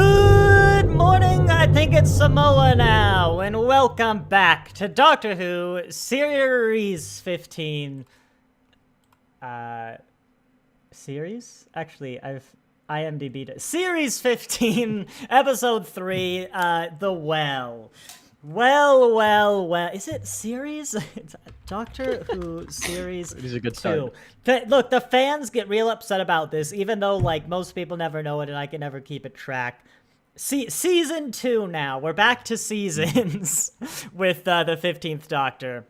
Good morning, I think it's Samoa now, and welcome back to Doctor Who Series 15. Series? Actually, I've IMDb'd it. Series 15, Episode 3, The Well. Well. Is it series? It's Doctor Who Series 2. It is a good start. Look, the fans get real upset about this, even though, like, most people never know it and I can never keep it track. Season 2 now. We're back to seasons with the 15th Doctor.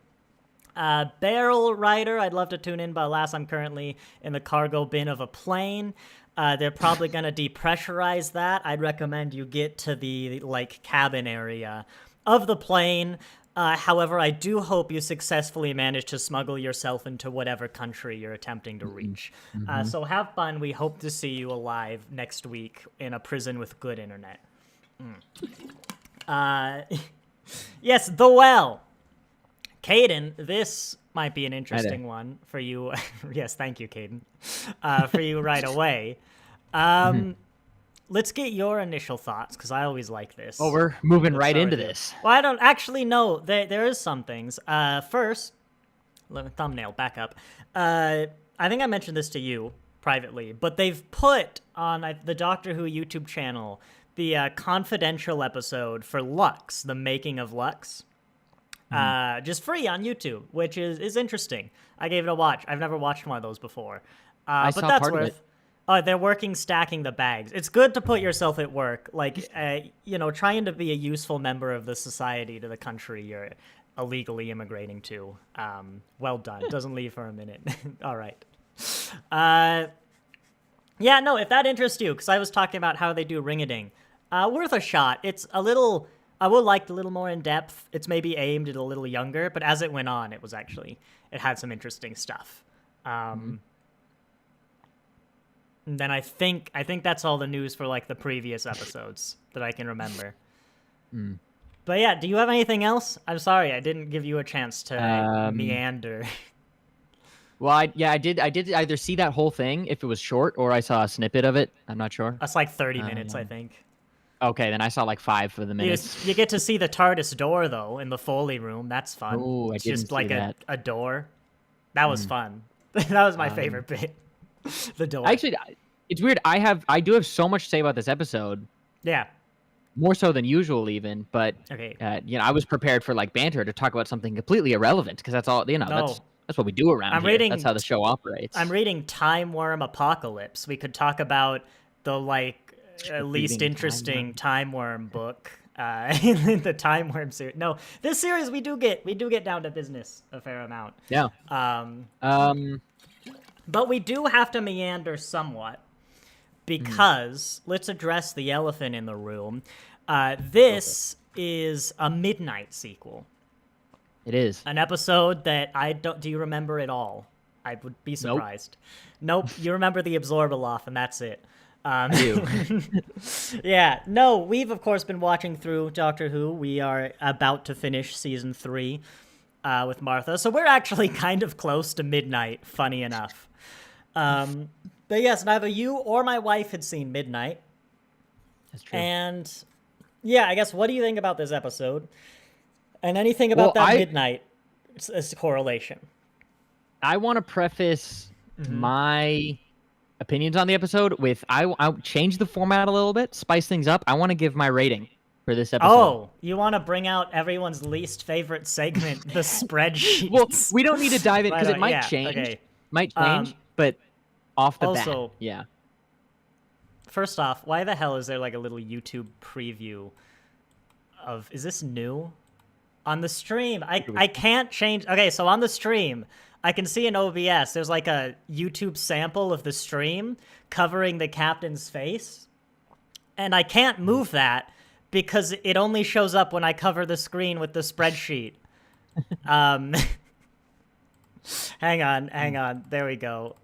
Barrel Rider, I'd love to tune in, but alas, I'm currently in the cargo bin of a plane. They're probably going to depressurize that. I'd recommend you get to the, like, cabin area of the plane. However, I do hope you successfully manage to smuggle yourself into whatever country you're attempting to reach. So have fun. We hope to see you alive next week in a prison with good internet. Yes, The Well. Caden, this might be an interesting one for you. Yes, thank you, Caden. For you right away. Let's get your initial thoughts, because I always like this. Oh, we're moving right into this. Well, I don't actually know. There is some things. First, thumbnail, back up. I think I mentioned this to you privately, but they've put on the Doctor Who YouTube channel the confidential episode for Lux, the making of Lux. Just free on YouTube, which is interesting. I gave it a watch. I've never watched one of those before. I saw part of it. They're working stacking the bags. It's good to put yourself at work, like, trying to be a useful member of the society to the country you're illegally immigrating to. Well done. Doesn't leave for a minute. All right. Yeah, no, if that interests you, because I was talking about how they do ring-a-ding, worth a shot. It's a little, I would like a little more in depth. It's maybe aimed at a little younger, but as it went on, it had some interesting stuff. And then I think that's all the news for, like, the previous episodes that I can remember. But yeah, do you have anything else? I'm sorry, I didn't give you a chance to meander. Well, I did either see that whole thing if it was short, or I saw a snippet of it. I'm not sure. That's like 30 minutes, I think. Okay, then I saw like 5 for the minutes. You get to see the TARDIS door, though, in the Foley room. That's fun. Oh, it's didn't just like see that. a door. That was fun. That was my favorite bit. The door. Actually, it's weird. I do have so much to say about this episode. Yeah. More so than usual, even. But okay. I was prepared for like banter to talk about something completely irrelevant, because that's all. That's what we do around here. That's how the show operates. I'm reading Time Worm Apocalypse. We could talk about the least interesting Time Worm book in the Time Worm series. No, this series we do get down to business a fair amount. Yeah. But we do have to meander somewhat, because let's address the elephant in the room. This is a midnight sequel. It is. An episode that do you remember it all? I would be surprised. Nope. You remember the Absorbaloff, and that's it. I do. Yeah. No, we've, of course, been watching through Doctor Who. We are about to finish season 3 with Martha. So we're actually kind of close to midnight, funny enough. But yes, neither you or my wife had seen Midnight. That's true. And yeah, I guess, what do you think about this episode? And anything about Midnight as a correlation? I want to preface my opinions on the episode with I'll change the format a little bit, spice things up. I want to give my rating for this episode. Oh, you want to bring out everyone's least favorite segment, the spreadsheets. Well, we don't need to dive in, because it might change. Okay. Might change, but off the bat, yeah. First off, why the hell is there like a little YouTube preview of... Is this new? On the stream, I can't change... Okay, so on the stream, I can see in OBS, there's like a YouTube sample of the stream covering the captain's face. And I can't move that because it only shows up when I cover the screen with the spreadsheet. Hang on. There we go.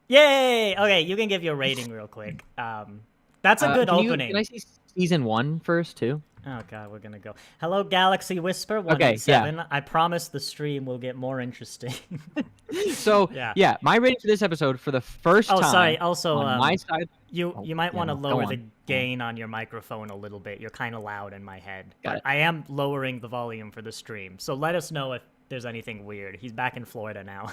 Yay! Okay, you can give your rating real quick. That's a good opening. Can I see season 1 first, too? Oh, God, we're going to go. Hello, Galaxy Whisper 187. Okay, yeah. I promise the stream will get more interesting. So, yeah, my rating for this episode for the first time... Oh, sorry, also... on my side... You might want to no, lower the gain on your microphone a little bit. You're kind of loud in my head. Got But it. I am lowering the volume for the stream. So let us know if there's anything weird. He's back in Florida now.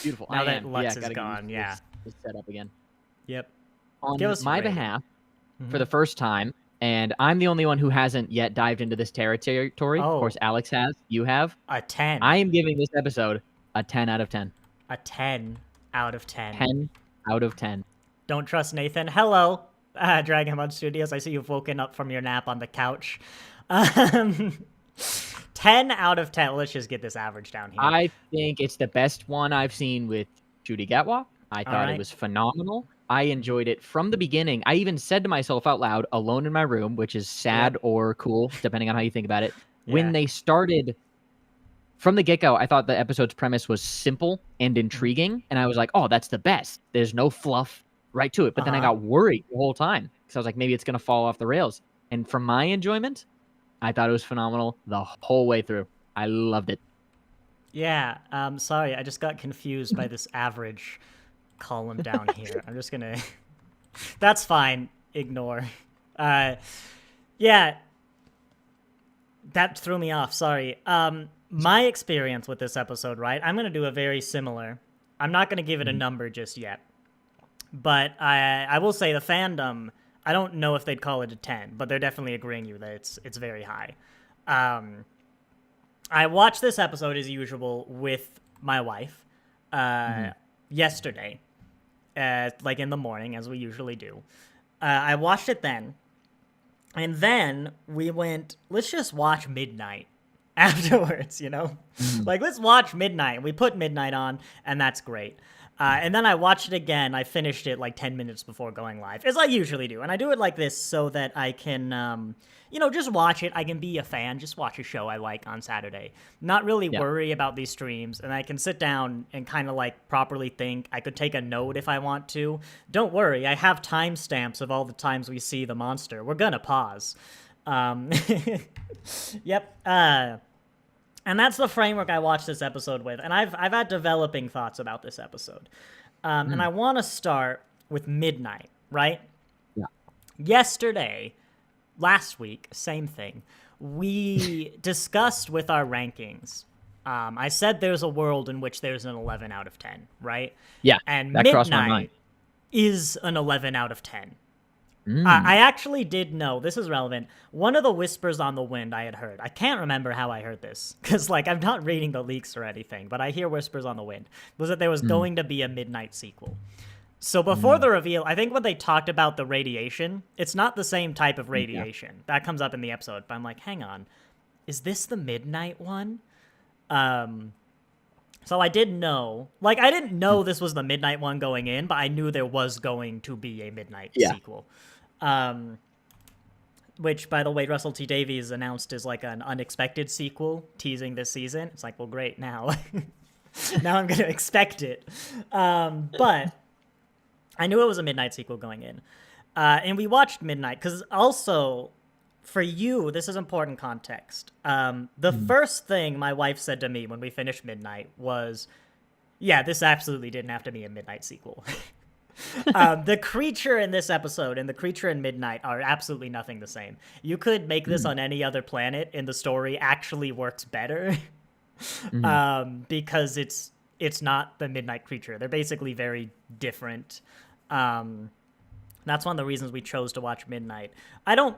Beautiful. Now I that am. Lutz Yeah, is gotta get gone, used to yeah. this setup again. Yep. On Give us your my rating. behalf, for the first time, and I'm the only one who hasn't yet dived into this territory. Of Oh. course, Alex has. You have. A 10. I am giving this episode a 10 out of 10. A 10 out of 10. 10 out of 10. Don't trust Nathan. Hello, Dragonmon Studios. I see you've woken up from your nap on the couch. 10 out of 10. Let's just get this average down here. I think it's the best one I've seen with Judy Gatwa. I thought right. it was phenomenal. I enjoyed it from the beginning. I even said to myself out loud, alone in my room, which is sad or cool, depending on how you think about it. When they started, from the get-go, I thought the episode's premise was simple and intriguing. And I was like, oh, that's the best. There's no fluff, right to it. But then I got worried the whole time because I was like, maybe it's going to fall off the rails. And from my enjoyment, I thought it was phenomenal the whole way through. I loved it. Yeah, sorry, I just got confused by this average column down here. I'm just gonna... That's fine. Ignore. Yeah. That threw me off, sorry. My experience with this episode, right? I'm gonna do a very similar... I'm not gonna give it a number just yet. But I will say the fandom... I don't know if they'd call it a 10, but they're definitely agreeing you that it's very high. I watched this episode as usual with my wife yesterday, like in the morning, as we usually do. I watched it then, and then we went, let's just watch Midnight afterwards, you know? Like, let's watch Midnight. We put Midnight on, and that's great. And then I watched it again. I finished it like 10 minutes before going live, as I usually do. And I do it like this so that I can, just watch it. I can be a fan, just watch a show I like on Saturday. Not really worry about these streams. And I can sit down and kind of like properly think. I could take a note if I want to. Don't worry, I have timestamps of all the times we see the monster. We're gonna pause. Yep. And that's the framework I watched this episode with. And I've had developing thoughts about this episode. And I want to start with Midnight, right? Yeah. Yesterday, last week, same thing. We discussed with our rankings. I said there's a world in which there's an 11 out of 10, right? Yeah, and that crossed my mind. Midnight is an 11 out of 10. I actually did know, this is relevant, one of the whispers on the wind I had heard. I can't remember how I heard this, because, like, I'm not reading the leaks or anything, but I hear whispers on the wind, was that there was going to be a Midnight sequel. So before the reveal, I think when they talked about the radiation, it's not the same type of radiation. Yeah. That comes up in the episode, but I'm like, hang on, is this the Midnight one? So I did know, like, I didn't know this was the Midnight one going in, but I knew there was going to be a Midnight sequel. Which, by the way, Russell T. Davies announced is like an unexpected sequel, teasing this season. It's like, well, great, now. Now I'm going to expect it. But I knew it was a Midnight sequel going in. And we watched Midnight, because also, for you, this is important context. The first thing my wife said to me when we finished Midnight was, yeah, this absolutely didn't have to be a Midnight sequel. The creature in this episode and the creature in Midnight are absolutely nothing the same. You could make this on any other planet and the story actually works better. Because it's not the Midnight creature. They're basically very different. That's one of the reasons we chose to watch Midnight. I don't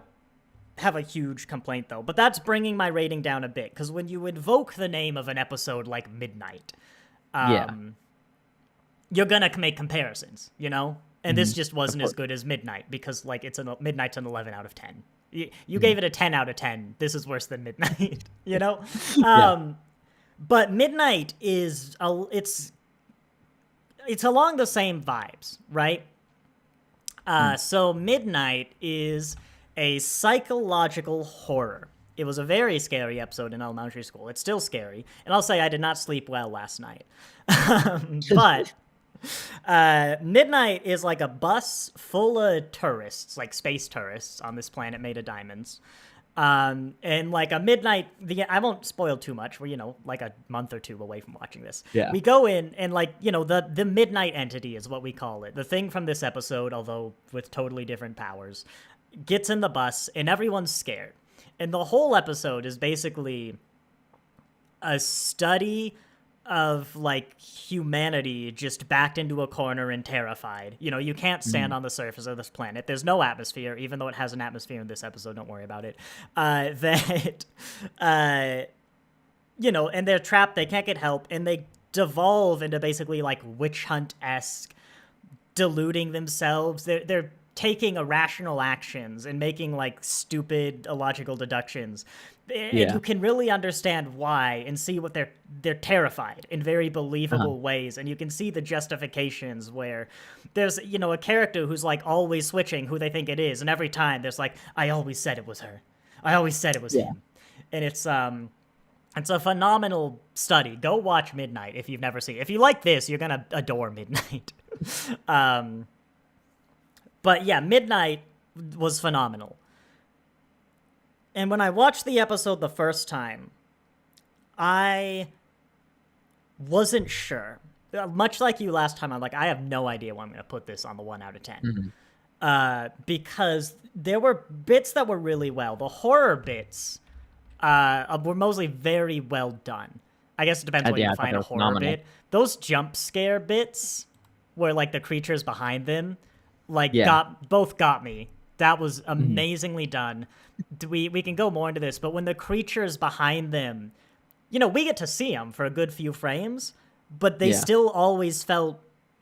have a huge complaint, though, but that's bringing my rating down a bit, because when you invoke the name of an episode like Midnight, you're gonna make comparisons, you know? And this just wasn't as good as Midnight, because, like, Midnight's an 11 out of 10. You gave it a 10 out of 10. This is worse than Midnight, you know? But Midnight is, it's along the same vibes, right? So Midnight is a psychological horror. It was a very scary episode in elementary school. It's still scary. And I'll say I did not sleep well last night. But Midnight is like a bus full of tourists, like space tourists on this planet made of diamonds. And like a midnight, I won't spoil too much. We're, like a month or two away from watching this. Yeah. We go in and like, the midnight entity is what we call it. The thing from this episode, although with totally different powers, gets in the bus and everyone's scared. And the whole episode is basically a study of like humanity just backed into a corner and terrified. You can't stand on the surface of this planet. There's no atmosphere, even though it has an atmosphere in this episode. Don't worry about it. And they're trapped. They can't get help, and they devolve into basically like witch hunt-esque, deluding themselves. They're taking irrational actions and making like stupid illogical deductions. And you can really understand why and see what they're terrified in very believable ways. And you can see the justifications where there's, a character who's like always switching who they think it is. And every time there's like, I always said it was her. I always said it was him. And it's a phenomenal study. Go watch Midnight if you've never seen it. If you like this, you're going to adore Midnight. But yeah, Midnight was phenomenal. And when I watched the episode the first time, I wasn't sure. Much like you last time, I'm like, I have no idea when I'm going to put this on the 1 out of 10. Because there were bits that were really well. The horror bits were mostly very well done. I guess it depends what you find a horror bit. Those jump scare bits where like the creatures behind them got me. That was amazingly done. We can go more into this, but when the creatures behind them, we get to see them for a good few frames, but they still always felt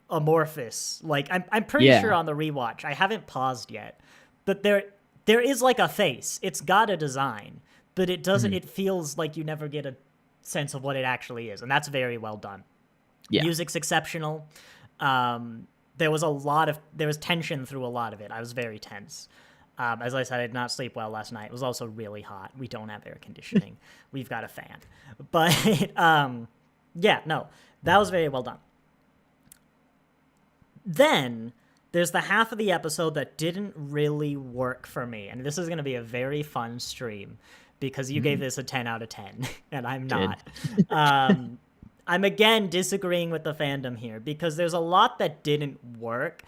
amorphous. Like I'm pretty sure on the rewatch, I haven't paused yet, but there is like a face. It's got a design, but it doesn't. It feels like you never get a sense of what it actually is, and that's very well done. Music's exceptional. There was tension through a lot of it. I was very tense. As I said, I did not sleep well last night. It was also really hot. We don't have air conditioning. We've got a fan. But, that was very well done. Then, there's the half of the episode that didn't really work for me. And this is going to be a very fun stream because you gave this a 10 out of 10, and I'm not. I'm again disagreeing with the fandom here because there's a lot that didn't work.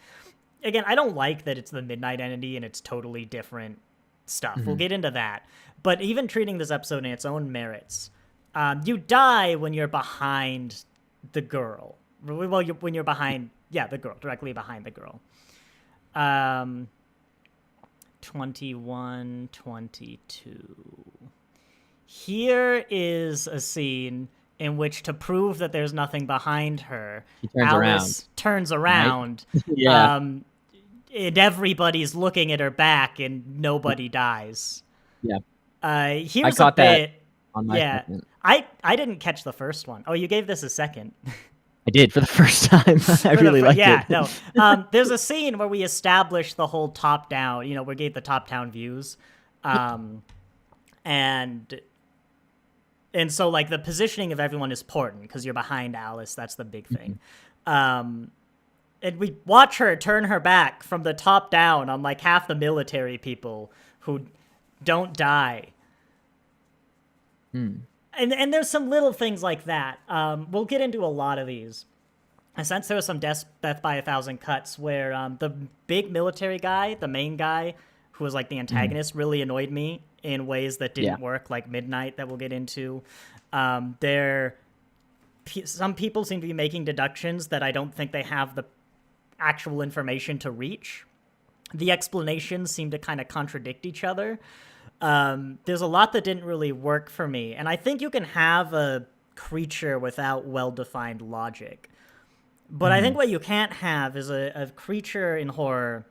Again, I don't like that it's the Midnight Entity and it's totally different stuff. We'll get into that. But even treating this episode in its own merits, you die when you're behind the girl. Well, when you're behind, the girl, directly behind the girl. 21, 22. Here is a scene in which, to prove that there's nothing behind her, Alice turns around. Right? And everybody's looking at her back, and nobody dies. Here's a bit. On my second. I didn't catch the first one. Oh, you gave this a second. I did for the first time. I really liked it. No. There's a scene where we establish the whole top down. We gave the top down views, and so like the positioning of everyone is important because you're behind Alice. That's the big thing. And we watch her turn her back from the top down on like half the military people who don't die. And there's some little things like that. We'll get into a lot of these. I sense there was some Death by 1,000 Cuts where the big military guy, the main guy, who was like the antagonist, really annoyed me in ways that didn't work, like Midnight, that we'll get into. Some people seem to be making deductions that I don't think they have the actual information to reach. The explanations seem to kind of contradict each other. There's a lot that didn't really work for me, and I think you can have a creature without well-defined logic. But I think what you can't have is a creature in horror,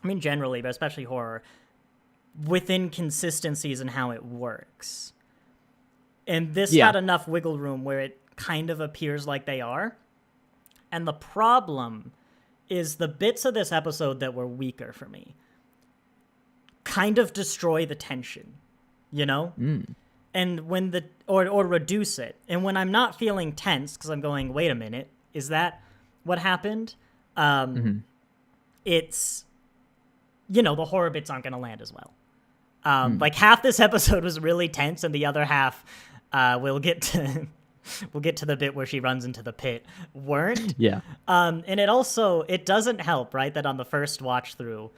I mean generally, but especially horror, with inconsistencies in how it works. And this had enough wiggle room where it kind of appears like they are. And the problem is the bits of this episode that were weaker for me kind of destroy the tension, And when or reduce it. And when I'm not feeling tense because I'm going, wait a minute, is that what happened? It's, the horror bits aren't going to land as well. Like half this episode was really tense, and the other half, we'll get to the bit where she runs into the pit, weren't. Yeah. And it doesn't help, right, that on the first watch through,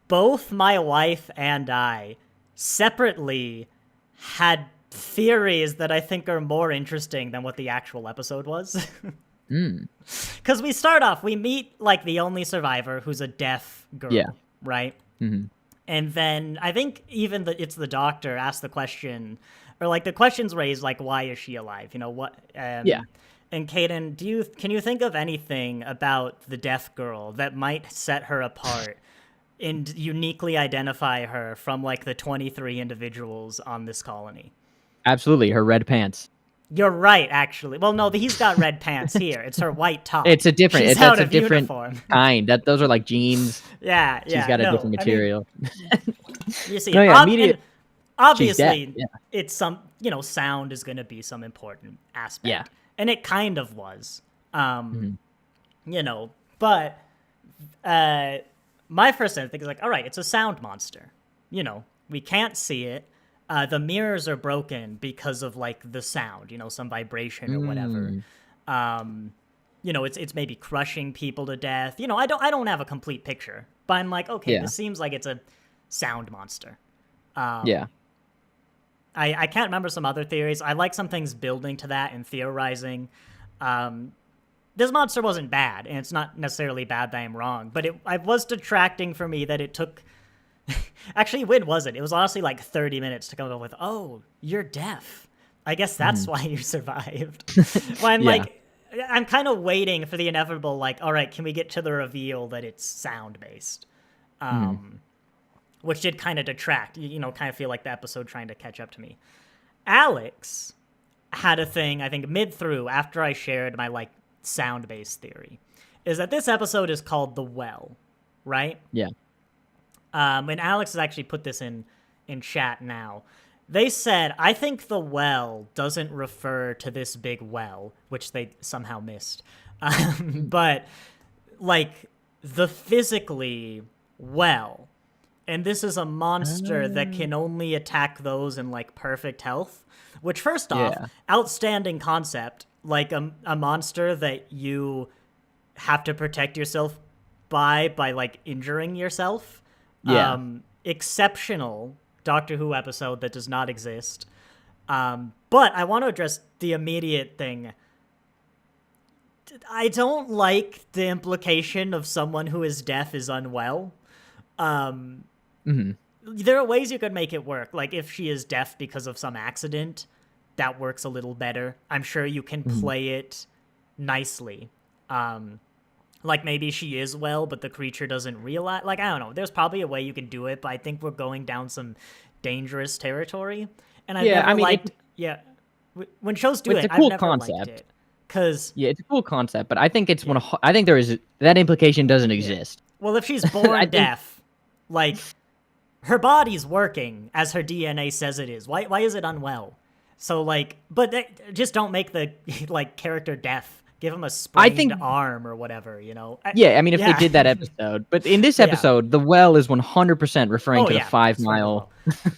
both my wife and I separately had theories that I think are more interesting than what the actual episode was. Because we start off, we meet like the only survivor, who's a deaf girl, right? Mm-hmm. And then I think even it's the doctor asks the question, or like the question's raised, like, why is she alive? You know what? Yeah. And Caden, can you think of anything about the deaf girl that might set her apart and uniquely identify her from like the 23 individuals on this colony? Absolutely, her red pants. You're right, actually. Well, no, he's got red pants here. It's her white top. It's a different. She's That's out a of different uniform. kind. Those are like jeans. Yeah. She's got a different material. You see, No, yeah, obviously, it's some, sound is going to be some important aspect. Yeah. And it kind of was. But my first instinct is like, all right, it's a sound monster. We can't see it. The mirrors are broken because of like the sound, some vibration or whatever. It's maybe crushing people to death. I don't have a complete picture, but I'm like, okay, this seems like it's a sound monster. I can't remember some other theories. I like some things building to that and theorizing. This monster wasn't bad, and it's not necessarily bad that I'm wrong, but it was detracting for me that it took... Actually, when was it? It was honestly like 30 minutes to come up with, oh, you're deaf. I guess that's why you survived. Well, I'm kind of waiting for the inevitable, like, all right, can we get to the reveal that it's sound-based? Which did kind of detract, kind of feel like the episode trying to catch up to me. Alex had a thing, I think, mid-through, after I shared my, like, sound-based theory, is that this episode is called The Well, right? Yeah. And Alex has actually put this in chat now. They said, I think the well doesn't refer to this big well, which they somehow missed. But, like, the physically well. And this is a monster that can only attack those in, like, perfect health. Which, first off, outstanding concept. Like, a monster that you have to protect yourself by like, injuring yourself. Yeah. Exceptional Doctor Who episode that does not exist. But I want to address the immediate thing. I don't like the implication of someone who is deaf is unwell. There are ways you could make it work. Like if she is deaf because of some accident, that works a little better. I'm sure you can play it nicely. Like maybe she is well, but the creature doesn't realize. Like, I don't know. There's probably a way you can do it, but I think we're going down some dangerous territory. And I've never liked... When shows do it, I've never liked it. Cause, it's a cool concept, but I think it's I think there is... That implication doesn't exist. Well, if she's born deaf, like, her body's working as her DNA says it is. Why is it unwell? So, like... But just don't make the, like, character deaf. Give him a sprained arm or whatever, if they did that episode. But in this episode, the well is 100% referring to the 5 mile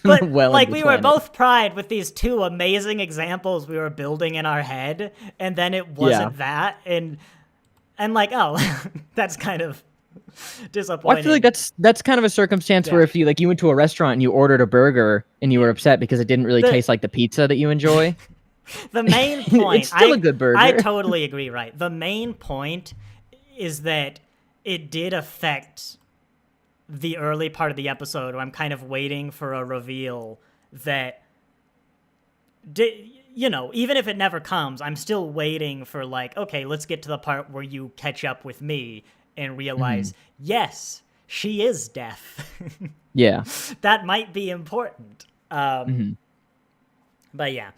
but, well. Like, we were both pried with these two amazing examples we were building in our head, and then it wasn't that. And I'm like, oh, that's kind of disappointing. Well, I feel like that's kind of a circumstance where if you went to a restaurant and you ordered a burger and you were upset because it didn't really taste like the pizza that you enjoy. The main point... It's still a good burger. I totally agree, right? The main point is that it did affect the early part of the episode where I'm kind of waiting for a reveal that... even if it never comes, I'm still waiting for, like, okay, let's get to the part where you catch up with me and realize, yes, she is deaf. Yeah. That might be important. But yeah.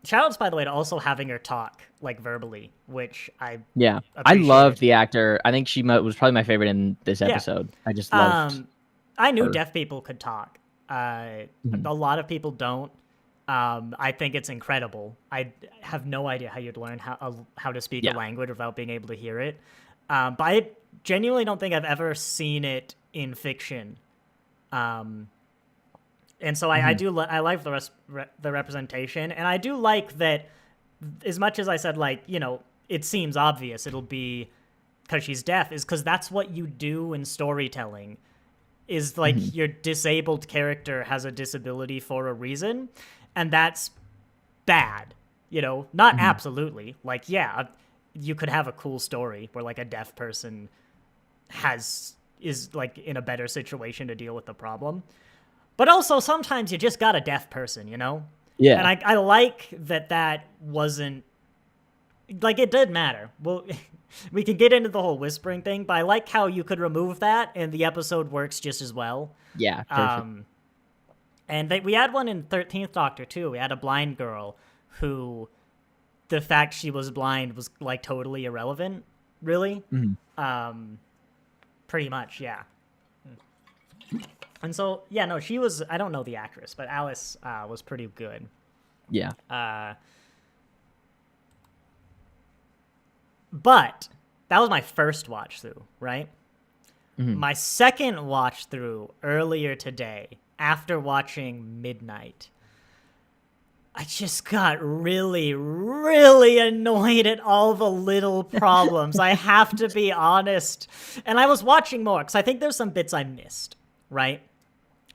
Shoutouts, by the way, to also having her talk, like, verbally, which I I loved the actor. I think she was probably my favorite in this episode. I just loved I knew her. deaf people could talk. A lot of people don't. I think it's incredible. I have no idea how you'd learn how to speak a language without being able to hear it. But I genuinely don't think I've ever seen it in fiction And so I do I like the representation, and I do like that. As much as I said, like, you know, it seems obvious it'll be because she's deaf, is because that's what you do in storytelling. Is like your disabled character has a disability for a reason, and that's bad. You know, not absolutely. Like, yeah, you could have a cool story where like a deaf person is like in a better situation to deal with the problem. But also sometimes you just got a deaf person, you know? Yeah. And I like that wasn't like, it did matter. Well, we can get into the whole whispering thing, but I like how you could remove that and the episode works just as well. Yeah, perfect. And we had one in 13th Doctor too. We had a blind girl who the fact she was blind was like totally irrelevant, really. Pretty much, yeah. And so, yeah, no, she was, I don't know the actress, but Alice was pretty good. Yeah. But that was my first watch through, right? My second watch through earlier today, after watching Midnight, I just got really, really annoyed at all the little problems. I have to be honest. And I was watching more, because I think there's some bits I missed, right?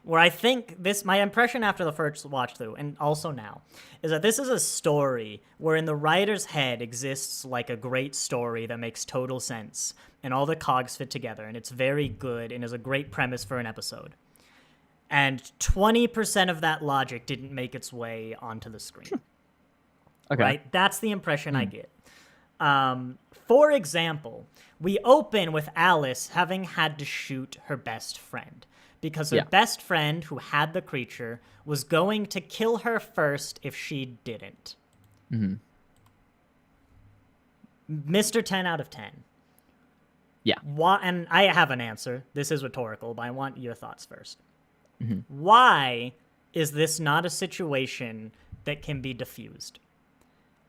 Where I think my impression after the first watch through, and also now, is that this is a story where in the writer's head exists like a great story that makes total sense, and all the cogs fit together, and it's very good, and is a great premise for an episode. And 20% of that logic didn't make its way onto the screen. Okay. Right? That's the impression I get. For example, we open with Alice having had to shoot her best friend because her best friend, who had the creature, was going to kill her first if she didn't. Mr. 10 out of 10. Yeah. Why? And I have an answer. This is rhetorical, but I want your thoughts first. Why is this not a situation that can be diffused?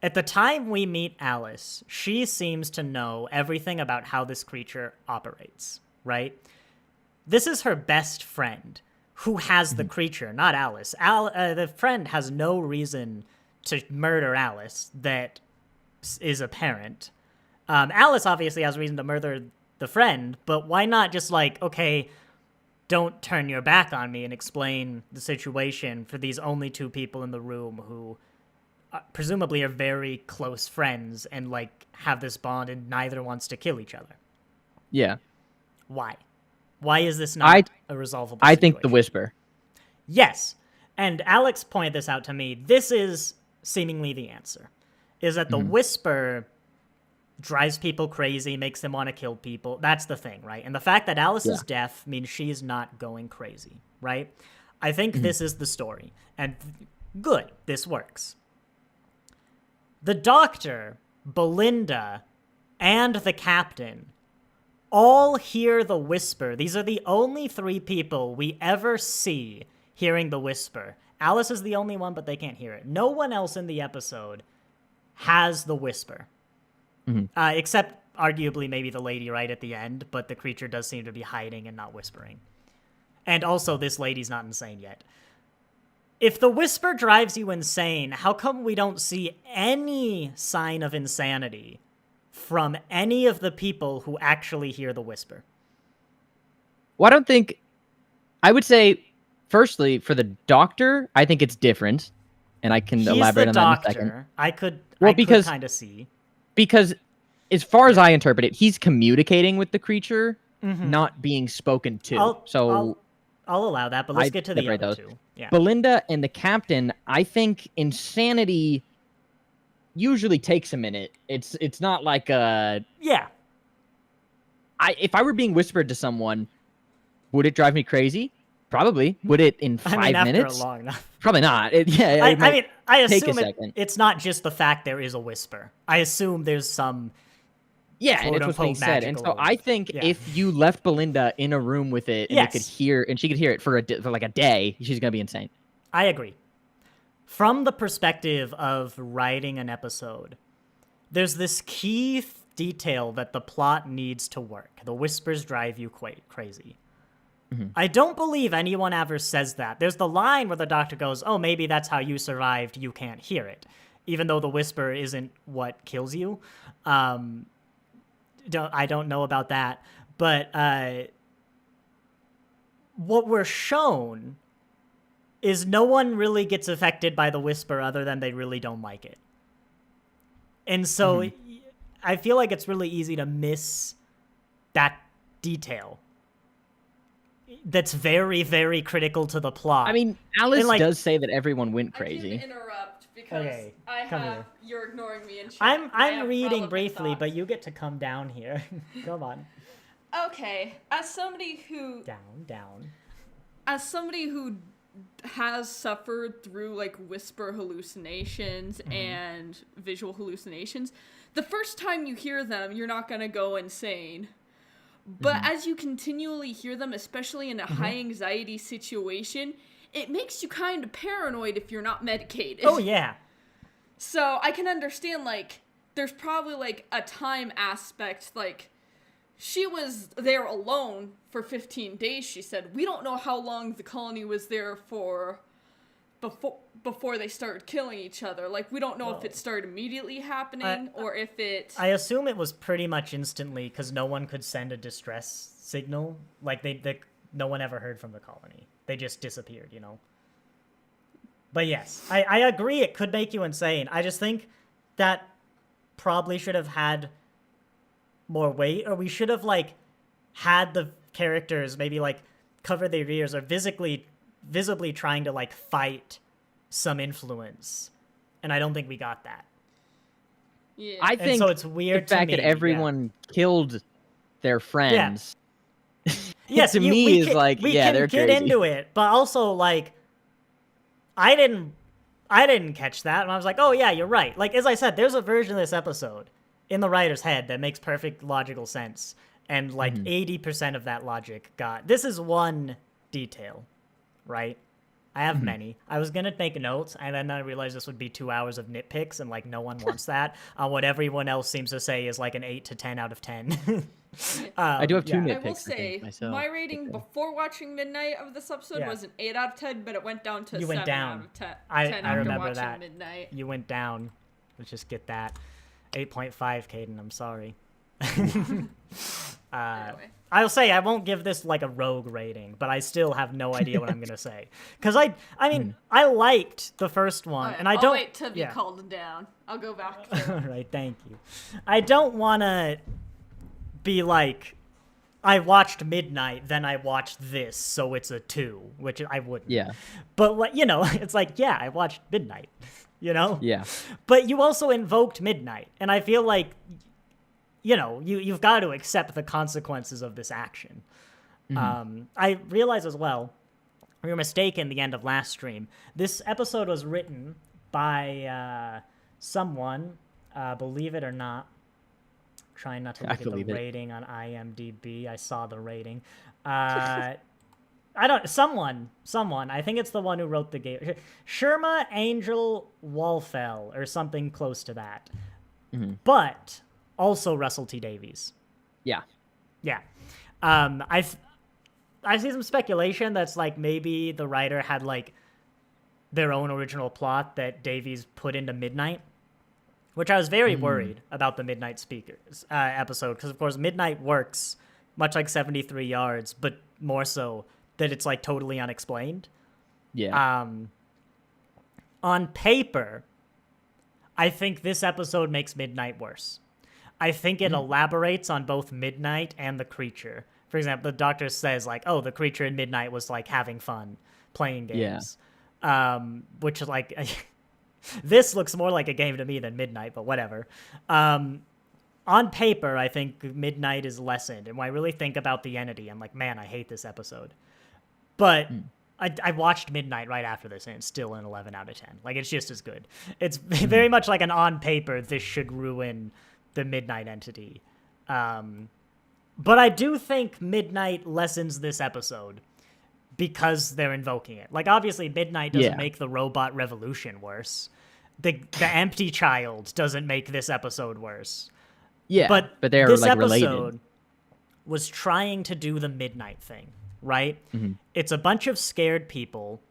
At the time we meet Alice, she seems to know everything about how this creature operates, right? This is her best friend who has the creature, not Alice. The friend has no reason to murder Alice that is apparent. Alice obviously has reason to murder the friend, but why not just like, okay, don't turn your back on me and explain the situation for these only two people in the room who presumably are very close friends and like have this bond and neither wants to kill each other. Yeah. Why? Why is this not a resolvable situation? I think the whisper. Yes. And Alex pointed this out to me. This is seemingly the answer. Is that the whisper drives people crazy, makes them want to kill people. That's the thing, right? And the fact that Alice is deaf means she's not going crazy, right? I think this is the story. And good, this works. The doctor, Belinda, and the captain all hear the whisper. These are the only three people we ever see hearing the whisper. Alice is the only one, but they can't hear it. No one else in the episode has the whisper. Except arguably maybe the lady right at the end, but the creature does seem to be hiding and not whispering. And also, this lady's not insane yet. If the whisper drives you insane, how come we don't see any sign of insanity from any of the people who actually hear the whisper? Well, I don't think... I would say, firstly, for the doctor, I think it's different. And I can elaborate on that in a second. I could kind of see. Because as far as I interpret it, he's communicating with the creature, not being spoken to. I'll allow that, but let's get to the other two. Yeah. Belinda and the captain, I think insanity usually takes a minute. It's not like a... Yeah. If I were being whispered to someone, would it drive me crazy? Probably. Would it in 5 minutes? After long enough. Probably not. I assume it's not just the fact there is a whisper. I assume there's some... Yeah, and it's what's being said. And so I think if you left Belinda in a room with it and she could hear it for like a day, she's going to be insane. I agree. From the perspective of writing an episode, there's this key detail that the plot needs to work. The whispers drive you quite crazy. I don't believe anyone ever says that. There's the line where the doctor goes, oh, maybe that's how you survived, you can't hear it, even though the whisper isn't what kills you. I don't know about that, but what we're shown is no one really gets affected by the whisper other than they really don't like it. And so I feel like it's really easy to miss that detail that's very, very critical to the plot. I mean, Alice does say that everyone went crazy. I can interrupt because you're ignoring me in chat. I'm reading briefly, thoughts. But you get to come down here. Come on. Okay, as somebody who has suffered through like whisper hallucinations and visual hallucinations, the first time you hear them, you're not gonna go insane. But as you continually hear them, especially in a high anxiety situation, it makes you kind of paranoid if you're not medicated. Oh, yeah. So I can understand, like, there's probably, like, a time aspect, like, she was there alone for 15 days, she said. We don't know how long the colony was there for before they started killing each other. Like, we don't know if it started immediately happening or if it... I assume it was pretty much instantly because no one could send a distress signal. Like, no one ever heard from the colony. They just disappeared, you know? But yes, I agree it could make you insane. I just think that probably should have had more weight, or we should have, like, had the characters maybe, like, cover their ears or visibly trying to, like, fight some influence. And I don't think we got that. Yeah. I think so it's weird the fact that everyone killed their friends yes, to me is like, yeah, they're crazy. We can get into it, but also, like, I didn't catch that, and I was like, oh yeah, you're right. Like, as I said, there's a version of this episode in the writer's head that makes perfect logical sense, and like 80% of that logic this is one detail, right? I have many. I was gonna make notes, and then I realized this would be 2 hours of nitpicks, and like no one wants that. What everyone else seems to say is like an 8 to 10 out of 10. I do have two nitpicks. I will say, my rating before watching Midnight of this episode was an 8 out of 10, but it went down to 7 out of 10 I after remember watching that. Midnight. You went down. Let's just get that. 8.5, Caden, I'm sorry. Anyway. I'll say I won't give this like a rogue rating, but I still have no idea what I'm gonna say. Because I mean, I liked the first one, Right, and I I'll don't wait to be called down. I'll go back. All right, thank you. I don't want to be like, I watched Midnight, then I watched this, so it's a 2, which I wouldn't. Yeah. But what it's like, yeah, I watched Midnight, you know? Yeah. But you also invoked Midnight, and I feel like, you've got to accept the consequences of this action. I realize as well, we were mistaken the end of last stream. This episode was written by someone, believe it or not. Trying not to look at the rating on IMDb. I saw the rating. Someone. I think it's the one who wrote the game. Sherma Angel Walfell or something close to that. But also Russell T Davies. Yeah. I see some speculation that's like maybe the writer had like their own original plot that Davies put into Midnight, which I was very worried about the Midnight Speakers episode, because of course Midnight works much like 73 Yards, but more so that it's like totally unexplained. Yeah. On paper, I think this episode makes Midnight worse. I think it elaborates on both Midnight and the creature. For example, the doctor says like, oh, the creature in Midnight was like having fun playing games. Which is like, this looks more like a game to me than Midnight, but whatever. On paper, I think Midnight is lessened. And when I really think about the entity, I'm like, man, I hate this episode. But I watched Midnight right after this, and it's still an 11 out of 10. Like, it's just as good. It's very much like an on paper, this should ruin the Midnight entity. But I do think Midnight lessens this episode because they're invoking it. Like, obviously, Midnight doesn't make the robot revolution worse. The empty child doesn't make this episode worse. Yeah, but they're this like episode related. Was trying to do the Midnight thing, right? Mm-hmm. It's a bunch of scared people,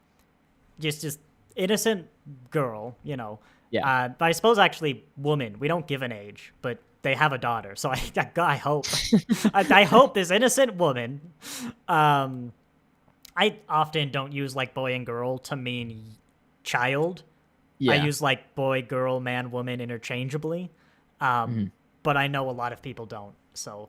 just innocent girl, you know. Yeah. But I suppose actually woman. We don't give an age, but they have a daughter, so I hope I hope this innocent woman. I often don't use like boy and girl to mean child. I Yeah. use like boy, girl, man, woman interchangeably. Mm-hmm. But I know a lot of people don't. So,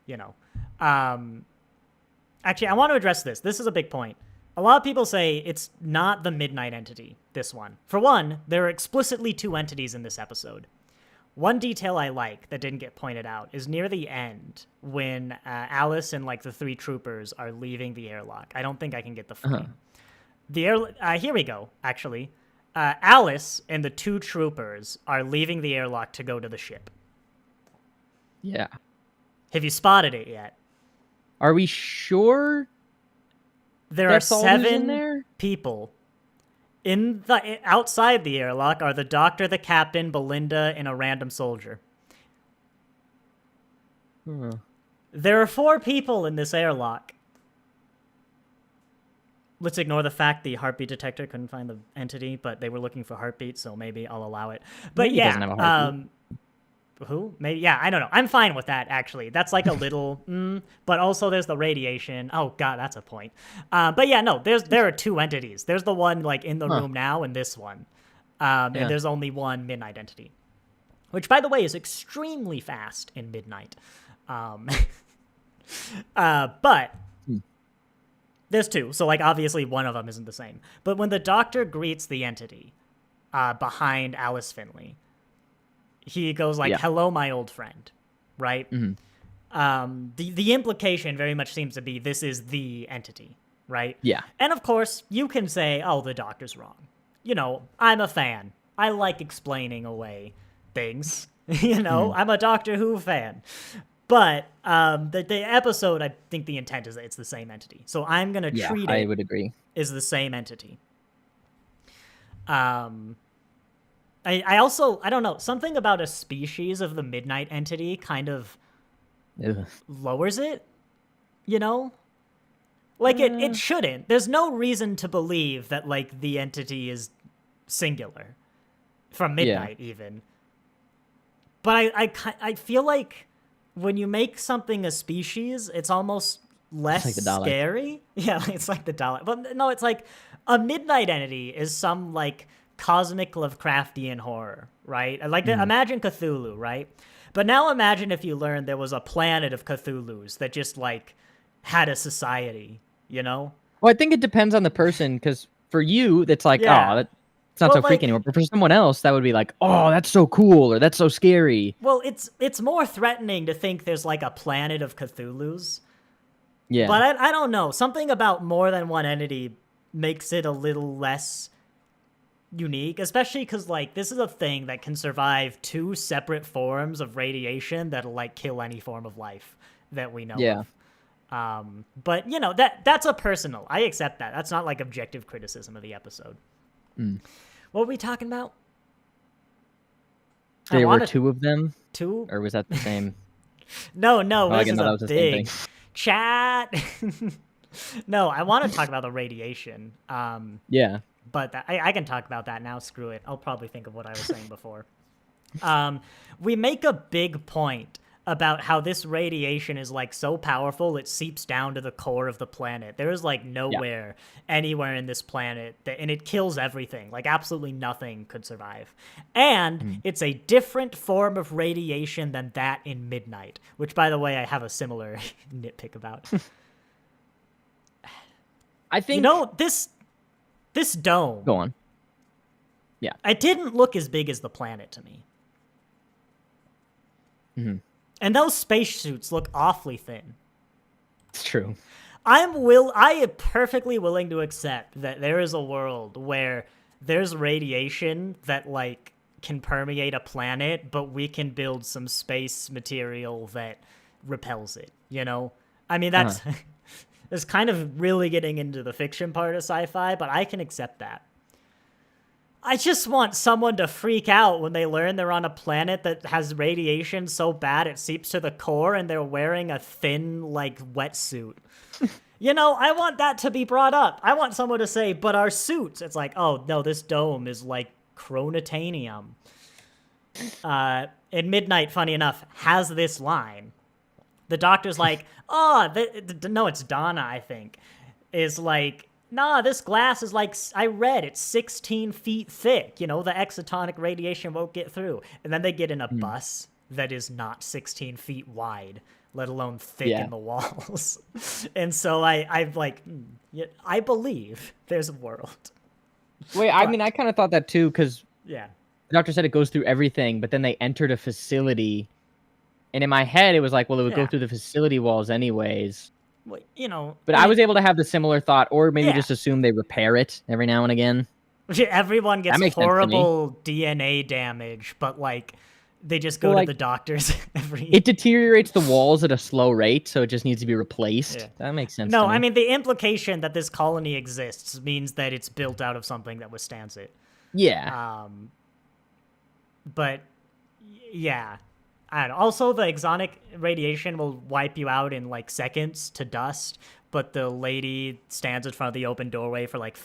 you know. Actually, I want to address this. This is a big point. A lot of people say it's not the Midnight entity, this one. For one, there are explicitly two entities in this episode. One detail I like that didn't get pointed out is near the end when Alice and like the three troopers are leaving the airlock. I don't think I can get the frame. Here we go, actually. Alice and the two troopers are leaving the airlock to go to the ship. Yeah. Have you spotted it yet? Are we sure There that's are all who's in 7 there? people. Outside the airlock are the doctor, the captain, Belinda, and a random soldier. There are 4 people in this airlock. Let's ignore the fact the heartbeat detector couldn't find the entity, but they were looking for heartbeat, so maybe I'll allow it. But Maybe he yeah, doesn't have a heartbeat. Who? Maybe, yeah, I don't know. I'm fine with that, actually. That's like a little, but also there's the radiation. Oh, God, that's a point. But yeah, no, there are 2 entities. There's the one, like, in the room now and this one. And there's only one Midnight entity. Which, by the way, is extremely fast in Midnight. But there's 2, so, like, obviously one of them isn't the same. But when the doctor greets the entity behind Alice Finley, he goes like, hello, my old friend, right? Mm-hmm. The implication very much seems to be this is the entity, right? Yeah. And of course, you can say, oh, the doctor's wrong. You know, I'm a fan. I like explaining away things. You know, I'm a Doctor Who fan. But the episode, I think the intent is that it's the same entity. So I'm going to treat I it would agree. as the same entity. I also, I don't know, something about a species of the Midnight entity kind of lowers it, you know? Like, it shouldn't. There's no reason to believe that, like, the entity is singular. From Midnight, even. But I feel like when you make something a species, it's almost less like the Dalek. scary. Yeah, it's like the Dalek. But no, it's like a Midnight entity is some, like, cosmic Lovecraftian horror, right? Like, imagine Cthulhu, right? But now imagine if you learned there was a planet of Cthulhus that just, like, had a society, you know? Well, I think it depends on the person, because for you, that's like, Yeah. it's not Well, so like- freaky anymore. But for someone else, that would be like, oh, that's so cool, or that's so scary. Well, it's more threatening to think there's, like, a planet of Cthulhus. Yeah. But I don't know. Something about more than one entity makes it a little less unique, especially because, like, this is a thing that can survive 2 separate forms of radiation that'll, like, kill any form of life that we know of. But, you know, that's a personal. I accept that. That's not, like, objective criticism of the episode. What were we talking about? There were 2 of them? 2? Or was that the same? No, I this is know that a was the same big thing. chat. No, I want to talk about the radiation. Yeah. But I can talk about that now. Screw it. I'll probably think of what I was saying before. We make a big point about how this radiation is, like, so powerful it seeps down to the core of the planet. There is, like, nowhere anywhere in this planet and it kills everything. Like, absolutely nothing could survive. And it's a different form of radiation than that in Midnight, which, by the way, I have a similar nitpick about. I think... You know, this dome... Go on. Yeah. It didn't look as big as the planet to me. Mm-hmm. And those spacesuits look awfully thin. It's true. I am perfectly willing to accept that there is a world where there's radiation that, like, can permeate a planet, but we can build some space material that repels it, you know? I mean, that's it's kind of really getting into the fiction part of sci-fi, but I can accept that. I just want someone to freak out when they learn they're on a planet that has radiation so bad it seeps to the core and they're wearing a thin, like, wetsuit. I want that to be brought up. I want someone to say, but our suits. It's like, oh, no, this dome is like chronotanium. And Midnight, funny enough, has this line. The doctor's like, oh, no, it's Donna, I think, is like, nah, this glass is like, I read it's 16 feet thick. The exotonic radiation won't get through. And then they get in a bus that is not 16 feet wide, let alone thick in the walls. And so I'm like, I believe there's a world. Wait, I mean, I kind of thought that too, because Yeah. the doctor said it goes through everything, but then they entered a facility. And in my head, it was like, well, it would go through the facility walls anyways. Well, But I was able to have the similar thought, or maybe Yeah. just assume they repair it every now and again. Everyone That makes gets sense to me. horrible DNA damage, but like they just go Well, to like, the doctors every. It deteriorates the walls at a slow rate, so it just needs to be replaced. Yeah. That makes sense. No, to me. I mean the implication that this colony exists means that it's built out of something that withstands it. Yeah. But yeah, I don't know. Also, the exonic radiation will wipe you out in like seconds to dust, but the lady stands in front of the open doorway for like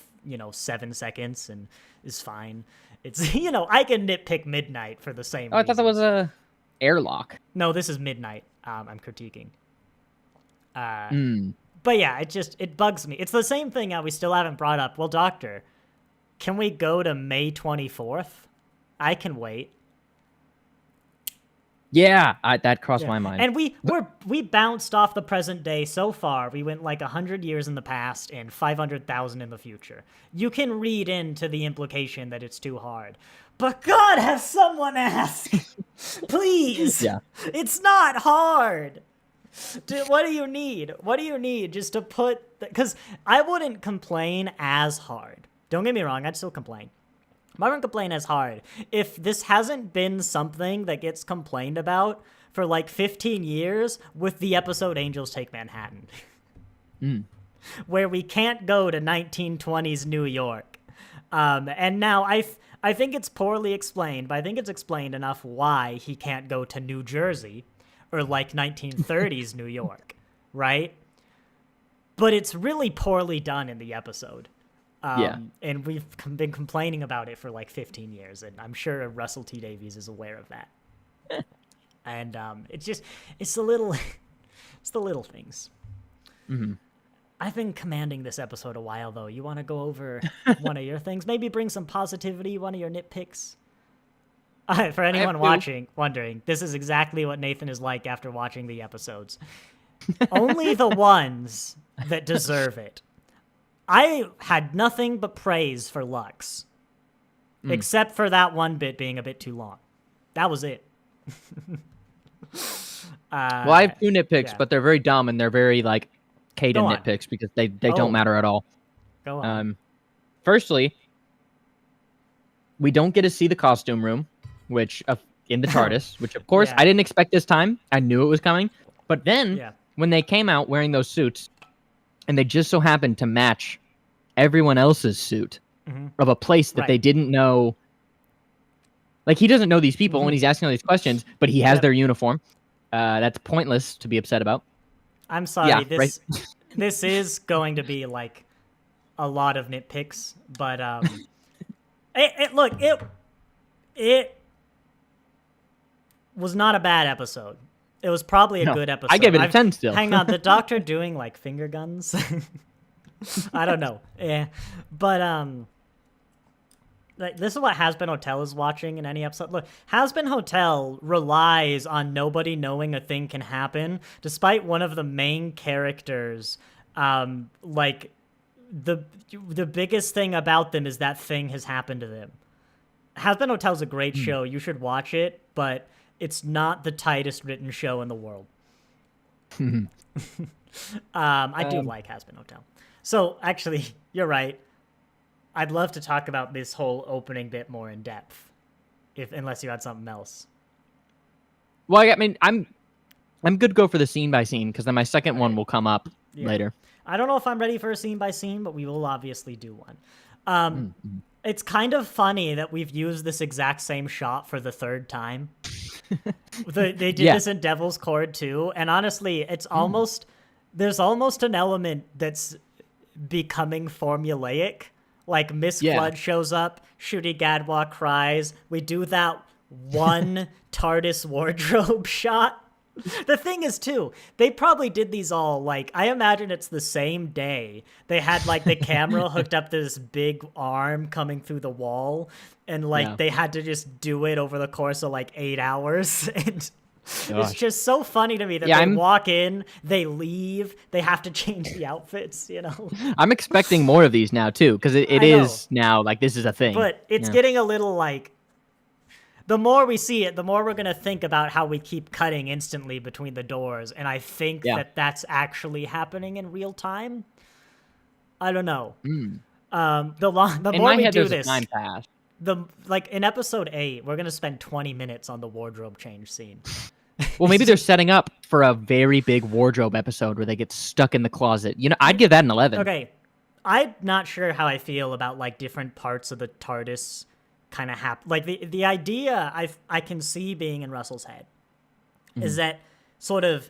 7 seconds and is fine. It's I can nitpick Midnight for the same. Oh, I thought that reasons. was a airlock. No, this is Midnight. I'm critiquing. But yeah, it bugs me. It's the same thing we still haven't brought up. Well, Doctor, can we go to May 24th? I can wait. Yeah, that crossed my mind. And we bounced off the present day so far. We went like 100 years in the past and 500,000 in the future. You can read into the implication that it's too hard. But God, have someone ask. Please. Yeah. It's not hard. What do you need? What do you need just to put... Because I wouldn't complain as hard. Don't get me wrong, I'd still complain. I wouldn't complain as hard if this hasn't been something that gets complained about for like 15 years with the episode Angels Take Manhattan. Where we can't go to 1920s New York. And now I think it's poorly explained, but I think it's explained enough why he can't go to New Jersey or like 1930s New York, right? But it's really poorly done in the episode. And we've been complaining about it for like 15 years, and I'm sure Russell T Davies is aware of that. And it's the little things. Mm-hmm. I've been commanding this episode a while, though. You want to go over one of your things? Maybe bring some positivity, one of your nitpicks? For anyone wondering, this is exactly what Nathan is like after watching the episodes. Only the ones that deserve it. I had nothing but praise for Lux, except for that one bit being a bit too long. That was it. Well, I have two nitpicks, but they're very dumb and they're very like Caden nitpicks because they don't matter at all. Go on. Firstly, we don't get to see the costume room, which in the TARDIS, which of course I didn't expect this time. I knew it was coming, but then when they came out wearing those suits. And they just so happened to match everyone else's suit of a place that they didn't know. Like, he doesn't know these people when he's asking all these questions, but he has their uniform. That's pointless to be upset about. I'm sorry. Yeah, this is going to be, like, a lot of nitpicks. But, it was not a bad episode. It was probably a good episode. I gave it a 10 still. Hang on, the doctor doing like finger guns? I don't know. Yeah. But like this is what Has Been Hotel is watching in any episode. Look, Has Been Hotel relies on nobody knowing a thing can happen, despite one of the main characters like the biggest thing about them is that thing has happened to them. Has Been Hotel is a great show. You should watch it, but it's not the tightest written show in the world. I do like Has Been Hotel. So, actually, you're right. I'd love to talk about this whole opening bit more in depth, unless you had something else. Well, I mean, I'm good to go for the scene by scene, because then my second one will come up later. I don't know if I'm ready for a scene by scene, but we will obviously do one. It's kind of funny that we've used this exact same shot for the third time. They did this in Devil's Cord too, and honestly, it's almost there's almost an element that's becoming formulaic. Like Miss Flood shows up, Shooty Gadwa cries. We do that one TARDIS wardrobe shot. The thing is, too, they probably did these all, like, I imagine it's the same day. They had, like, the camera hooked up to this big arm coming through the wall, and, like, they had to just do it over the course of, like, 8 hours. And it's just so funny to me that they walk in, they leave, they have to change the outfits, you know? I'm expecting more of these now, too, because it is now, like, this is a thing. But it's getting a little, like, the more we see it, the more we're going to think about how we keep cutting instantly between the doors. And I think that that's actually happening in real time. I don't know. The more we do this, time pass. Like in episode 8, we're going to spend 20 minutes on the wardrobe change scene. Well, maybe they're setting up for a very big wardrobe episode where they get stuck in the closet. You know, I'd give that an 11. Okay. I'm not sure how I feel about like different parts of the TARDIS kind of happen. Like the idea I can see being in Russell's head is that sort of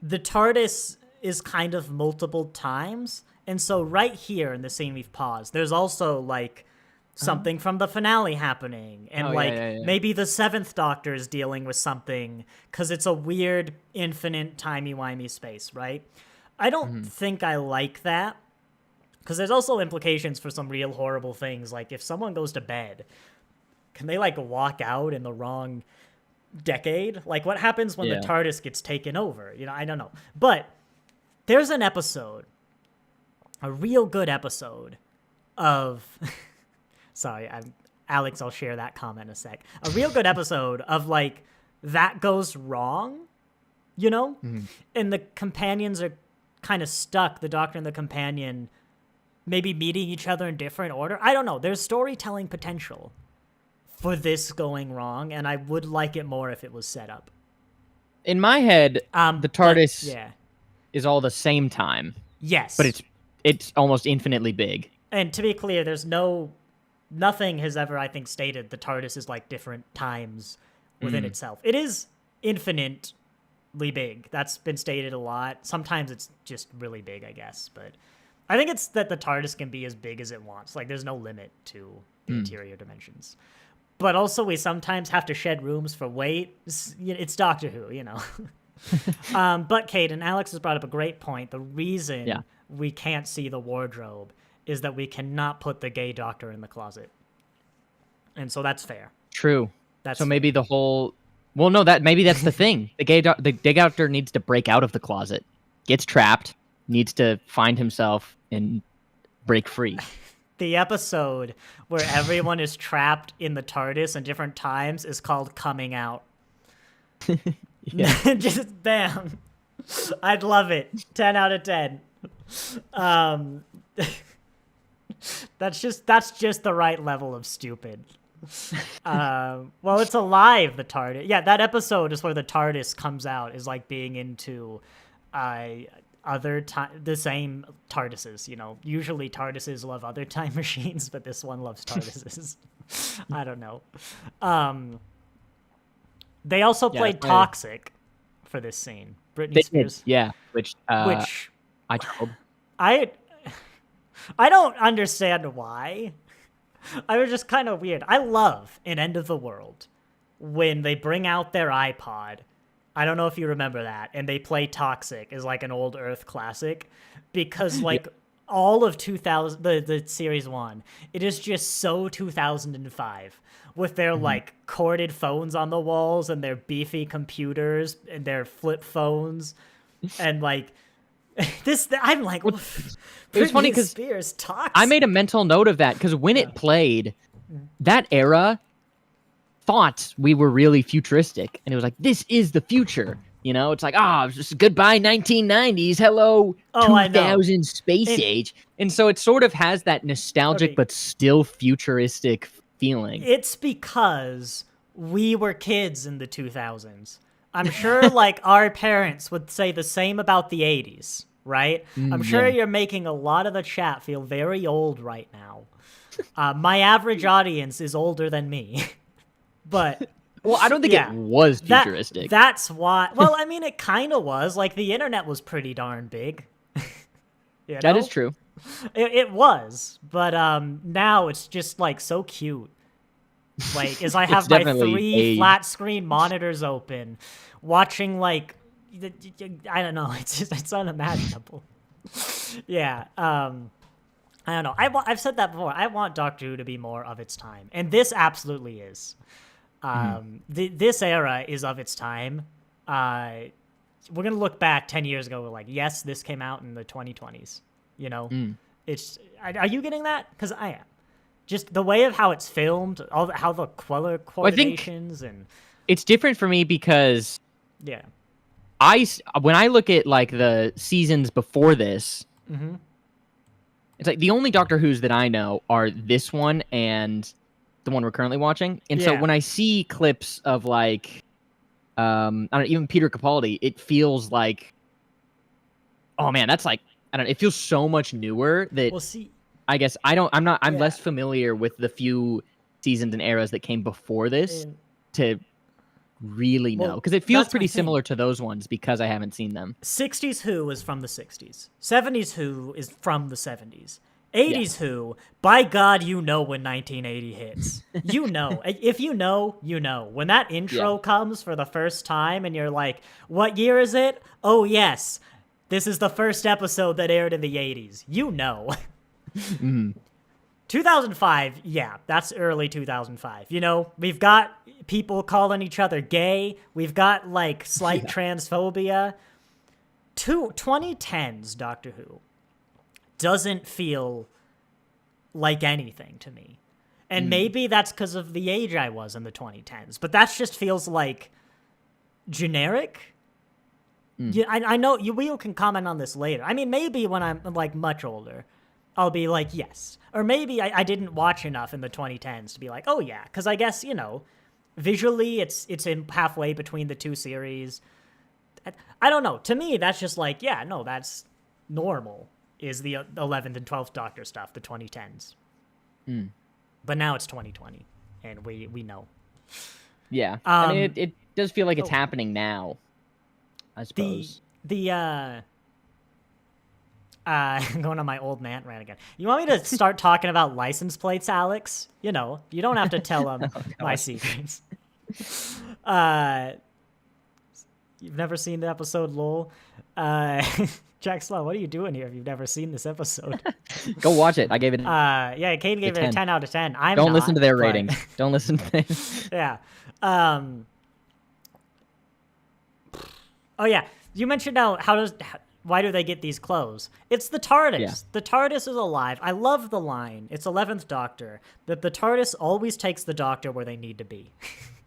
the TARDIS is kind of multiple times, and so right here in the scene we've paused, there's also like something from the finale happening, and maybe the 7th Doctor is dealing with something because it's a weird infinite timey-wimey space, right? I don't think I like that. Because there's also implications for some real horrible things. Like, if someone goes to bed, can they, like, walk out in the wrong decade? Like, what happens when the TARDIS gets taken over? You know, I don't know. But there's an episode, a real good episode of... Sorry, Alex, I'll share that comment in a sec. A real good episode of, like, that goes wrong, you know? And the companions are kind of stuck, the Doctor and the companion... maybe meeting each other in different order. I don't know. There's storytelling potential for this going wrong, and I would like it more if it was set up. In my head, the TARDIS is all the same time. Yes. But it's almost infinitely big. And to be clear, there's nothing has ever, I think, stated the TARDIS is like different times within itself. It is infinitely big. That's been stated a lot. Sometimes it's just really big, I guess, but... I think it's that the TARDIS can be as big as it wants. Like, there's no limit to the interior dimensions. But also, we sometimes have to shed rooms for weight. It's Doctor Who, you know. But, Kate, and Alex has brought up a great point. The reason we can't see the wardrobe is that we cannot put the gay Doctor in the closet. And so that's fair. True. That's so fair. Maybe the whole... Well, no, maybe that's the thing. The gay Doctor needs to break out of the closet, gets trapped, needs to find himself and break free. The episode where everyone is trapped in the TARDIS in different times is called Coming Out. Just bam. I'd love it. 10 out of 10. That's just the right level of stupid. Well, it's alive, the TARDIS. Yeah, that episode is where the TARDIS comes out, is like being into the same TARDISes, you know. Usually TARDISes love other time machines, but this one loves TARDISes. I don't know. They also played Toxic for this scene. Britney Spears. Which I told. I don't understand why. I was just kind of weird. I love in End of the World when they bring out their iPod. I don't know if you remember that. And they play Toxic as like an old Earth classic because like all of 2000, the series 1, it is just so 2005 with their like corded phones on the walls and their beefy computers and their flip phones and like this. I'm like, it was funny because Spears Toxic. I made a mental note of that because when it played, that era thought we were really futuristic, and it was like, this is the future, you know. It's like, it's just goodbye 1990s, hello 2000 space age. And so it sort of has that nostalgic but still futuristic feeling. It's because we were kids in the 2000s. I'm sure like our parents would say the same about the 80s, right? I'm sure you're making a lot of the chat feel very old right now. My average audience is older than me. But Well, I don't think Yeah. it was futuristic. That's why. Well, I mean, it kind of was. Like, the internet was pretty darn big. That is true. It was, but now it's just like so cute. Like, as I have my definitely 3 aged. flat screen monitors open, watching like, I don't know, it's unimaginable. Yeah. I don't know. I've said that before. I want Doctor Who to be more of its time, and this absolutely is. This era is of its time. We're gonna look back 10 years ago. We're like, yes, this came out in the 2020s. You know, it's. Are you getting that? Because I am. Just the way of how it's filmed, how the color coordinations and. It's different for me because Yeah. when I look at like the seasons before this, it's like the only Doctor Who's that I know are this one and the one we're currently watching. And so Yeah. when I see clips of like, I don't know, even Peter Capaldi, it feels like, oh man, that's like, I don't know, it feels so much newer that Well, see. I guess I'm less familiar with the few seasons and eras that came before this to really know, because it feels that's my pretty thing. similar to those ones because I haven't seen them. 60s Who is from the 60s. 70s Who is from the 70s. 80s Who, by God, you know when 1980 hits. You know. If you know, you know. When that intro comes for the first time and you're like, what year is it? Oh, yes. This is the first episode that aired in the 80s. You know. 2005, yeah, that's early 2005. You know, we've got people calling each other gay. We've got, like, slight transphobia. 2010's Doctor Who doesn't feel like anything to me. And maybe that's because of the age I was in the 2010s. But that just feels like generic. Yeah, I know we can comment on this later. I mean, maybe when I'm, like, much older, I'll be like, yes. Or maybe I didn't watch enough in the 2010s to be like, oh, yeah. Because I guess, you know, visually it's in halfway between the two series. I don't know. To me, that's just like, yeah, no, that's normal, is the 11th and 12th Doctor stuff, the 2010s. But now it's 2020, and we know. Yeah. I mean, it does feel like it's happening now, I suppose. I'm going on my old man rant again. You want me to start talking about license plates, Alex? You know, you don't have to tell them my secrets. You've never seen the episode, lol. Jack Slow, what are you doing here if you've never seen this episode? Go watch it. I gave it. Yeah, Kane gave it a 10 out of 10. Don't listen to their but... ratings. Don't listen to them. Yeah. Oh yeah, you mentioned why do they get these clothes? It's the TARDIS. Yeah. The TARDIS is alive. I love the line. It's 11th Doctor that the TARDIS always takes the Doctor where they need to be.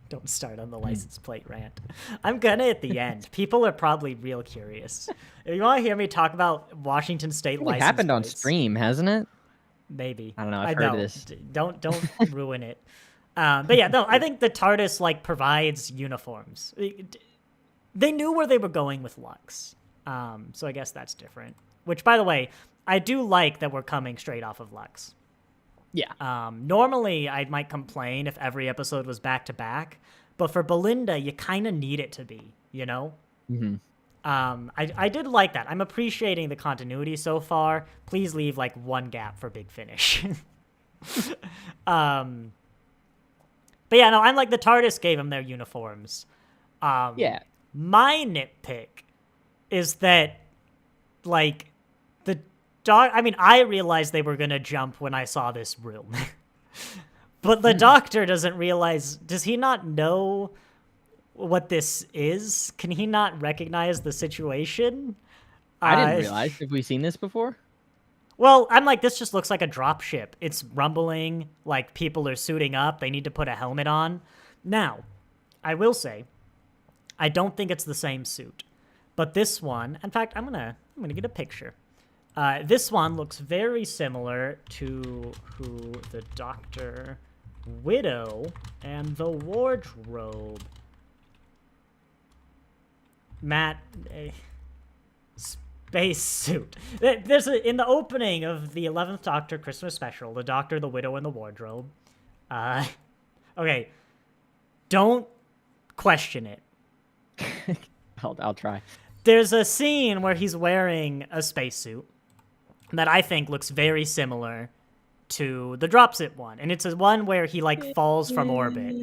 Don't start on the license plate rant. I'm gonna at the end. People are probably real curious. If you want to hear me talk about Washington State license plates, happened on stream, hasn't it? Maybe. I don't know. I've heard of this. Don't ruin it. But yeah, no. I think the TARDIS like provides uniforms. They knew where they were going with Lux. So I guess that's different. Which, by the way, I do like that we're coming straight off of Lux. Yeah. Normally, I might complain if every episode was back to back, but for Belinda, you kind of need it to be, you know? Mm-hmm. I did like that. I'm appreciating the continuity so far. Please leave like one gap for Big Finish. But yeah, no, I'm like the TARDIS gave them their uniforms. Yeah. My nitpick is that, like, the dog. I mean, I realized they were gonna jump when I saw this room, but the Doctor doesn't realize. Does he not know what this is? Can he not recognize the situation? I didn't realize. Have we seen this before? Well, I'm like, this just looks like a dropship. It's rumbling, like people are suiting up. They need to put a helmet on. Now, I will say, I don't think it's the same suit. But this one, in fact, I'm gonna get a picture. This one looks very similar to who the Doctor, Widow, and the Wardrobe. Matt, space suit. There's in the opening of the 11th Doctor Christmas special, the Doctor, the Widow, and the Wardrobe. Okay, don't question it. I'll try. There's a scene where he's wearing a spacesuit that I think looks very similar to the Dropsit one, and it's a one where he like falls from orbit.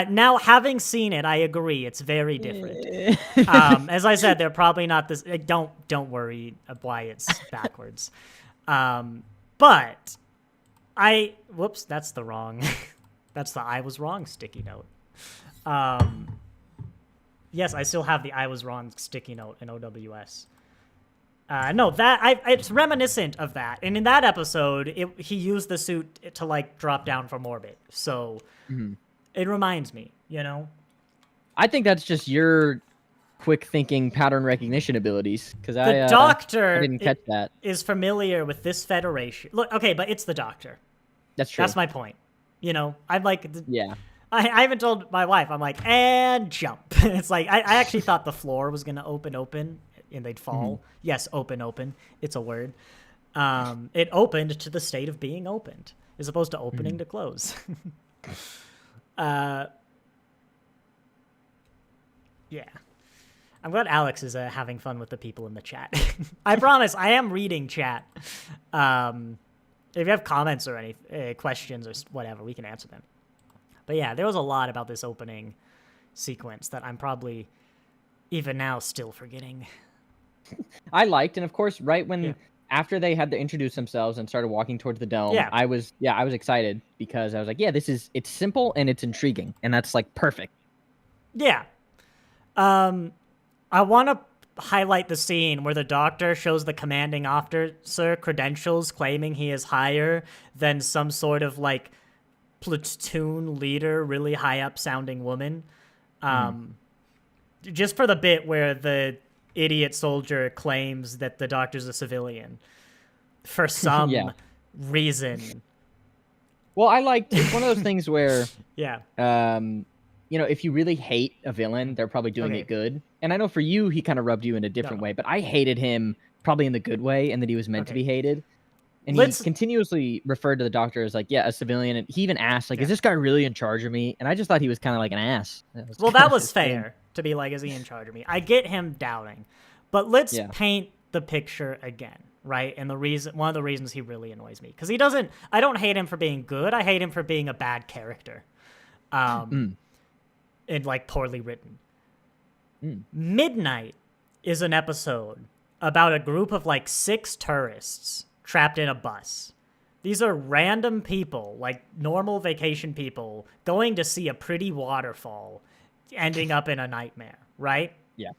Now having seen it, I agree it's very different. As I said, they're probably not this. Don't worry why it's backwards. But whoops, that's the wrong. That's the I was wrong sticky note. Yes, I still have the I was wrong sticky note in OWS. No, it's reminiscent of that. And in that episode, he used the suit to, like, drop down from orbit. So it reminds me, you know? I think that's just your quick thinking pattern recognition abilities. Because the Doctor I didn't catch that. Is familiar with this Federation. Look, okay, but it's the Doctor. That's true. That's my point. You know, I'm like... Yeah. I even told my wife, I'm like, and jump. It's like, I actually thought the floor was going to open, and they'd fall. Yes, open. It's a word. It opened to the state of being opened, as opposed to opening to close. Yeah. I'm glad Alex is having fun with the people in the chat. I promise, I am reading chat. If you have comments or any questions or whatever, we can answer them. But yeah, there was a lot about this opening sequence that I'm probably even now still forgetting. I liked, and of course, right when after they had to introduce themselves and started walking towards the dome, I was excited because I was like, yeah, it's simple and it's intriguing, and that's like perfect. Yeah. I want to highlight the scene where the Doctor shows the commanding officer credentials claiming he is higher than some sort of like platoon leader, really high up sounding woman. Just for the bit where the idiot soldier claims that the Doctor's a civilian for some reason. Well, it's one of those things where you know, if you really hate a villain, they're probably doing it good. And I know for you, he kind of rubbed you in a different way, but I hated him probably in the good way, and that he was meant to be hated. And he continuously referred to the Doctor as, like, a civilian. And he even asked, like, is this guy really in charge of me? And I just thought he was kind of like an ass. That was fair to be like, is he in charge of me? I get him doubting. But let's paint the picture again, right? And one of the reasons he really annoys me. Because I don't hate him for being good. I hate him for being a bad character. And, like, poorly written. Midnight is an episode about a group of, like, 6 tourists trapped in a bus. These are random people, like normal vacation people, going to see a pretty waterfall, ending up in a nightmare, right? Yeah.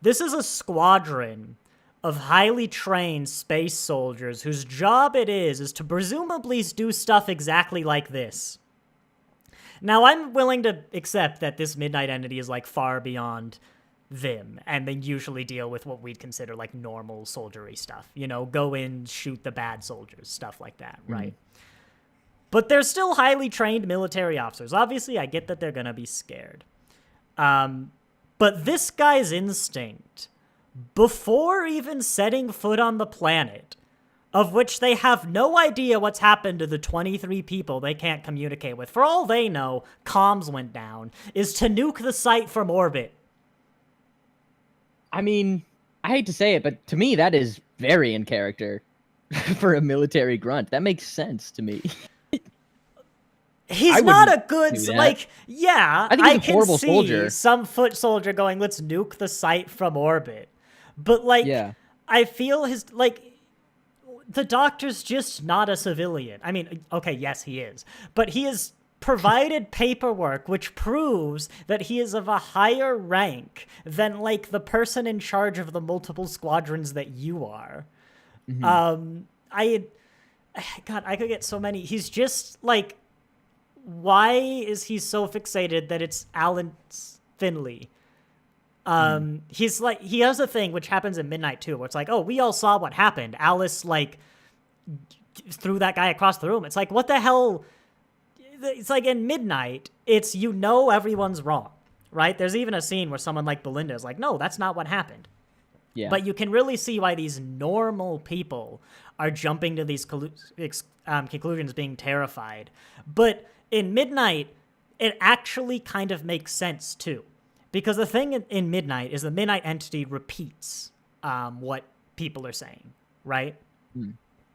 This is a squadron of highly trained space soldiers whose job it is to presumably do stuff exactly like this. Now, I'm willing to accept that this Midnight entity is, like, far beyond them, and they usually deal with what we'd consider like normal soldiery stuff, you know, go in, shoot the bad soldiers, stuff like that, right? But they're still highly trained military officers. Obviously, I get that they're gonna be scared. But this guy's instinct, before even setting foot on the planet, of which they have no idea what's happened to the 23 people they can't communicate with, for all they know, comms went down, is to nuke the site from orbit. I mean, I hate to say it, but to me, that is very in character for a military grunt. That makes sense to me. He's not a good, like, I think he's a horrible soldier. Some foot soldier going, let's nuke the site from orbit. But, like, I feel the Doctor's just not a civilian. I mean, okay, yes, he is. But he is provided paperwork which proves that he is of a higher rank than, like, the person in charge of the multiple squadrons that you are. I could get so many. He's just, like, why is he so fixated that it's Alan Finley? He's like, he has a thing which happens in Midnight too, where it's like, oh, we all saw what happened. Alice, like, threw that guy across the room. It's like, what the hell? It's like in Midnight, it's, you know, everyone's wrong, right? There's even a scene where someone like Belinda is like, no, that's not what happened. Yeah. But you can really see why these normal people are jumping to these conclusions, being terrified. But in Midnight, it actually kind of makes sense too. Because the thing in Midnight is the Midnight entity repeats what people are saying, right?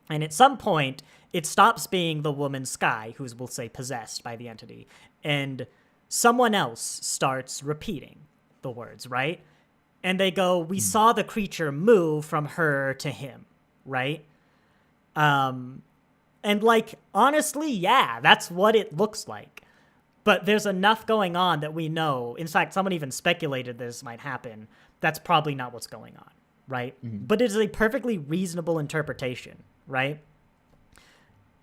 And at some point, it stops being the woman Sky, who's, we'll say, possessed by the entity, and someone else starts repeating the words, right? And they go, we saw the creature move from her to him, right? And, like, honestly, yeah, that's what it looks like. But there's enough going on that we know. In fact, someone even speculated this might happen. That's probably not what's going on, right? But it is a perfectly reasonable interpretation, right?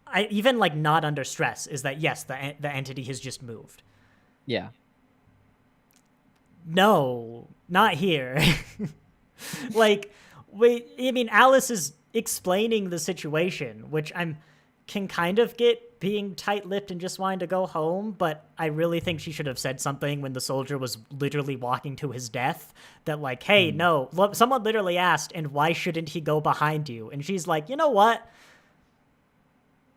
I even, like, not under stress is that, yes, the entity has just moved. Yeah. No, not here. Like, I mean, Alice is explaining the situation, which can kind of get being tight-lipped and just wanting to go home, but I really think she should have said something when the soldier was literally walking to his death, that like, hey, no, someone literally asked, and why shouldn't he go behind you? And she's like, you know what?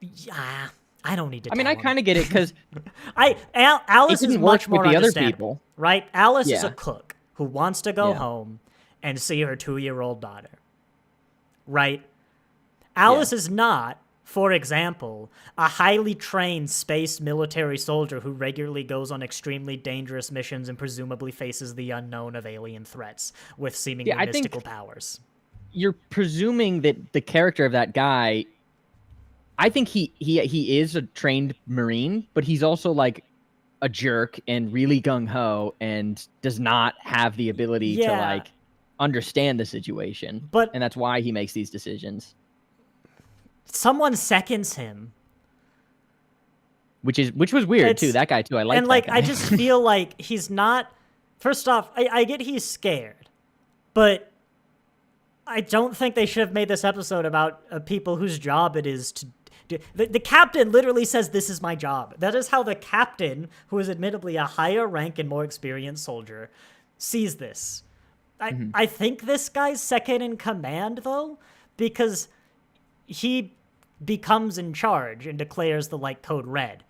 Yeah, I don't need to I mean, tell I him. kind of get it because Alice it is didn't much work with more the other understandable, people. right? Alice is Yeah. a cook who wants to go Yeah. home and see her 2-year-old daughter, right? Alice is not, for example, a highly trained space military soldier who regularly goes on extremely dangerous missions and presumably faces the unknown of alien threats with seemingly I think mystical powers. You're presuming that the character of that guy, I think he is a trained Marine, but he's also like a jerk and really gung-ho and does not have the ability to Yeah. like understand the situation. But- and that's why he makes these decisions. Someone seconds him. Which was weird It's- too. That guy too. I like And that like, guy. I just feel like he's not. First off, I get he's scared, but I don't think they should have made this episode about people whose job it is to. The captain literally says, "This is my job." That is how the captain, who is admittedly a higher rank and more experienced soldier, sees this. I think this guy's second in command though, because he becomes in charge and declares the like code red.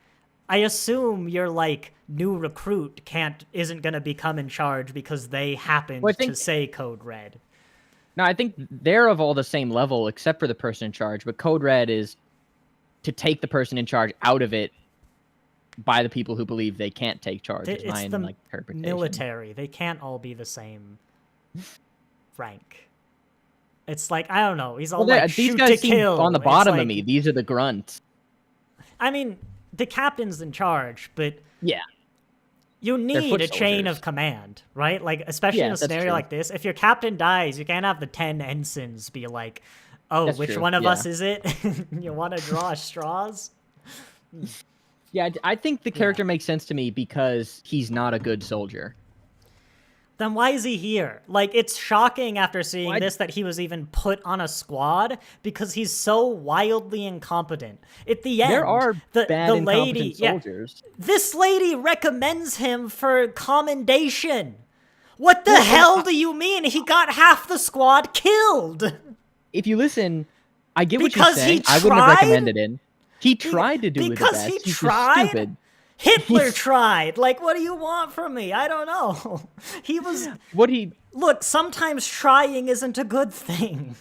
I assume your like new recruit isn't gonna become in charge because they happened to say code red. No, I think they're of all the same level except for the person in charge. But code red is to take the person in charge out of it by the people who believe they can't take charge. Is my It's the interpretation. military. They can't all be the same rank. It's like, I don't know. He's all like, these shoot guys to seem kill. on the It's bottom like- of me. These are the grunts. I mean, the captain's in charge, but Yeah. you need foot a chain soldiers. of command, right? Like, especially in a that's scenario true. like this, if your captain dies, you can't have the 10 ensigns be like, oh, That's which true, one of yeah. us is it? You want to draw straws? Yeah, I think the character makes sense to me because he's not a good soldier. Then why is he here? Like, it's shocking after seeing Why- this that he was even put on a squad because he's so wildly incompetent. At the end, There are the bad, lady, incompetent soldiers. this lady recommends him for commendation. What the hell do you mean? He got half the squad killed. If you listen, I get what Because you're he saying. I wouldn't have tried? recommended him. He tried to do it the because best. he He's just tried? stupid. Hitler tried. Like, what do you want from me? I don't know. He was. Look, sometimes trying isn't a good thing.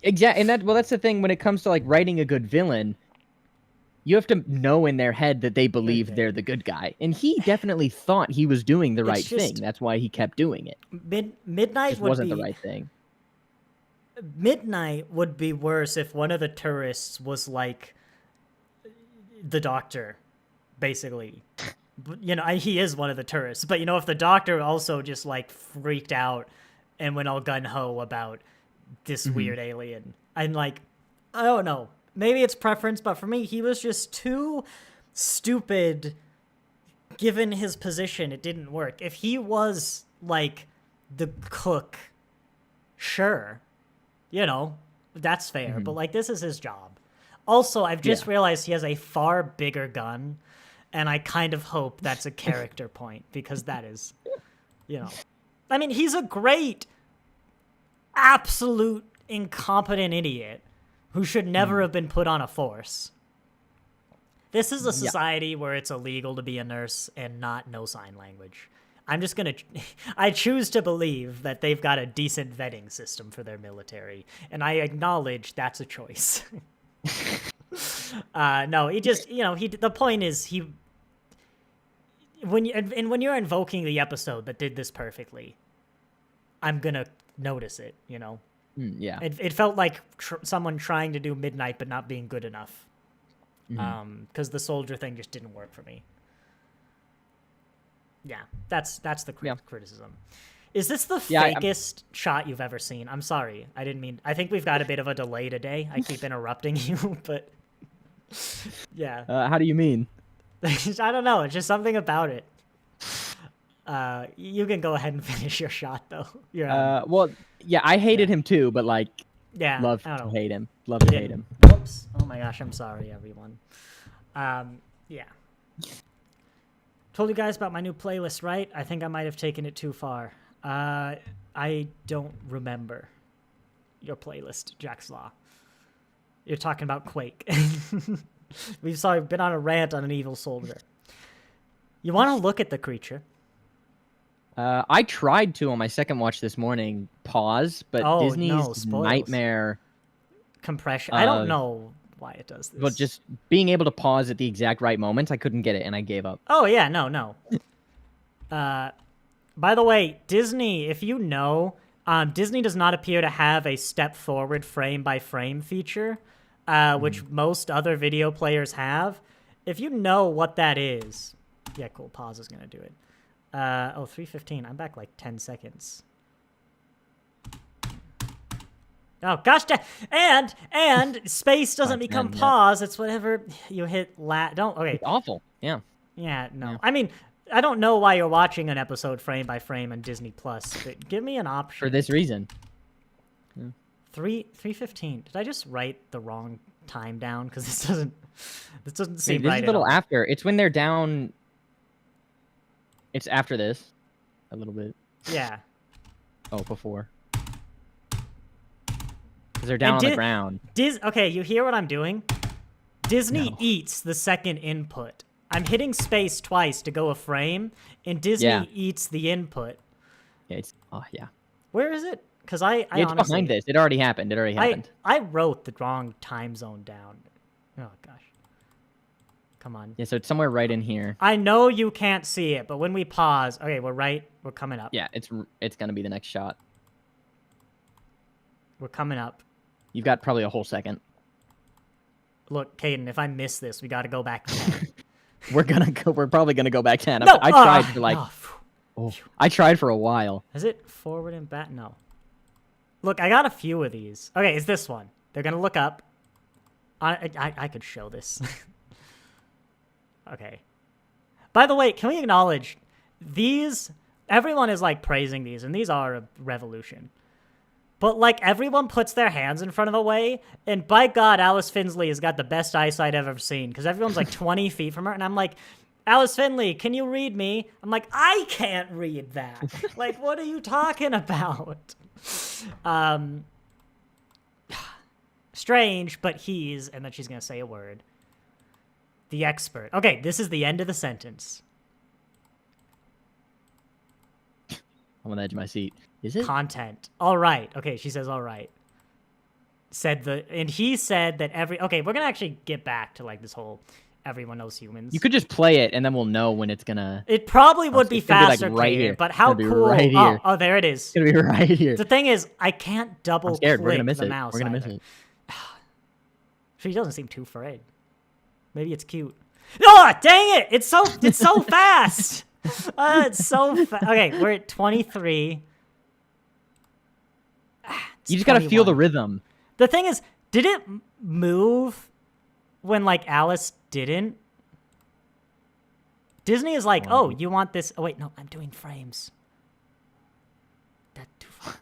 Exactly, and that's the thing when it comes to like writing a good villain. You have to know in their head that they believe they're the good guy, and he definitely thought he was doing the right thing. just- That's why he kept doing it. Midnight Just would wasn't be the right thing. Midnight would be worse if one of the tourists was like the doctor, basically. You know, he is one of the tourists, but you know, if the doctor also just like freaked out and went all gun ho about this weird alien, I'm like, I don't know. Maybe it's preference, but for me, he was just too stupid. Given his position, it didn't work. If he was like the cook, sure, you know, that's fair. But like, this is his job. Also, I've just realized he has a far bigger gun, and I kind of hope that's a character point because that is, you know, I mean, he's a great, absolute incompetent idiot who should never have been put on a force. This is a society where it's illegal to be a nurse and not know sign language. I'm just gonna. I choose to believe that they've got a decent vetting system for their military, and I acknowledge that's a choice. No, he just, the point is when you're invoking the episode that did this perfectly, I'm gonna notice it. Yeah. It felt like someone trying to do Midnight but not being good enough. Because the soldier thing just didn't work for me. Yeah, that's the criticism. Is this the fakest shot you've ever seen? I'm sorry, I didn't mean. I think we've got a bit of a delay today. I keep interrupting you, but yeah. How do you mean? I don't know. It's just something about it. You can go ahead and finish your shot though. Well, yeah, I hated him too, but like, love to hate him. Love to hate him. Whoops! Oh my gosh, I'm sorry, everyone. Yeah. Told you guys about my new playlist, right? I think I might have taken it too far. I don't remember your playlist, Jack's Law. You're talking about Quake. We've been on a rant on an evil soldier. You want to look at the creature? I tried to on my second watch this morning pause, but Disney's nightmare compression. I don't know why it does this. But just being able to pause at the exact right moment, I couldn't get it, and I gave up. Oh yeah, no. By the way, Disney, if you know, Disney does not appear to have a step forward frame by frame feature, which most other video players have. If you know what that is, yeah, cool. Pause is gonna do it. 3:15. I'm back like 10 seconds. Oh gosh, and space doesn't become pause. It's whatever you hit. Okay. It's awful. Yeah. Yeah. No. Yeah. I mean, I don't know why you're watching an episode frame by frame on Disney Plus, but give me an option. For this reason. 3:15. Did I just write the wrong time down? Because this doesn't seem This right. is a little after. It's when they're down. It's after this, a little bit. Yeah. Oh, before. Because they're down on the ground. Okay, you hear what I'm doing? Disney eats the second input. I'm hitting space twice to go a frame, and Disney eats the input. Yeah, yeah. Where is it? Because I it's honestly, behind this. It already happened. I wrote the wrong time zone down. Oh gosh. Come on. Yeah, so it's somewhere right in here. I know you can't see it, but when we pause, okay, we're coming up. Yeah, it's gonna be the next shot. We're coming up. You've got probably a whole second. Look, Caden, if I miss this, we got to go back 10. We're probably gonna go back 10. No, I tried for like. I tried for a while. Is it forward and back? No. Look, I got a few of these. Okay, it's this one. They're gonna look up. I could show this. Okay. By the way, can we acknowledge these? Everyone is like praising these, and these are a revolution. But like everyone puts their hands in front of the way, and by God, Alice Finley has got the best eyesight I've ever seen because everyone's like 20 feet from her, and I'm like, Alice Finley, can you read me? I'm like, I can't read that. Like, what are you talking about? Strange, but and then she's gonna say a word. The expert. Okay, this is the end of the sentence. I'm on the edge of my seat. Is it? Content. All right. Okay, she says all right. And he said that okay, we're going to actually get back to like this whole everyone knows humans. You could just play it and then we'll know when it's going to. It probably would be faster, like right here. But how cool. Right here. Oh, there it is. It's going to be right here. The thing is, I can't double click We're gonna miss the it. mouse. We're going to miss it. She doesn't seem too afraid. Maybe it's cute. Oh, dang it! It's so fast. It's so fast. Okay, we're at 23. You just gotta feel the rhythm. The thing is, did it move when like Alice didn't? Disney is like, oh, you want this? Oh wait, no, I'm doing frames. That's too far.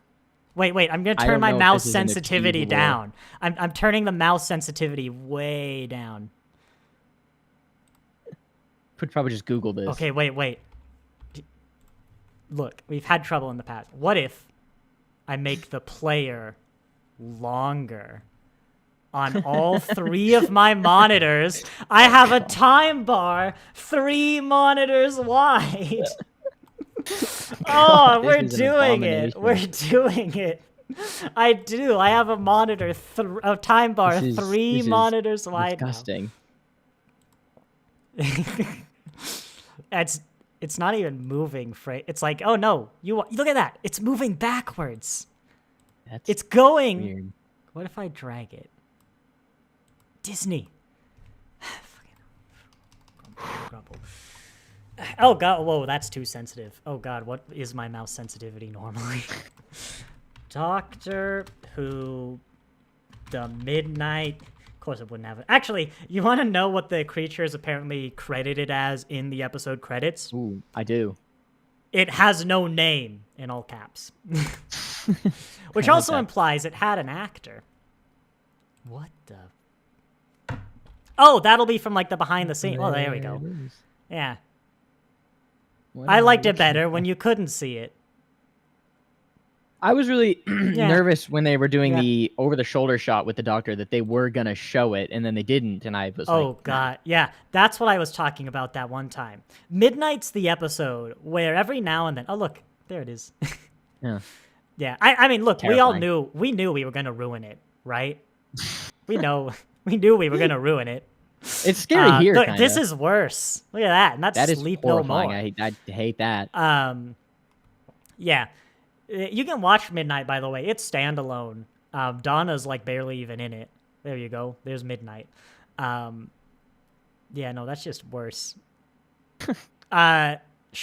Wait, I'm gonna turn my mouse sensitivity down. I'm turning the mouse sensitivity way down. Could probably just Google this. Okay, wait. Look, we've had trouble in the past. What if I make the player longer on all 3 of my monitors? I have a time bar 3 monitors wide. Oh, This we're is an doing it. abomination. We're doing it. I do. I have a monitor, a time bar, This three is monitors wide disgusting. now. It's not even moving. It's like, oh no, you look at that. It's moving backwards. That's It's going. weird. What if I drag it? Disney. Grumble. Oh god, whoa, that's too sensitive. Oh god, what is my mouse sensitivity normally? Doctor Who, the Midnight. Of course, it wouldn't have it. Actually, you want to know what the creature is apparently credited as in the episode credits? Ooh, I do. It has no name in all caps, which I like also that. implies it had an actor. What the? Oh, that'll be from like the behind the scene. Oh, there we go. it is. Yeah, What I am liked it looking better at? when you couldn't see it. I was really Yeah. nervous when they were doing Yeah. the over-the-shoulder shot with the doctor that they were gonna show it, and then they didn't, and I was Oh like, god, yeah, that's what I was talking about that one time. Midnight's the episode where every now and then. Oh look, there it is. yeah. Yeah, I mean, look, we all Terrifying. knew we were gonna ruin it, right? we knew we were gonna ruin it. It's scary here. Look, Kinda. this is worse. Look at that, and that's that is Sleep No horrifying. More. I hate that. Yeah, you can watch Midnight, by the way. It's standalone. Donna's like barely even in it. There you go. There's Midnight. Yeah, no, that's just worse.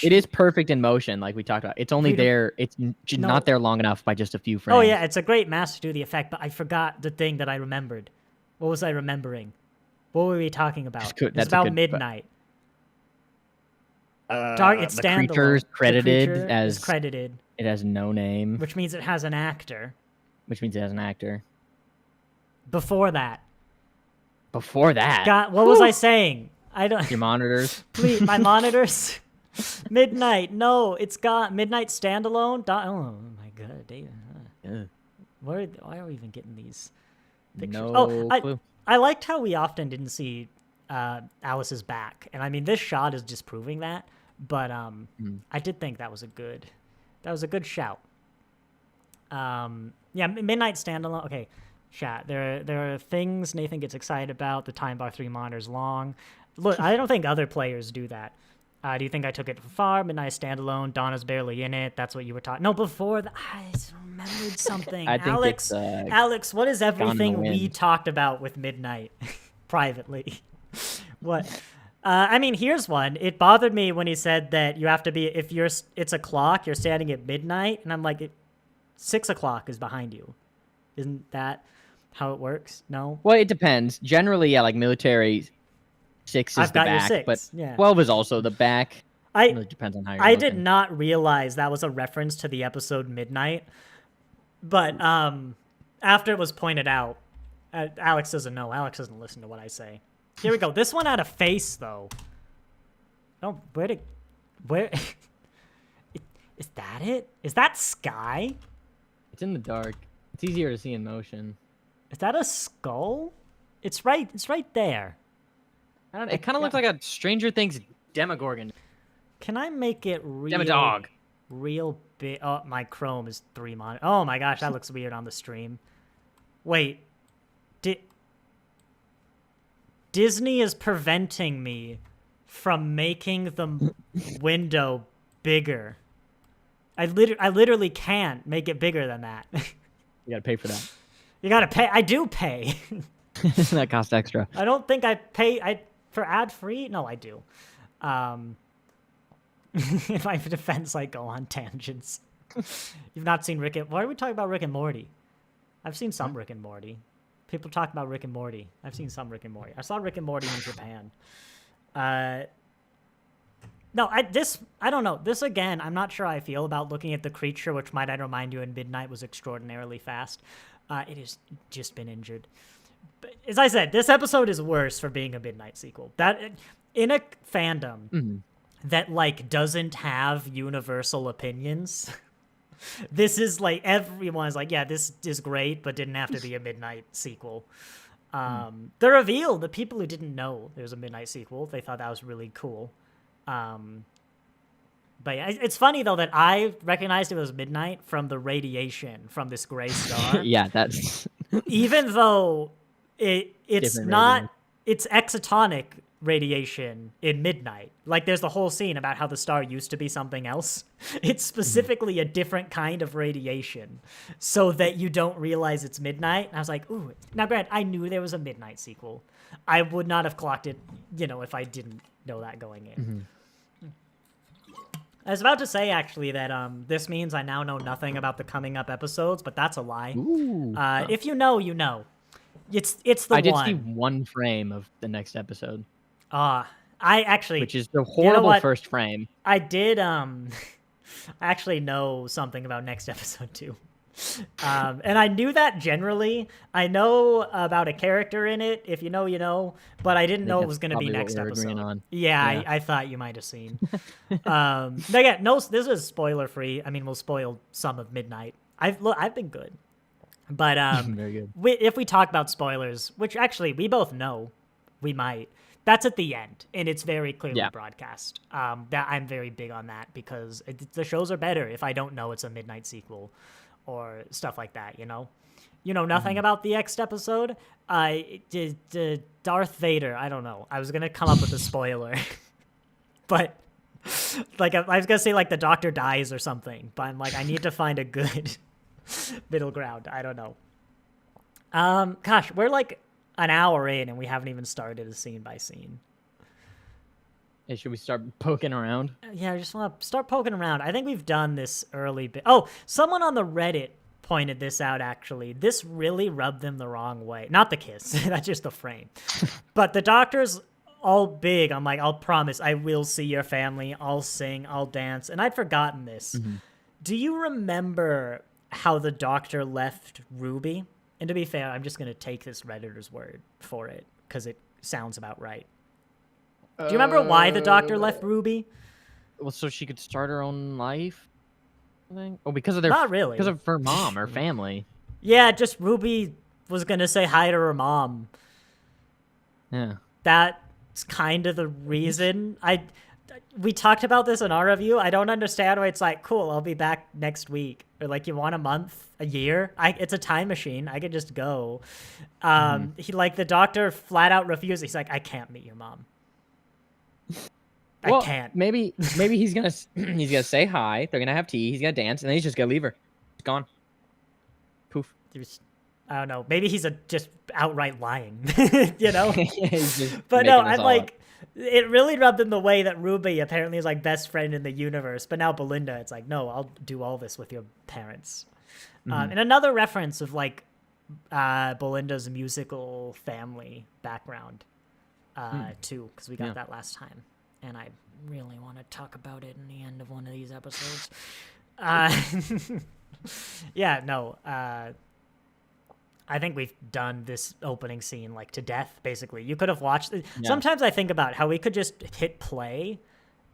It is perfect in motion, like we talked about. It's only Freedom- there. It's No. not there long enough by just a few frames. Oh yeah, it's a great mask to do the effect, but I forgot the thing that I remembered. What was I remembering? What were we talking about? It's that's a about good- Midnight. It's the standalone. creature's credited The creature as is credited, it has no name, which means it has an actor. which means it has an actor. Before that, Before that, God, what was I saying? I don't. your monitors. Please, my monitors. Midnight. No, it's got Midnight standalone. Oh my god, David. Ugh. Why are we even getting these pictures? No clue. I liked how we often didn't see Alice's back, and I mean this shot is just proving that. But I did think that was a good shout. Yeah, Midnight standalone. Okay, chat. There are things Nathan gets excited about. The time bar 3 monitors long. Look, I don't think other players do that. Do you think I took it far? Midnight standalone. Donna's barely in it. That's what you were talking. No, before that, I just remembered something. I think Alex, it's, Alex, what is everything we wind. talked about with Midnight privately? What? I mean, here's one. It bothered me when he said that you have to be it's a clock. You're standing at midnight, and I'm like, 6 o'clock is behind you. Isn't that how it works? No. Well, it depends. Generally, yeah, like military, 6 is I've the got your back, 6, but yeah. 12 is also the back. I It really depends on how you're I looking. did not realize that was a reference to the episode Midnight, but after it was pointed out, Alex doesn't know. Alex doesn't listen to what I say. Here we go. This one had a face though. Oh, where? Is that it? Is that Sky? It's in the dark. It's easier to see in motion. Is that a skull? It's right there. I don't know. It kind of looks like a Stranger Things Demogorgon. Can I make it real? Demodog. Real big. Oh, my Chrome is 3 mon. Oh my gosh, that looks weird on the stream. Wait. Disney is preventing me from making the window bigger. I literally can't make it bigger than that. You gotta pay for that. You gotta pay. I do pay. That costs extra. I don't think I pay for ad free. No, I do. In my defense, I go on tangents. You've not seen Rick and... Why are we talking about Rick and Morty? I've seen some Rick and Morty. People talk about Rick and Morty. I've seen some Rick and Morty. I saw Rick and Morty in Japan. No, I don't know. This, again, I'm not sure how I feel about looking at the creature, which might I remind you in Midnight was extraordinarily fast. It has just been injured. But as I said, this episode is worse for being a Midnight sequel. That in a fandom that like doesn't have universal opinions, this is like everyone's like, yeah, this is great, but didn't have to be a Midnight sequel. The reveal, the people who didn't know there was a Midnight sequel, they thought that was really cool. But yeah, it's funny though that I recognized it was midnight from the radiation from this gray star. Yeah, that's Even though it's Different not, radiation. it's exotonic radiation in midnight. Like there's the whole scene about how the star used to be something else. It's specifically a different kind of radiation so that you don't realize it's midnight. And I was like, ooh. Now, Grant, I knew there was a midnight sequel. I would not have clocked it, if I didn't know that going in. I was about to say, actually, that this means I now know nothing about the coming up episodes, but that's a lie. Ooh. If you know, you know. It's the one. I did see one frame of the next episode, I actually, which is the horrible what? first frame. I did I actually know something about next episode too. And I knew that generally. I know about a character in it. If you know, you know. But I didn't know it was going to be next episode. Yeah. I thought you might have seen. Again, no, this is spoiler free. I mean, we'll spoil some of Midnight. I've been good, but Very good. if we talk about spoilers, which actually we both know, we might. That's at the end, and it's very clearly broadcast. That I'm very big on that because the shows are better if I don't know it's a Midnight sequel. Or stuff like that, you know nothing about the next episode. Darth Vader. I don't know. I was gonna come up with a spoiler, but like I was gonna say like the Doctor dies or something. But I'm like I need to find a good middle ground. I don't know. Gosh, we're like an hour in and we haven't even started a scene by scene. Hey, should we start poking around? Yeah, I just want to start poking around. I think we've done this early bit. Oh, someone on the Reddit pointed this out, actually. This really rubbed them the wrong way. Not the kiss. That's just the frame. But the Doctor's all big. I'm like, I'll promise I will see your family. I'll sing. I'll dance. And I'd forgotten this. Do you remember how the Doctor left Ruby? And to be fair, I'm just going to take this Redditor's word for it because it sounds about right. Do you remember why the Doctor left Ruby? Well, so she could start her own life. I think. Oh, because of their Not really. Because of her mom, her family. Yeah, just Ruby was gonna say hi to her mom. Yeah. That's kind of the reason. We talked about this in our review. I don't understand why it's like, cool, I'll be back next week. Or like, you want a month, a year? It's a time machine. I could just go. The Doctor flat out refuses. He's like, I can't meet your mom. I can't. Maybe he's gonna say hi. They're gonna have tea. He's gonna dance, and then he's just gonna leave her. It's gone. Poof. I don't know. Maybe he's just outright lying. Just but no, making this I'm all like, up. it really rubbed in the way that Ruby apparently is like best friend in the universe. But now Belinda, it's like, no, I'll do all this with your parents. And another reference of like Belinda's musical family background too, because we got that last time. And I really want to talk about it in the end of one of these episodes. I think we've done this opening scene like to death, basically. You could have watched it. Yeah. Sometimes I think about how we could just hit play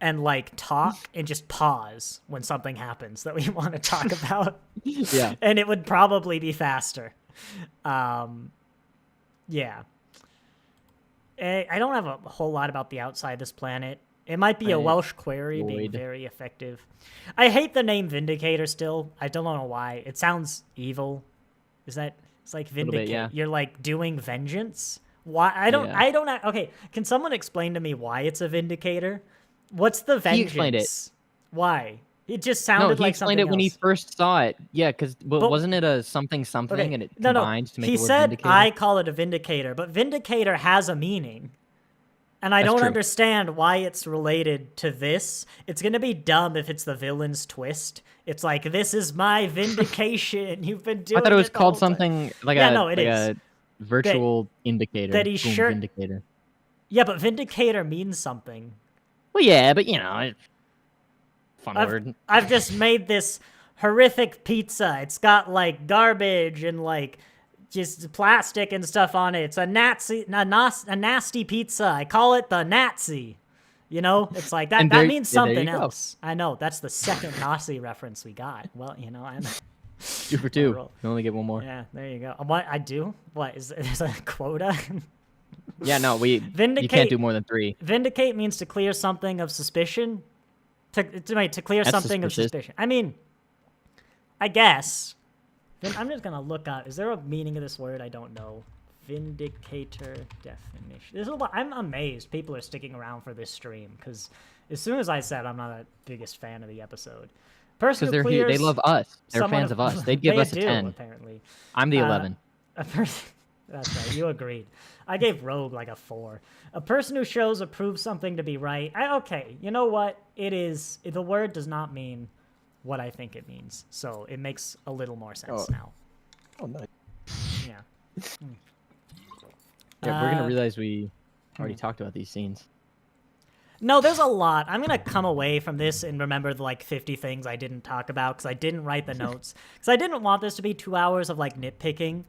and like talk and just pause when something happens that we want to talk about. Yeah. And it would probably be faster. Yeah. I don't have a whole lot about the outside of this planet. It might be a Welsh query being very effective. I hate the name Vindicator still. I don't know why. It sounds evil. It's like Vindicate. Bit, yeah. You're like doing vengeance. Why? I don't. Okay, can someone explain to me why it's a Vindicator? What's the vengeance? He explained it. Why? It just sounded like something else. He explained it when he first saw it. Yeah, because wasn't it a something okay, and it combined to make the word Vindicator? He said, I call it a Vindicator, but Vindicator has a meaning. And I don't understand why it's related to this. It's going to be dumb if it's the villain's twist. It's like, this is my vindication. You've been doing it. I thought it was called something like a virtual indicator. That he's sure. Vindicator. Yeah, but Vindicator means something. Well, yeah, but fun word. I've just made this horrific pizza. It's got like garbage and like just plastic and stuff on it. It's a nasty pizza. I call it the Nazi. It's like that. That means something else. I know. That's the second Nazi reference we got. Well, I'm 2 for 2. You only get one more. Yeah, there you go. What I do? What is there's a quota? Yeah, no, you can't do more than 3. Vindicate means to clear something of suspicion. to clear That's something of suspicious. suspicion. I mean, I guess. Then I'm just gonna look up. Is there a meaning of this word? I don't know. Vindicator definition. There's a lot. I'm amazed people are sticking around for this stream because as soon as I said I'm not the biggest fan of the episode. Person Because who they clears love us. They're someone fans of us. They'd give they us a do, 10. apparently. I'm the 11. A person. That's right. You agreed. I gave Rogue like a 4. A person who shows or proves something to be right. Okay, you know what? It is. The word does not mean what I think it means, so it makes a little more sense now. Oh, nice. Yeah. Yeah, we're gonna realize we already talked about these scenes. No, there's a lot. I'm gonna come away from this and remember the 50 things I didn't talk about because I didn't write the notes because I didn't want this to be 2 hours of nitpicking.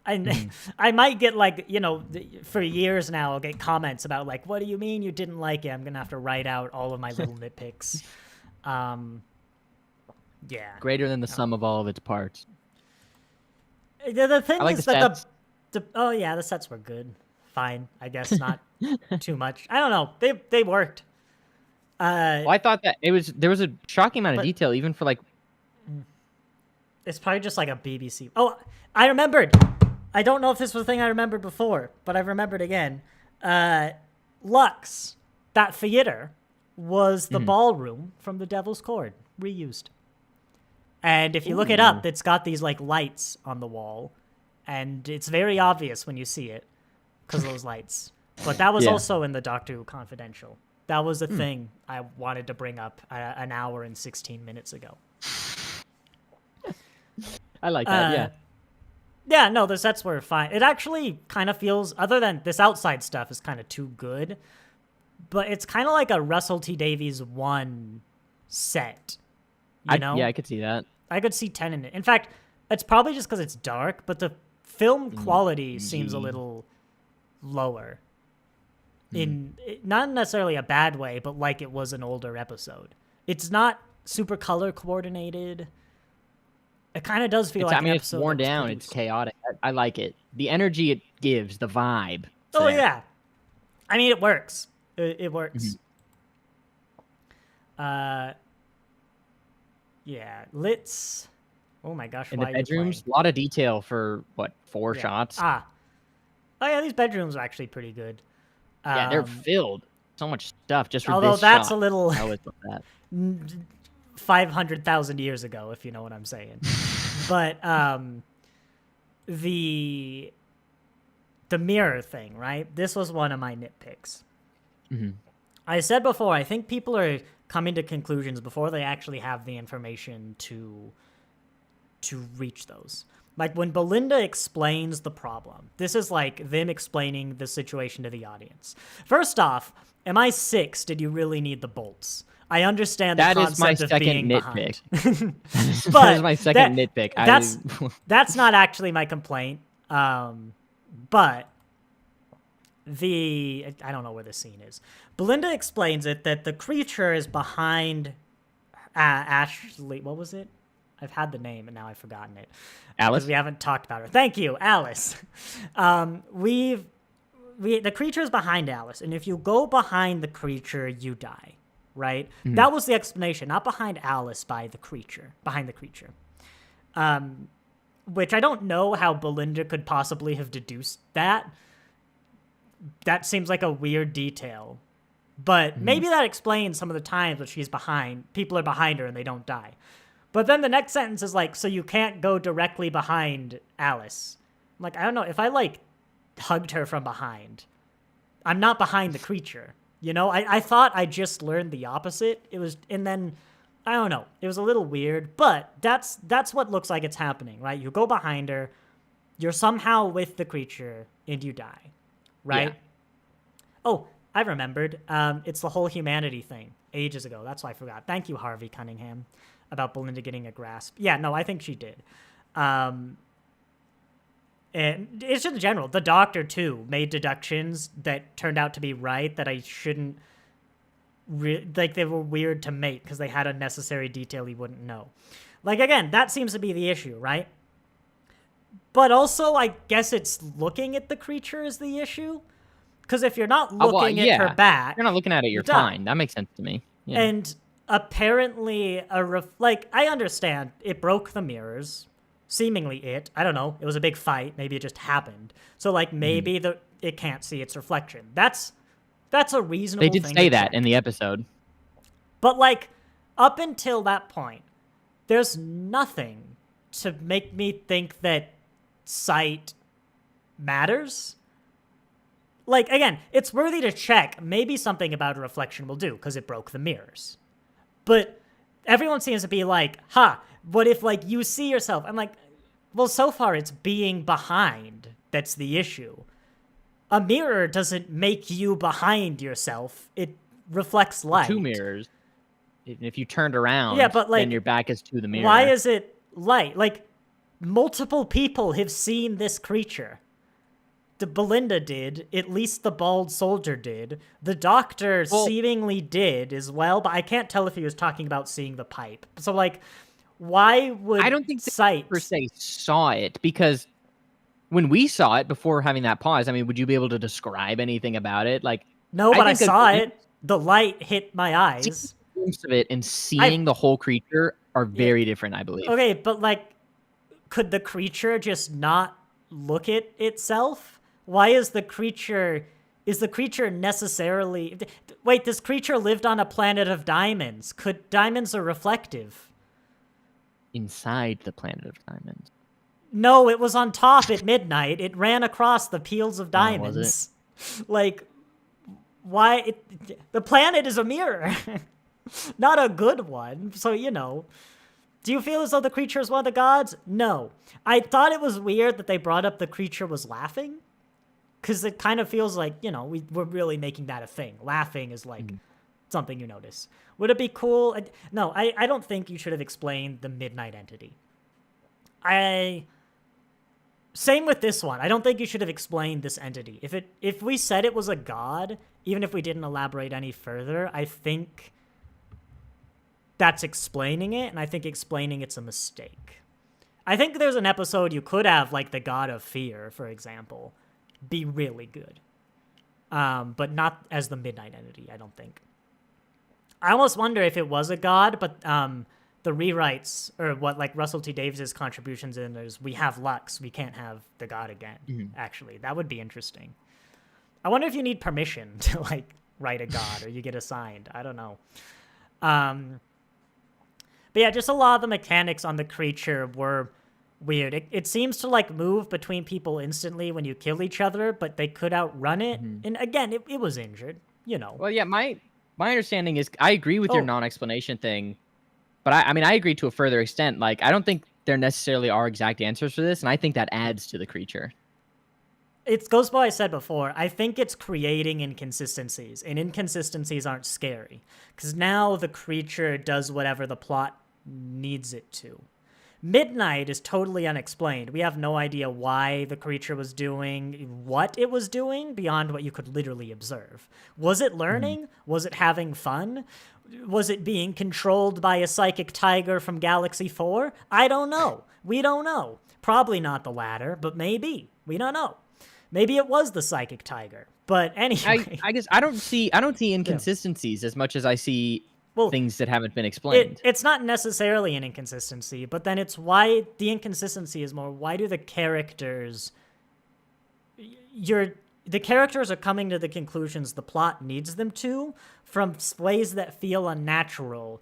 I might get for years now I'll get comments about what do you mean you didn't like it? I'm gonna have to write out all of my little nitpicks. Yeah. Greater than the sum of all of its parts. The thing I like is the that sets. oh yeah, the sets were good. Fine, I guess not too much. I don't know. They worked. Well, I thought that there was a shocking amount of detail even for It's probably just a BBC. Oh, I remembered. I don't know if this was a thing I remembered before, but I've remembered again. Lux, that theater, was the ballroom from The Devil's Cord, reused. And if you look it up, it's got these lights on the wall, and it's very obvious when you see it because of those lights. But that was also in the Doctor Who Confidential. That was a thing I wanted to bring up an hour and 16 minutes ago. I like that, yeah. Yeah, no, the sets were fine. It actually kind of feels, other than this outside stuff is kind of too good, but it's kind of like a Russell T Davies 1 set. You know? Yeah, I could see that. I could see 10 in it. In fact, it's probably just because it's dark, but the film quality seems a little lower. Not necessarily a bad way, but like it was an older episode. It's not super color coordinated. It kind of does feel like an it's episode worn that was down. produced. It's chaotic. I like it. The energy it gives, the vibe. Oh, there. yeah. I mean, it works. It works. Yeah. Let's... Oh, my gosh. In why the are you bedrooms, playing? a lot of detail for, 4 shots? Oh, yeah, these bedrooms are actually pretty good. Yeah, they're filled. So much stuff just for although this that's shot. a little... I always love that. 500,000 years ago, if you know what I'm saying. But the mirror thing, right? This was one of my nitpicks. I said before, I think people are coming to conclusions before they actually have the information to reach those. Like when Belinda explains the problem, this is like them explaining the situation to the audience. First off, MI6, did you really need the bolts? I understand the That concept is my of second being nitpick. behind. That is my second nitpick. That's not actually my complaint. But I don't know where the scene is. Belinda explains it that the creature is behind Ashley. What was it? I've had the name and now I've forgotten it. Alice? Because we haven't talked about her. Thank you, Alice. The creature is behind Alice, and if you go behind the creature, you die. Right? That was the explanation, not behind Alice, behind the creature. Which I don't know how Belinda could possibly have deduced that. That seems like a weird detail. But maybe that explains some of the times that she's behind. People are behind her and they don't die. But then the next sentence is like, so you can't go directly behind Alice. I'm like, I don't know. If I hugged her from behind, I'm not behind the creature. You know, I thought I just learned the opposite. And then, I don't know. It was a little weird, but that's what looks like it's happening, right? You go behind her, you're somehow with the creature, and you die, right? Yeah. Oh, I remembered. It's the whole humanity thing ages ago. That's why I forgot. Thank you, Harvey Cunningham, about Belinda getting a grasp. Yeah, no, I think she did. And it's just in general. The Doctor, too, made deductions that turned out to be right that I shouldn't... they were weird to make because they had unnecessary detail you wouldn't know. Again, that seems to be the issue, right? But also, I guess it's looking at the creature is the issue. Because if you're not looking at her back... You're not looking at it, you're fine. That makes sense to me. Yeah. And apparently like, I understand it broke the mirrors. Seemingly I don't know, it was a big fight, maybe it just happened. So like maybe it can't see its reflection. That's a reasonable They did thing say to that check. in the episode. But like up until that point, there's nothing to make me think that sight matters. Like, again, it's worthy to check. Maybe something about a reflection will do, because it broke the mirrors. But everyone seems to be like, what if, like, you see yourself? I'm like, well, so far it's being behind that's the issue. A mirror doesn't make you behind yourself. It reflects light. 2 mirrors. If you turned around, yeah, but like, then your back is to the mirror. Why is it light? Like, multiple people have seen this creature. The Belinda did. At least the bald soldier did. The doctor seemingly did as well, but I can't tell if he was talking about seeing the pipe. So, like, why would I don't think sight per se saw it, because when we saw it before having that pause, I mean, would you be able to describe anything about it? Like, no, but I saw it. The light hit my eyes. Of it and seeing the whole creature are very different, I believe. Okay, but like, could the creature just not look at itself? Why is the creature necessarily... Wait, this creature lived on a planet of diamonds. Diamonds are reflective. Inside the planet of diamonds. No, it was on top at midnight. It ran across the peels of diamonds. Like, why... the planet is a mirror. Not a good one. So, you know... Do you feel as though the creature is one of the gods? No. I thought it was weird that they brought up the creature was laughing. Because it kind of feels like, you know, we're really making that a thing. Laughing is like something you notice. Would it be cool? No, I don't think you should have explained the midnight entity. Same with this one. I don't think you should have explained this entity. If we said it was a god, even if we didn't elaborate any further, I think that's explaining it, and I think explaining it's a mistake. I think there's an episode you could have, like the God of Fear, for example, be really good. But not as the midnight entity, I don't think. I almost wonder if it was a god, but the rewrites, or what like Russell T. Davies' contributions in is, we have Lux, we can't have the god again, actually. That would be interesting. I wonder if you need permission to like write a god, or you get assigned. I don't know. But yeah, just a lot of the mechanics on the creature were weird. It seems to like move between people instantly when you kill each other, but they could outrun it. And again, it was injured, you know. Well, yeah, my understanding is, I agree with your non-explanation thing, but I mean, I agree to a further extent. Like, I don't think there necessarily are exact answers for this, and I think that adds to the creature. It goes by what I said before. I think it's creating inconsistencies, and inconsistencies aren't scary, because now the creature does whatever the plot needs it to. Midnight is totally unexplained. We have no idea why the creature was doing what it was doing beyond what you could literally observe. Was it learning? Was it having fun? Was it being controlled by a psychic tiger from Galaxy 4? I don't know. We don't know. Probably not the latter, but maybe. We don't know. Maybe it was the psychic tiger. But anyway, I guess I don't see inconsistencies as much as I see things that haven't been explained. It's not necessarily an inconsistency, but then it's why the inconsistency is more, why do the characters... The characters are coming to the conclusions the plot needs them to from ways that feel unnatural.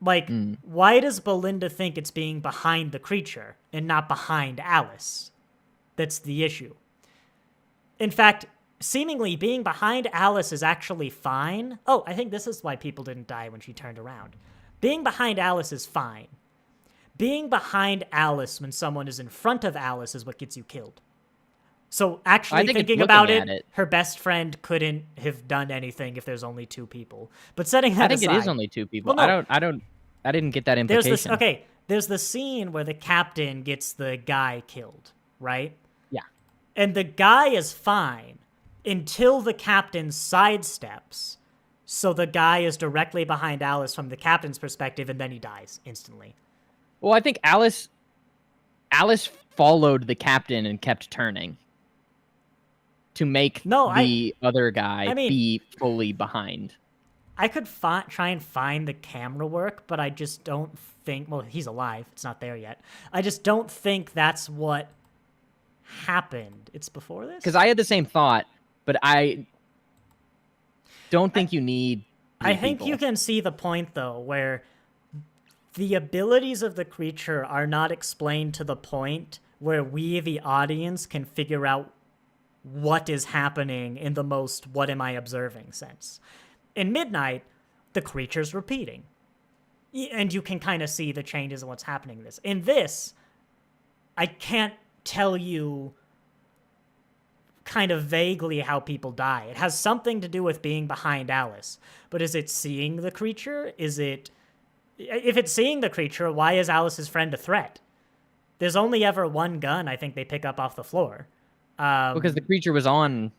Like, why does Belinda think it's being behind the creature and not behind Alice? That's the issue. In fact, seemingly being behind Alice is actually fine. Oh, I think this is why people didn't die when she turned around. Being behind Alice is fine. Being behind Alice when someone is in front of Alice is what gets you killed. So actually thinking about it, her best friend couldn't have done anything if there's only 2 people. But setting that aside, I think it is only 2 people. Well, no, I didn't get that implication. There's the scene where the captain gets the guy killed, right? Yeah. And the guy is fine until the captain sidesteps. So the guy is directly behind Alice from the captain's perspective, and then he dies instantly. Well, I think Alice followed the captain and kept turning to make the other guy be fully behind. I could try and find the camera work, but I just don't think. Well, he's alive. It's not there yet. I just don't think that's what happened. It's before this. Because I had the same thought, but I don't think you need. I think you can see the point though, where the abilities of the creature are not explained to the point where we, the audience, can figure out what is happening in the most "what am I observing" sense. In Midnight, the creature's repeating. And you can kind of see the changes in what's happening in this. In this, I can't tell you kind of vaguely how people die. It has something to do with being behind Alice. But is it seeing the creature? Is it... If it's seeing the creature, why is Alice's friend a threat? There's only ever one gun I think they pick up off the floor. Because the creature was on...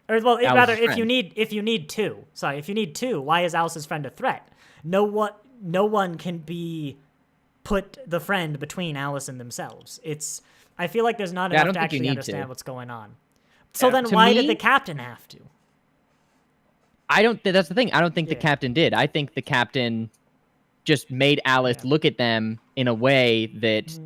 Or, well, Alice's rather, friend. if you need two. Sorry, if you need two, why is Alice's friend a threat? No one can put the friend between Alice and themselves. I feel like there's not enough to actually understand what's going on. So then why did the captain have to? That's the thing. I don't think the captain did. I think the captain just made Alice look at them in a way that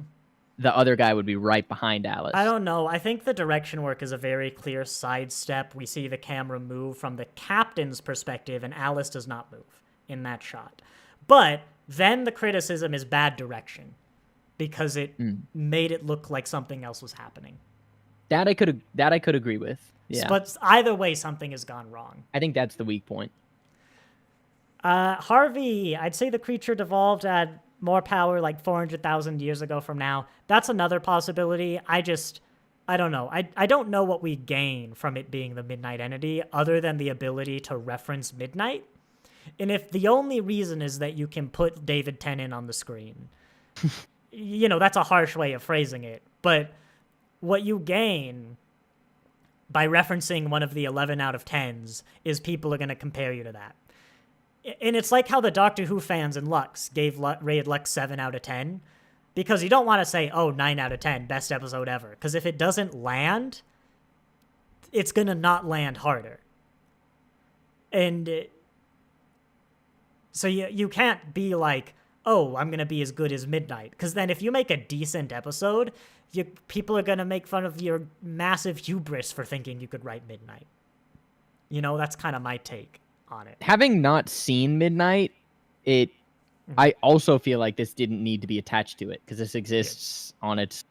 the other guy would be right behind Alice. I don't know. I think the direction work is a very clear sidestep. We see the camera move from the captain's perspective, and Alice does not move in that shot. But then the criticism is bad direction because it made it look like something else was happening. That I could agree with. Yeah. But either way, something has gone wrong. I think that's the weak point. Harvey, I'd say the creature devolved at more power like 400,000 years ago from now. That's another possibility. I don't know. I don't know what we gain from it being the Midnight entity other than the ability to reference Midnight. And if the only reason is that you can put David Tennant on the screen, that's a harsh way of phrasing it. But what you gain by referencing one of the 11 out of 10s is people are going to compare you to that. And it's like how the Doctor Who fans in Lux rated Lux 7 out of 10, because you don't want to say, 9 out of 10, best episode ever. Because if it doesn't land, it's going to not land harder. And so you can't be like, I'm going to be as good as Midnight. Because then if you make a decent episode, people are going to make fun of your massive hubris for thinking you could write Midnight. That's kind of my take on it. Having not seen Midnight, I also feel like this didn't need to be attached to it because this exists on its...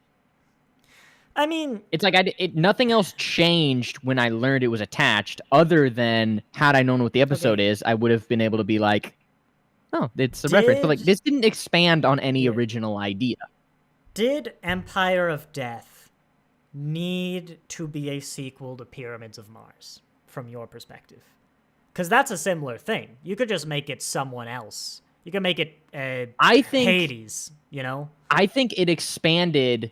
I mean... It's like nothing else changed when I learned it was attached other than had I known what the episode is, I would have been able to be like, it's a reference. But like this didn't expand on any original idea. Did Empire of Death need to be a sequel to Pyramids of Mars, from your perspective? Because that's a similar thing. You could just make it someone else. You could make it Hades, I think it expanded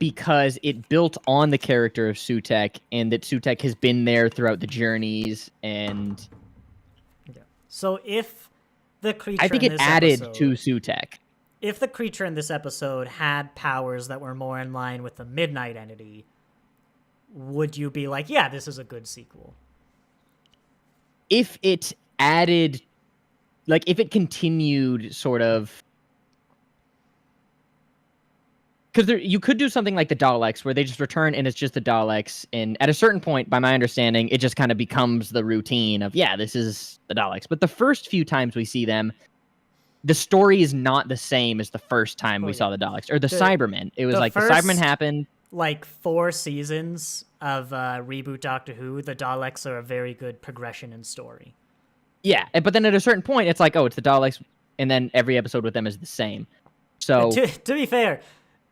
because it built on the character of Sutek, and that Sutek has been there throughout the journeys, and... So if the creature I think it added to Sutek. If the creature in this episode had powers that were more in line with the Midnight entity, would you be like, yeah, this is a good sequel? If it added, if it continued sort of... Because you could do something like the Daleks, where they just return and it's just the Daleks, and at a certain point, by my understanding, it just kind of becomes the routine of, this is the Daleks. But the first few times we see them, the story is not the same as the first time we saw the Daleks. Or the Cybermen. It was the Cybermen happened... 4 seasons of reboot Doctor Who, the Daleks are a very good progression in story. Yeah, but then at a certain point, it's like, it's the Daleks, and then every episode with them is the same. So to be fair,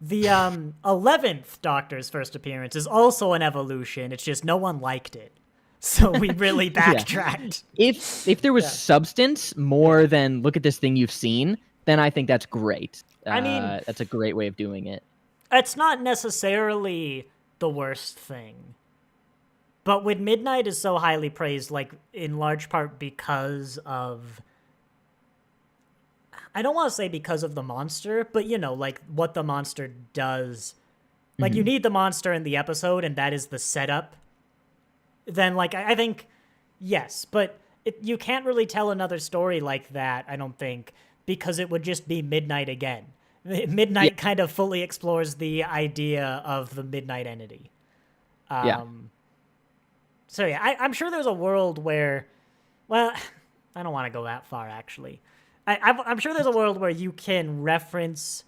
the 11th Doctor's first appearance is also an evolution. It's just no one liked it, so we really backtracked. If there was substance more than look at this thing you've seen, then I think that's great. I mean, that's a great way of doing it. It's not necessarily the worst thing. But when Midnight is so highly praised, in large part because of... I don't want to say because of the monster, but, what the monster does. You need the monster in the episode, and that is the setup. Then, I think, yes. But you can't really tell another story like that, I don't think, because it would just be Midnight again. Midnight kind of fully explores the idea of the Midnight entity. So yeah, I'm sure there's a world where, well, I don't want to go that far actually. I'm sure there's a world where you can reference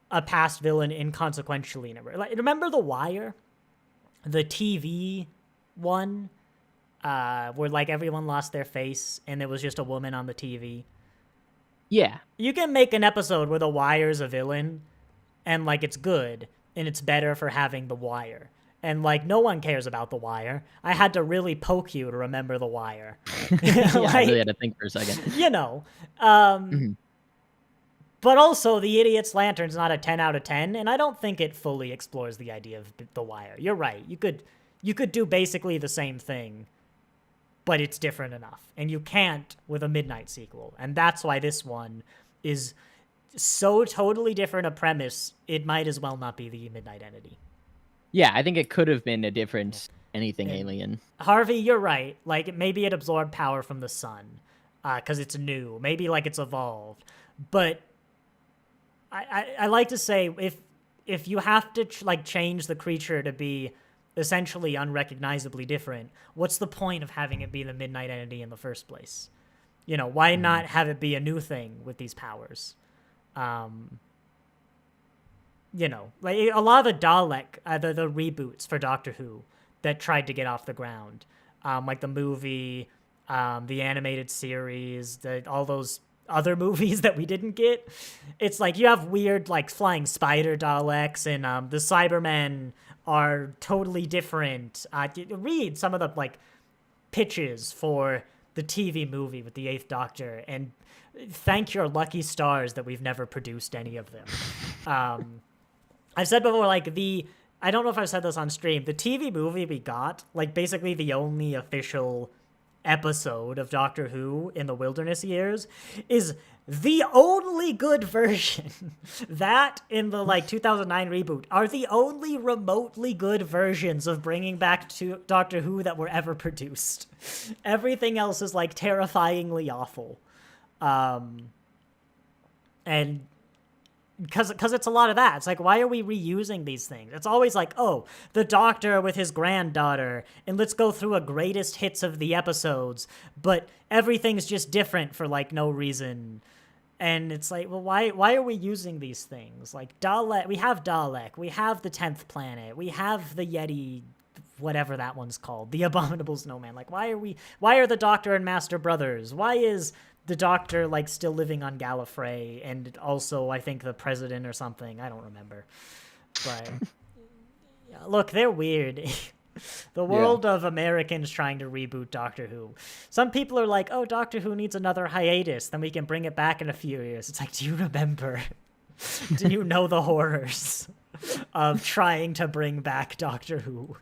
a past villain inconsequentially. Like, remember The Wire, the TV one, where like everyone lost their face and there was just a woman on the TV. Yeah, You can make an episode where The Wire's a villain, and like it's good and it's better for having The Wire. And like no one cares about The Wire. I had to really poke you to remember The Wire. yeah, Like, I really had to think for a second. you know. But also, The Idiot's Lantern's not a 10 out of 10, and I don't think it fully explores the idea of The Wire. You're right. You could do basically the same thing, but it's different enough. And you can't with a Midnight sequel. And that's why this one is so totally different a premise, it might as well not be the Midnight entity. Yeah, I think it could have been a different anything alien. Harvey, you're right. Like, maybe it absorbed power from the sun, because it's new. Maybe, like, it's evolved. But I like to say, if you have to, change the creature to be essentially unrecognizably different, what's the point of having it be the Midnight entity in the first place? You know, why not have it be a new thing with these powers? You know, like a lot of the Dalek, the reboots for Doctor Who that tried to get off the ground, like the movie, the animated series, all those other movies that we didn't get. It's like you have weird, like, flying spider Daleks, and the Cybermen are totally different. Read some of the, like, pitches for the TV movie with the Eighth Doctor, and thank your lucky stars that we've never produced any of them. I've said before, like, I don't know if I've said this on stream, the TV movie we got, like, basically the only official episode of Doctor Who in the Wilderness years, is the only good version. That in the, like, 2009 reboot are the only remotely good versions of bringing back to Doctor Who that were ever produced. Everything else is, like, terrifyingly awful. And because it's a lot of that. It's like, why are we reusing these things? It's always like, oh, the Doctor with his granddaughter, and let's go through a greatest hits of the episodes, but everything's just different for, like, no reason. And it's like, well, why are we using these things? Like, Dalek, we have the 10th Planet, we have the Yeti, whatever that one's called, the Abominable Snowman. Like, why are the Doctor and Master brothers? Why is the Doctor, like, still living on Gallifrey, and also, I think, the President or something? I don't remember. But, yeah, look, they're weird. The world of Americans trying to reboot Doctor Who. Some people are like, oh, Doctor Who needs another hiatus, then we can bring it back in a few years. It's like, do you remember? Do you know the horrors of trying to bring back Doctor Who?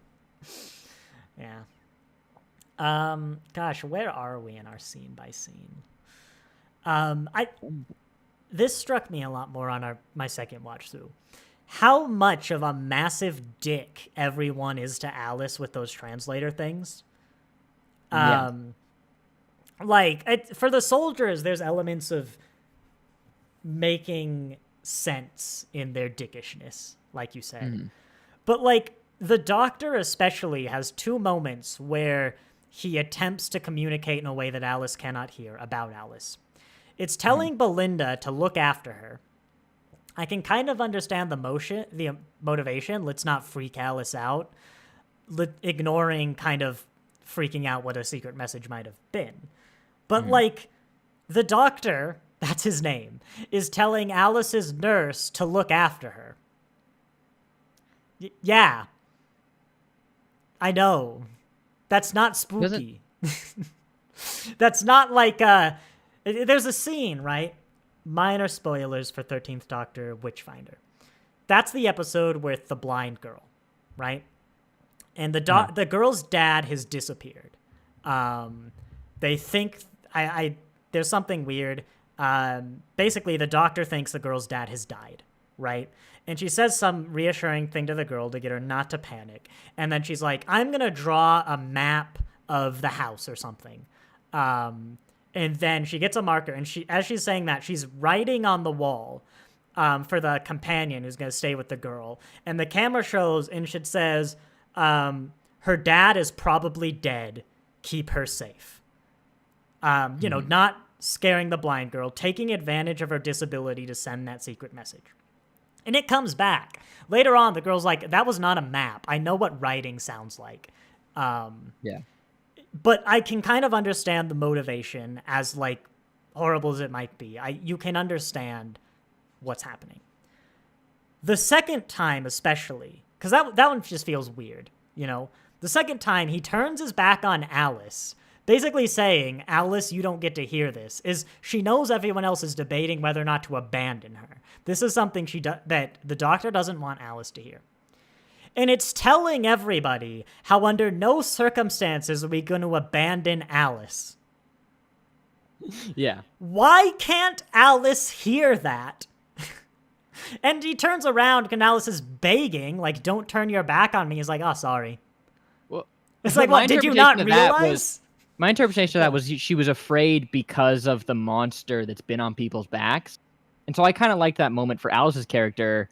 Yeah. Gosh, where are we in our scene by scene? This struck me a lot more on my second watch through. How much of a massive dick everyone is to Alice with those translator things. Like, for the soldiers, there's elements of making sense in their dickishness, like you said. But, like, the Doctor especially has two moments where he attempts to communicate in a way that Alice cannot hear about Alice. It's telling Belinda to look after her. I can kind of understand the motivation. Let's not freak Alice out. Ignoring kind of freaking out what a secret message might have been. But, like, the Doctor, that's his name, is telling Alice's nurse to look after her. Yeah. I know. That's not spooky. That's not like, there's a scene, right? Minor spoilers for 13th Doctor Witchfinder. That's the episode with the blind girl, right? And the girl's dad has disappeared. They think there's something weird. Basically, the Doctor thinks the girl's dad has died, right? And she says some reassuring thing to the girl to get her not to panic. And then she's like, I'm going to draw a map of the house or something. And then she gets a marker, and as she's saying that, she's writing on the wall for the companion who's going to stay with the girl. And the camera shows, and it says, her dad is probably dead. Keep her safe. Not scaring the blind girl, taking advantage of her disability to send that secret message. And it comes back. Later on, the girl's like, that was not a map. I know what writing sounds like. Yeah. But I can kind of understand the motivation, as like horrible as it might be. You can understand what's happening. The second time, especially, because that one just feels weird, The second time, he turns his back on Alice, basically saying, Alice, you don't get to hear this, is she knows everyone else is debating whether or not to abandon her. This is something that the doctor doesn't want Alice to hear. And it's telling everybody how under no circumstances are we going to abandon Alice. Yeah. Why can't Alice hear that? And he turns around and Alice is begging, like, don't turn your back on me. He's like, oh, sorry. Well, it's like, what, did you not realize? My interpretation of that was she was afraid because of the monster that's been on people's backs. And so I kind of liked that moment for Alice's character.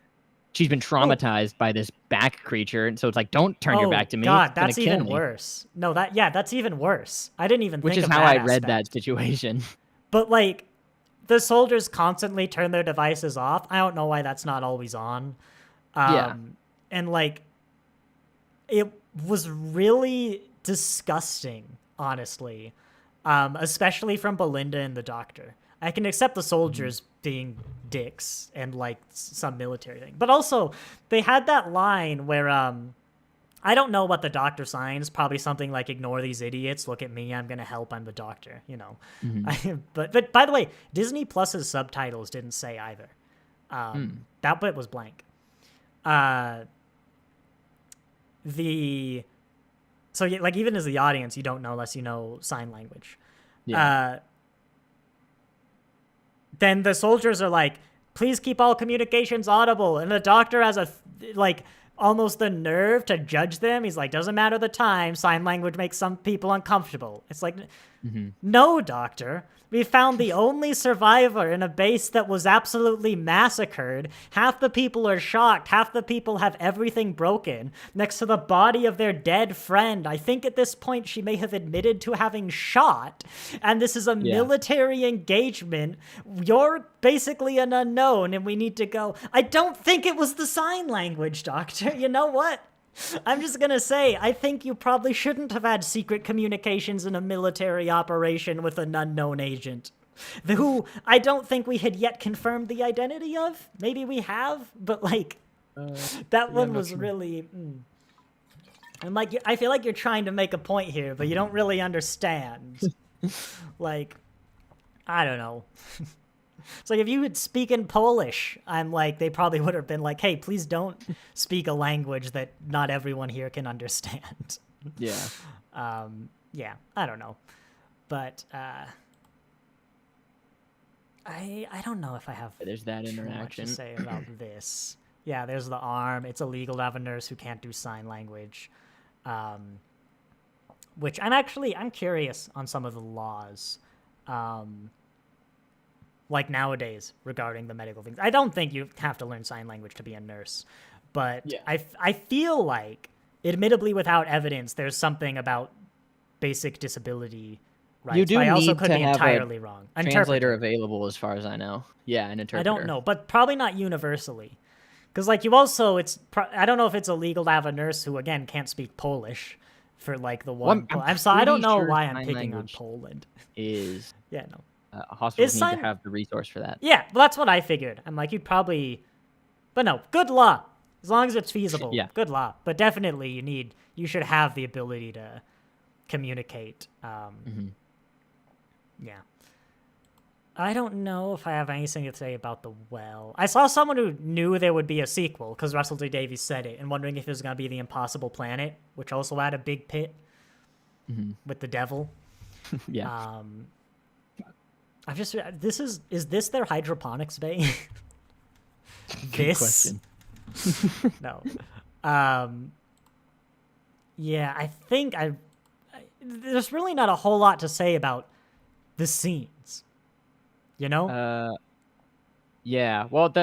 She's been traumatized by this back creature, and so it's like, don't turn your back to me. God, that's even worse. No, that's even worse. I didn't even think of that. Which is how I read that situation. But like, the soldiers constantly turn their devices off. I don't know why that's not always on. And like, it was really disgusting, honestly, especially from Belinda and the doctor. I can accept the soldiers being dicks and like some military thing, but also they had that line where I don't know what the doctor signs, probably something like "ignore these idiots, look at me, I'm gonna help, I'm the doctor," But by the way, Disney Plus's subtitles didn't say either. That bit was blank. So like, even as the audience, you don't know unless you know sign language. Then the soldiers are like, please keep all communications audible. And the doctor has almost the nerve to judge them. He's like, doesn't matter the time. Sign language makes some people uncomfortable. It's like, no, doctor. We found the only survivor in a base that was absolutely massacred. Half the people are shocked. Half the people have everything broken next to the body of their dead friend. I think at this point she may have admitted to having shot. And this is a military engagement. You're basically an unknown and we need to go. I don't think it was the sign language, doctor. You know what? I'm just going to say, I think you probably shouldn't have had secret communications in a military operation with an unknown agent, who I don't think we had yet confirmed the identity of. Maybe we have, but like, that one was really... I'm like, I feel like you're trying to make a point here, but you don't really understand. Like, I don't know. It's like, if you would speak in Polish, I'm like, they probably would have been like, hey, please don't speak a language that not everyone here can understand. Yeah. I don't know. But I don't know if I have there's that interaction much to say about this. Yeah, there's the arm. It's illegal to have a nurse who can't do sign language. Which I'm curious on some of the laws. Like nowadays regarding the medical things. I don't think you have to learn sign language to be a nurse, but I feel like, admittedly without evidence, there's something about basic disability rights. You do I also need could to be have entirely wrong. Translator available as far as I know. Yeah, an interpreter. I don't know, but probably not universally. Because like, you also, I don't know if it's illegal to have a nurse who, again, can't speak Polish for like the one. I don't know why I'm picking on Poland. Is no. Hospitals need to have the resource for that. Yeah, well, that's what I figured. I'm like, you'd probably... But no, good law. As long as it's feasible, good law. But definitely you should have the ability to communicate. Yeah. I don't know if I have anything to say about the well. I saw someone who knew there would be a sequel, because Russell T. Davies said it, and wondering if it was going to be The Impossible Planet, which also had a big pit with the devil. Yeah. Is this their hydroponics bay? Good question. No. Yeah, I think there's really not a whole lot to say about the scenes. You know? Yeah. Well,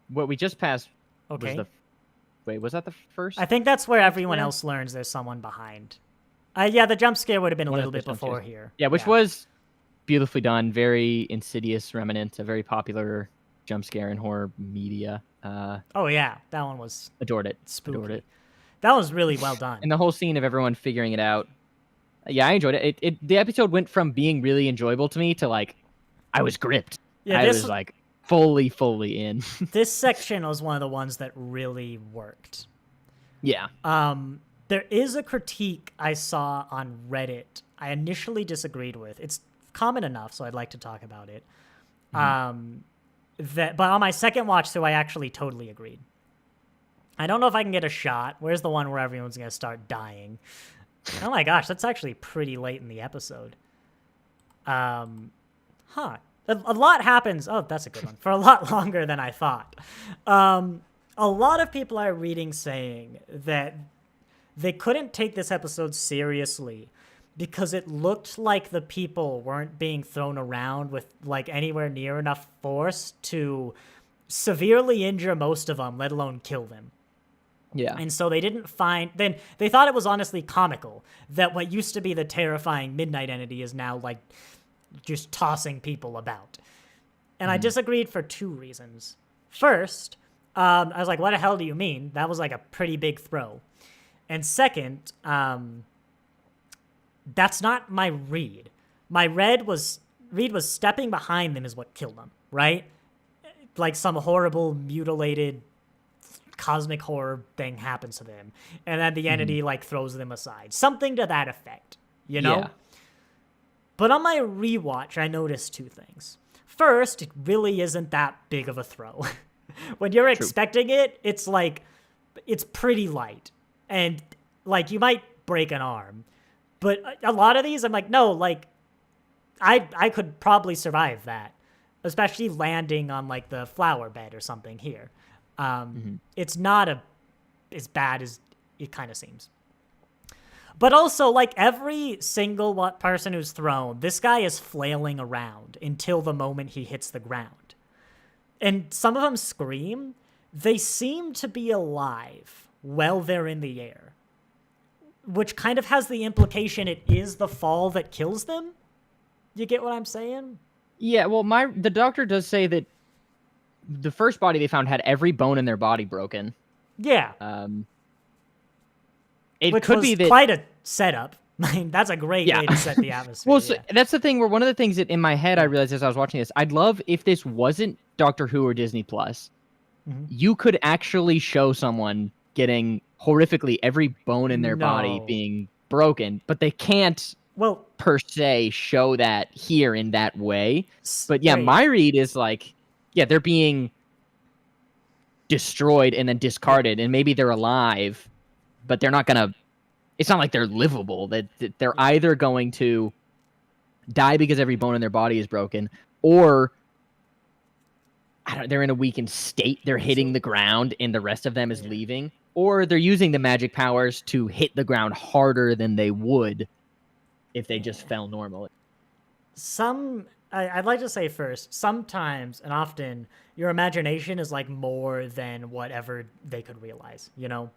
what we just passed was Okay. Wait, was that the first? I think that's where everyone scare? else learns there's someone behind. Yeah, the jump scare would have been a One of little the bit jump before scares. here. Yeah, which was beautifully done, very Insidious remnant, a very popular jump scare in horror media. Oh yeah, that one was Adored it. spooky. Adored it. That was really well done. And the whole scene of everyone figuring it out. Yeah, I enjoyed it. The episode went from being really enjoyable to me to like, I was gripped. Yeah, I was like fully in. This section was one of the ones that really worked. Yeah. There is a critique I saw on Reddit I initially disagreed with. It's common enough, so I'd like to talk about it. But on my second watch through, I actually totally agreed. I don't know if I can get a shot. Where's the one where everyone's going to start dying? Oh my gosh, that's actually pretty late in the episode. A lot happens. Oh, that's a good one. For a lot longer than I thought. A lot of people are reading saying that they couldn't take this episode seriously because it looked like the people weren't being thrown around with like anywhere near enough force to severely injure most of them, let alone kill them. Yeah. And so they didn't find, then they thought it was honestly comical that what used to be the terrifying midnight entity is now like just tossing people about. And I disagreed for two reasons. First, I was like, what the hell do you mean? That was like a pretty big throw. And second, that's not my read. My read was stepping behind them is what killed them, right? Like some horrible, mutilated, cosmic horror thing happens to them. And then the entity like throws them aside. Something to that effect, you know? Yeah. But on my rewatch, I noticed two things. First, it really isn't that big of a throw. When you're expecting it, it's like, it's pretty light. And like, you might break an arm. But a lot of these, I'm like, no, like, I could probably survive that. Especially landing on like the flower bed or something here. It's not as bad as it kind of seems. But also, like, every single person who's thrown, this guy is flailing around until the moment he hits the ground. And some of them scream. They seem to be alive while they're in the air. Which kind of has the implication it is the fall that kills them. You get what I'm saying? Yeah, well, the doctor does say that the first body they found had every bone in their body broken. Yeah. It Which could was be that quite a setup. I mean, that's a great way to set the atmosphere. Well, so that's the thing where one of the things that in my head I realized as I was watching this, I'd love if this wasn't Doctor Who or Disney Plus, you could actually show someone getting horrifically every bone in their body being broken, but they can't per se show that here in that way. But yeah, my read is like, yeah, they're being destroyed and then discarded, and maybe they're alive, but they're not gonna. It's not like they're livable. That they're either going to die because every bone in their body is broken, or they're in a weakened state. They're hitting the ground, and the rest of them is leaving, or they're using the magic powers to hit the ground harder than they would if they just fell normally. I'd like to say first, sometimes and often your imagination is like more than whatever they could realize, you know?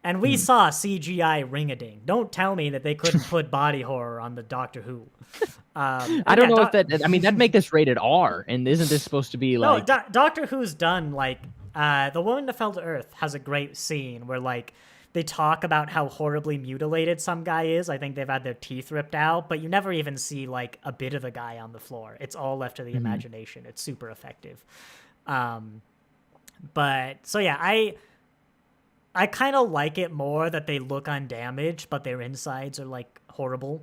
And we saw CGI ring-a-ding. Don't tell me that they couldn't put body horror on the Doctor Who. I don't know if that... I mean, that'd make this rated R, and isn't this supposed to be like... No, Doctor Who's done, like... The Woman That Fell to Earth has a great scene where, like, they talk about how horribly mutilated some guy is. I think they've had their teeth ripped out, but you never even see, like, a bit of a guy on the floor. It's all left to the imagination. It's super effective. But, so yeah, I kind of like it more that they look undamaged, but their insides are, like, horrible.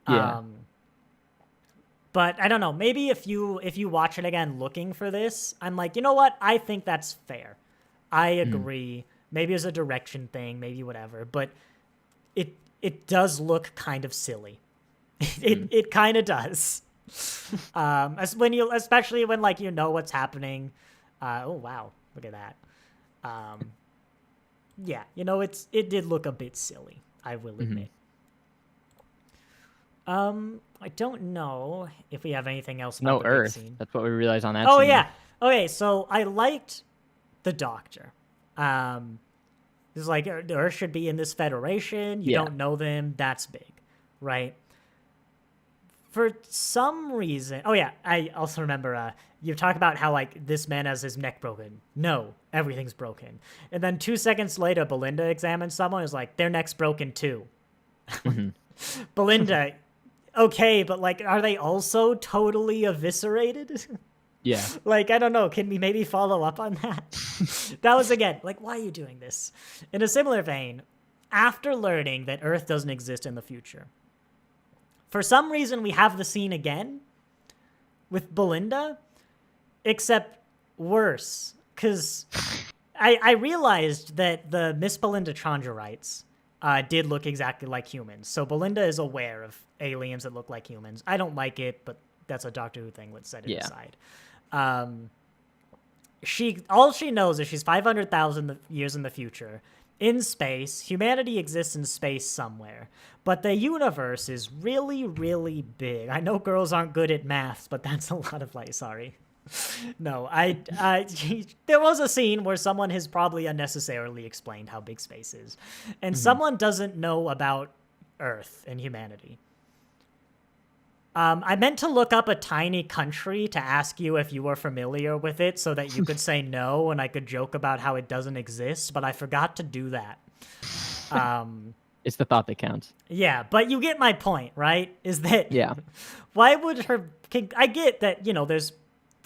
Yeah. But I don't know, maybe if you watch it again looking for this, I'm like, you know what? I think that's fair. I agree. Maybe it's a direction thing, maybe whatever, but it does look kind of silly. It kind of does. Especially when like you know what's happening. Oh wow, look at that. Yeah, you know it did look a bit silly, I will admit. I don't know if we have anything else about No the big Earth. scene. That's what we realized on that Oh scene. yeah. Okay, so I liked the Doctor. It's like the Earth should be in this federation. You Yeah. don't know them. That's big, right? For some reason, oh yeah, I also remember you talk about how like this man has his neck broken. No, everything's broken. And then 2 seconds later, Belinda examines someone. Is like their neck's broken too. Belinda, okay, but like, are they also totally eviscerated? Yeah. Like, I don't know. Can we maybe follow up on that? That was, again, like, why are you doing this? In a similar vein, after learning that Earth doesn't exist in the future, for some reason we have the scene again with Belinda, except worse. Because I realized that the Miss Belinda Chandra did look exactly like humans. So Belinda is aware of aliens that look like humans. I don't like it, but that's a Doctor Who thing. Let's set it aside. All she knows is she's 500,000 years in the future. In space, humanity exists in space somewhere, but the universe is really, really big. I know girls aren't good at maths, but that's a lot of light. Sorry. No, there was a scene where someone has probably unnecessarily explained how big space is, and someone doesn't know about Earth and humanity. I meant to look up a tiny country to ask you if you were familiar with it so that you could say no and I could joke about how it doesn't exist, but I forgot to do that. It's the thought that counts. Yeah, but you get my point, right? Is that Yeah. why would I get that,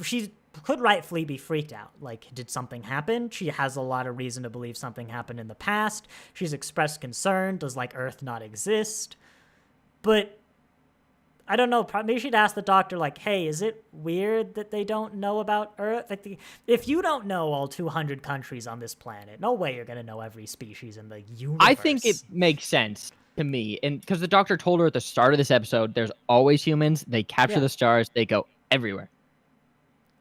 she could rightfully be freaked out. Like, did something happen? She has a lot of reason to believe something happened in the past. She's expressed concern. Does, like, Earth not exist? But I don't know. Maybe she'd ask the Doctor, like, hey, is it weird that they don't know about Earth? Like, if you don't know all 200 countries on this planet, no way you're going to know every species in the universe. I think it makes sense to me. And because the Doctor told her at the start of this episode, there's always humans. They capture the stars. They go everywhere.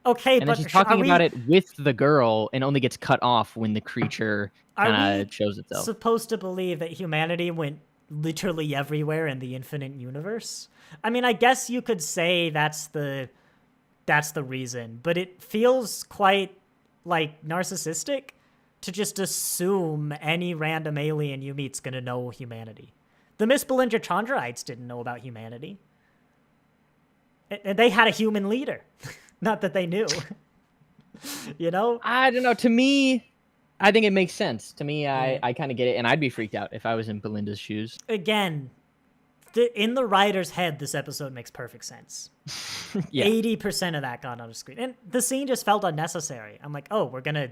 Okay, and but then she's talking about it with the girl and only gets cut off when the creature kind of shows itself. Supposed to believe that humanity went literally everywhere in the infinite universe? I mean, I guess you could say that's the reason, but it feels quite like narcissistic to just assume any random alien you meet's gonna know humanity. The Miss Belinda Chandrites didn't know about humanity. And they had a human leader. Not that they knew. I don't know. To me, I think it makes sense. To me, I kind of get it, and I'd be freaked out if I was in Belinda's shoes. Again, in the writer's head, this episode makes perfect sense. Yeah. 80% of that got on the screen. And the scene just felt unnecessary. I'm like, oh, we're going to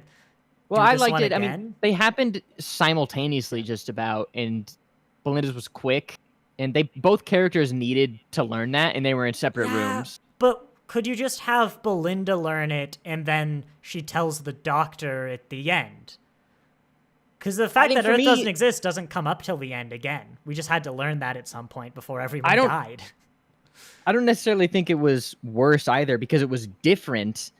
Well, do I this liked one it. again? I mean, they happened simultaneously just about, and Belinda's was quick, and both characters needed to learn that, and they were in separate rooms. But could you just have Belinda learn it, and then she tells the Doctor at the end? Because the fact that Earth doesn't exist doesn't come up till the end again. We just had to learn that at some point before everyone died. I don't necessarily think it was worse either, because it was different,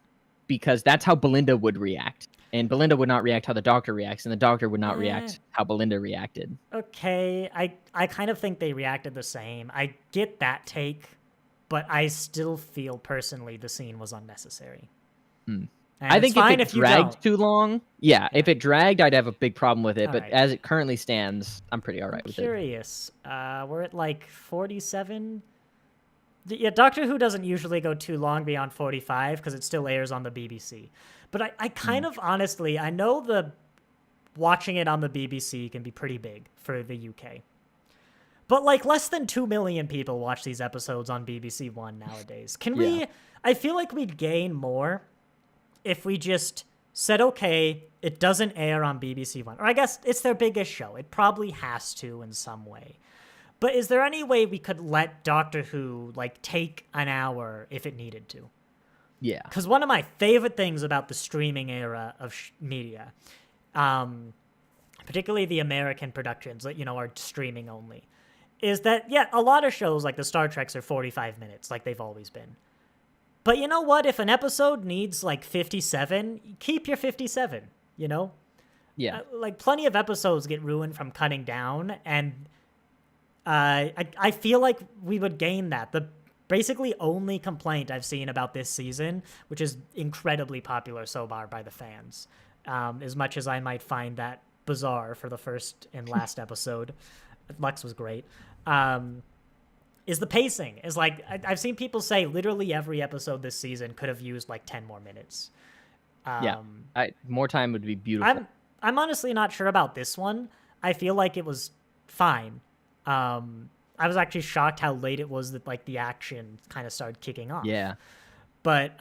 because that's how Belinda would react. And Belinda would not react how the Doctor reacts, and the Doctor would not react how Belinda reacted. Okay, I kind of think they reacted the same. I get that take, but I still feel personally the scene was unnecessary. I think if it dragged too long, if it dragged, I'd have a big problem with it. But as it currently stands, I'm pretty all right with it. Curious. We're at like 47. Yeah, Doctor Who doesn't usually go too long beyond 45 because it still airs on the BBC. But I kind of honestly, I know watching it on the BBC can be pretty big for the UK. But like less than 2 million people watch these episodes on BBC One nowadays. I feel like we'd gain more if we just said, okay, it doesn't air on BBC One. Or I guess it's their biggest show. It probably has to in some way. But is there any way we could let Doctor Who like take an hour if it needed to? Yeah. Because one of my favorite things about the streaming era of media, particularly the American productions that, are streaming only, is that, a lot of shows like the Star Treks are 45 minutes, like they've always been. But you know what? If an episode needs like 57, keep your 57, Yeah. like plenty of episodes get ruined from cutting down, and I feel like we would gain that. The basically only complaint I've seen about this season, which is incredibly popular so far by the fans, as much as I might find that bizarre for the first and last episode. Lux was great. Is the pacing. Is like I've seen people say literally every episode this season could have used like 10 more minutes. More time would be beautiful. I'm honestly not sure about this one. I feel like it was fine. I was actually shocked how late it was that like the action kind of started kicking off. Yeah. But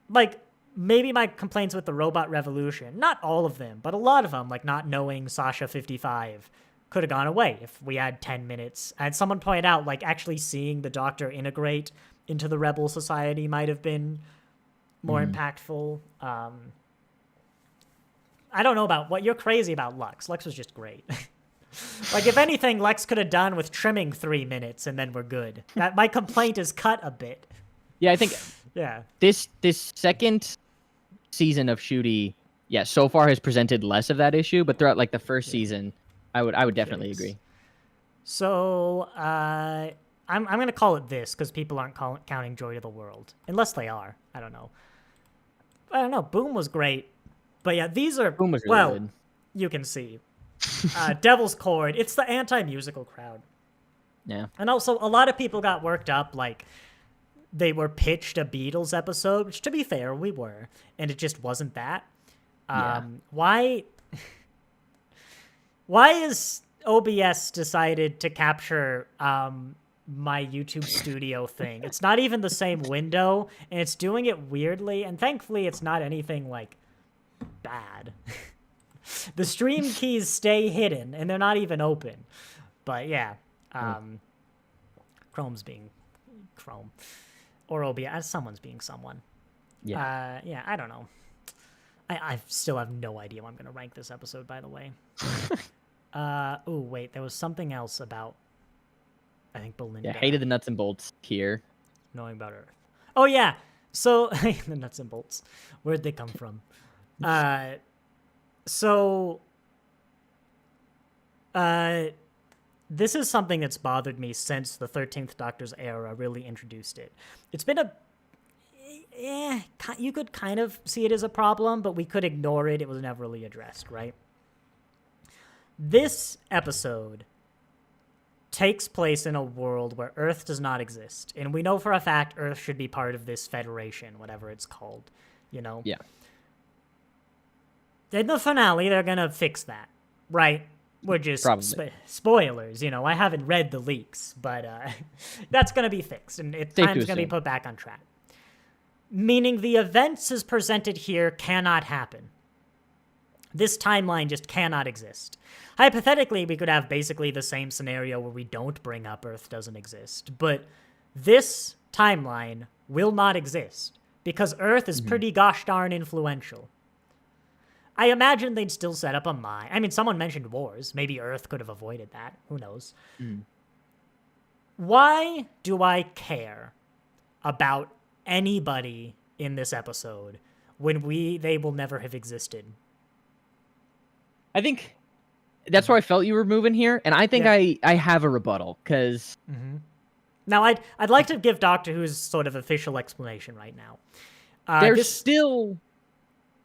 like maybe my complaints with the Robot Revolution, not all of them, but a lot of them, like not knowing Sasha 55, could have gone away if we had 10 minutes. And someone pointed out, like, actually seeing the Doctor integrate into the Rebel Society might have been more impactful. I don't know about what you're crazy about Lux. Lux was just great. Like, if anything, Lex could have done with trimming 3 minutes and then we're good. That my complaint is cut a bit. Yeah, I think this second season of Shooty, so far has presented less of that issue, but throughout like the first season, I would definitely agree. So I'm gonna call it this because people aren't counting Joy to the World, unless they are. I don't know. Boom was great, but yeah, these are Boom was really good. You can see Devil's Chord. It's the anti-musical crowd. Yeah, and also a lot of people got worked up like they were pitched a Beatles episode, which to be fair we were, and it just wasn't that. Why is OBS decided to capture my YouTube studio thing? It's not even the same window, and it's doing it weirdly, and thankfully it's not anything, like, bad. The stream keys stay hidden, and they're not even open. But, yeah. Chrome's being Chrome. Or OBS. Someone's being someone. Yeah. I don't know. I still have no idea how I'm going to rank this episode, by the way. Wait, there was something else about, I think, Belinda. Yeah, hated the nuts and bolts here. Knowing about Earth. Oh, yeah. So, the nuts and bolts. Where'd they come from? This is something that's bothered me since the 13th Doctor's era really introduced it. It's been you could kind of see it as a problem, but we could ignore it. It was never really addressed, right? This episode takes place in a world where Earth does not exist. And we know for a fact Earth should be part of this federation, whatever it's called, you know? Yeah. In the finale, they're going to fix that, right? We're just spoilers, you know? I haven't read the leaks, but that's going to be fixed. And time's going to be put back on track. Meaning the events as presented here cannot happen. This timeline just cannot exist. Hypothetically, we could have basically the same scenario where we don't bring up Earth doesn't exist, but this timeline will not exist because Earth is pretty gosh darn influential. I imagine they'd still set up a mine. I mean, someone mentioned wars. Maybe Earth could have avoided that. Who knows? Why do I care about anybody in this episode when they will never have existed? I think that's where I felt you were moving here, and I think I have a rebuttal, because... Now, I'd like to give Doctor Who's sort of official explanation right now. There's still...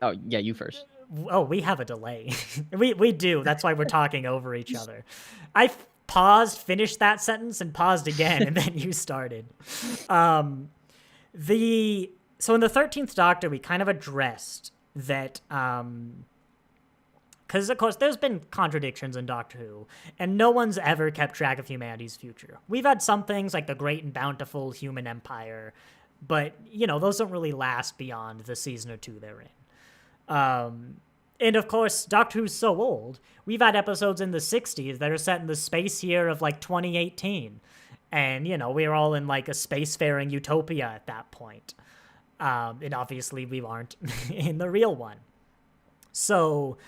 Oh, yeah, you first. Oh, we have a delay. we do. That's why we're talking over each other. I paused, finished that sentence, and paused again, and then you started. So in the 13th Doctor, we kind of addressed that... Because, of course, there's been contradictions in Doctor Who, and no one's ever kept track of humanity's future. We've had some things like the Great and Bountiful Human Empire, but, you know, those don't really last beyond the season or two they're in. And, of course, Doctor Who's so old, we've had episodes in the 60s that are set in the space year of, like, 2018. And, you know, we're all in, like, a spacefaring utopia at that point. And obviously we aren't in the real one. So...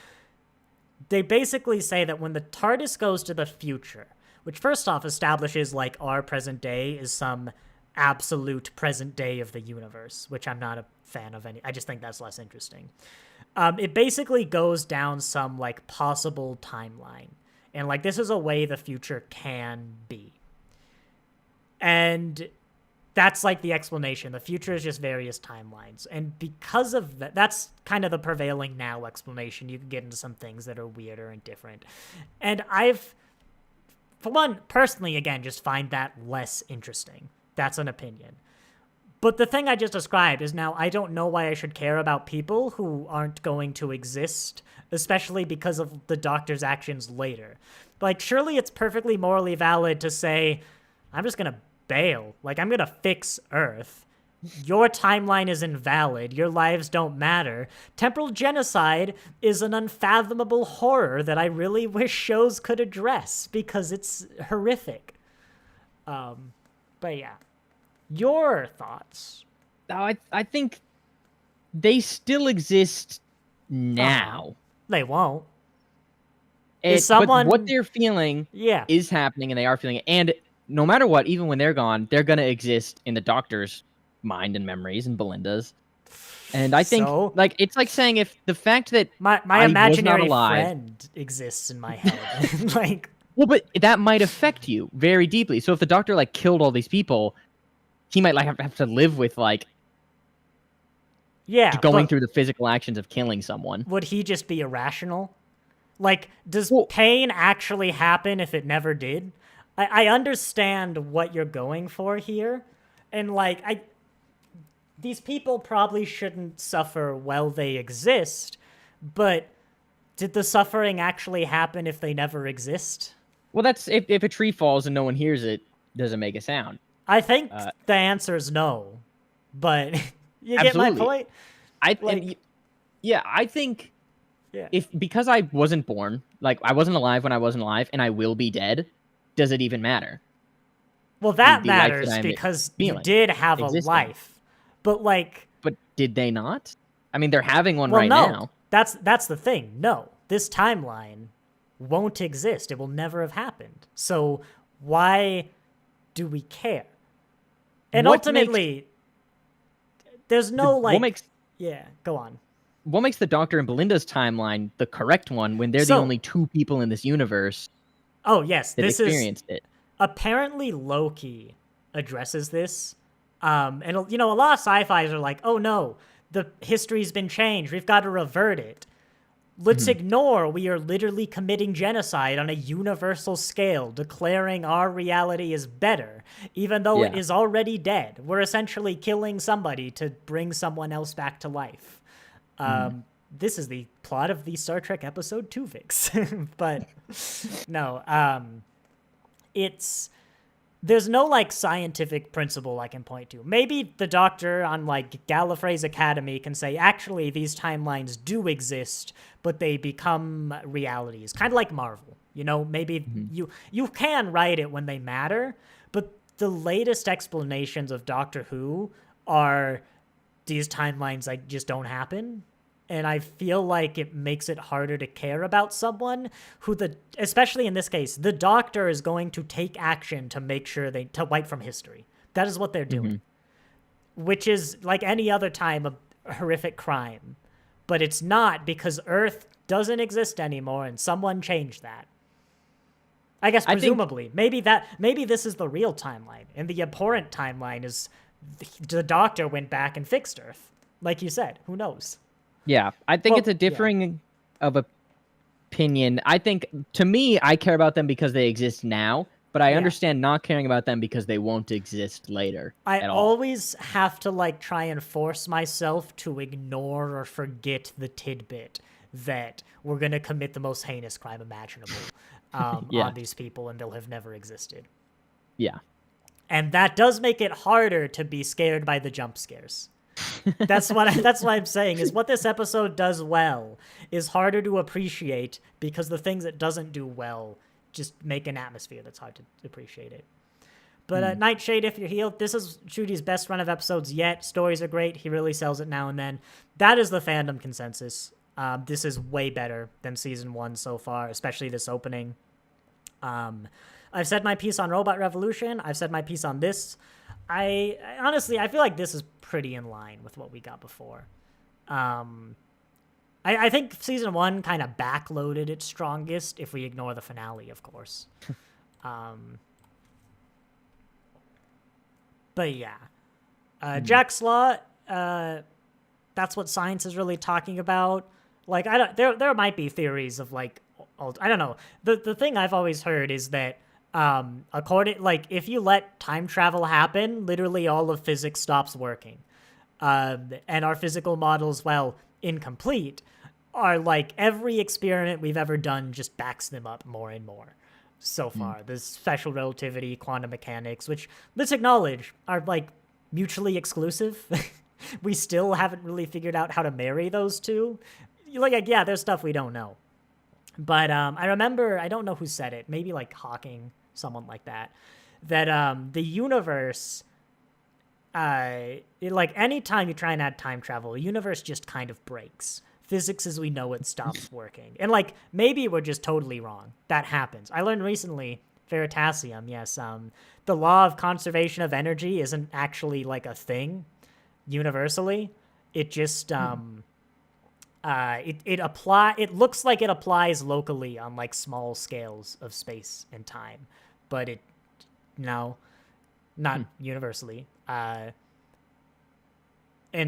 they basically say that when the TARDIS goes to the future, which first off establishes like our present day is some absolute present day of the universe, which I'm not a fan of any. I just think that's less interesting. It basically goes down some like possible timeline. And like, this is a way the future can be. And that's like the explanation. The future is just various timelines. And because of that, that's kind of the prevailing now explanation. You can get into some things that are weirder and different. And I've, for one, personally, again, just find that less interesting. That's an opinion. But the thing I just described is now I don't know why I should care about people who aren't going to exist, especially because of the Doctor's actions later. Like, surely it's perfectly morally valid to say, I'm just going to bail. Like, I'm going to fix Earth. Your timeline is invalid. Your lives don't matter. Temporal genocide is an unfathomable horror that I really wish shows could address because it's horrific. But yeah. Your thoughts? I think they still exist now. They won't. But what they're feeling Yeah. is happening, and they are feeling it. And no matter what, even when they're gone, they're going to exist in the Doctor's mind and memories and Belinda's. And I think, like, it's like saying if the fact that my I imaginary was not alive, friend exists in my head. Like, well, but that might affect you very deeply. So if the Doctor, like, killed all these people, he might like have to live with like going through the physical actions of killing someone. Would he just be irrational? Like, does pain actually happen if it never did? I understand what you're going for here, and like these people probably shouldn't suffer while they exist, but did the suffering actually happen if they never exist? Well, that's if a tree falls and no one hears it, doesn't make a sound. I think the answer is no, but you absolutely. Get my point? I think because I wasn't born, like I wasn't alive when I wasn't alive, and I will be dead, does it even matter? Well, that matters because you did have a life, but like... But did they not? I mean, they're having one now. Now. That's the thing. No, this timeline won't exist. It will never have happened. So why do we care? And ultimately, there's no go on. What makes the Doctor and Belinda's timeline the correct one when they're the only two people in this universe? Oh yes, that experienced it. Apparently, Loki addresses this, and a lot of sci-fis are like, "Oh no, the history's been changed. We've got to revert it. Let's ignore we are literally committing genocide on a universal scale, declaring our reality is better, even though it is already dead. We're essentially killing somebody to bring someone else back to life." This is the plot of the Star Trek episode 2 Vix. But no, there's no like scientific principle I can point to. Maybe the Doctor on like Gallifrey's Academy can say, actually, these timelines do exist, but they become realities. Kind of like Marvel, maybe you can write it when they matter, but the latest explanations of Doctor Who are these timelines like just don't happen. And I feel like it makes it harder to care about someone who especially in this case, the Doctor is going to take action to make sure to wipe from history. That is what they're doing, which is like any other time a horrific crime, but it's not because Earth doesn't exist anymore and someone changed that. I guess presumably, maybe this is the real timeline, and the abhorrent timeline is the Doctor went back and fixed Earth. Like you said, who knows? Yeah, I think it's a differing of opinion. I think, to me, I care about them because they exist now, but I understand not caring about them because they won't exist later. I always have to like try and force myself to ignore or forget the tidbit that we're going to commit the most heinous crime imaginable on these people and they'll have never existed. Yeah. And that does make it harder to be scared by the jump scares. That's what I'm saying is what this episode does well is harder to appreciate because the things it doesn't do well just make an atmosphere that's hard to appreciate it. But Nightshade, if you're healed, this is Judy's best run of episodes yet. Stories are great. He really sells it now and then. That is the fandom consensus. This is way better than season 1 so far, especially this opening. I've said my piece on Robot Revolution. I've said my piece on this. I honestly, I feel like this is pretty in line with what we got before. I think season 1 kind of backloaded its strongest if we ignore the finale, of course. But yeah. Jack's Law, that's what science is really talking about. Like, there might be theories of, like, I don't know. The thing I've always heard is that, if you let time travel happen, literally all of physics stops working. And our physical models, while incomplete, are like every experiment we've ever done just backs them up more and more so far. There's special relativity, quantum mechanics, which, let's acknowledge, are like mutually exclusive. We still haven't really figured out how to marry those two. Like, yeah, there's stuff we don't know. But I remember, I don't know who said it, maybe like Hawking, someone like that, that the universe, like anytime you try and add time travel, the universe just kind of breaks. Physics as we know it stops working. And like, maybe we're just totally wrong. That happens. I learned recently, Veritasium, yes, the law of conservation of energy isn't actually like a thing universally. It just, it looks like it applies locally on like small scales of space and time, but not universally. And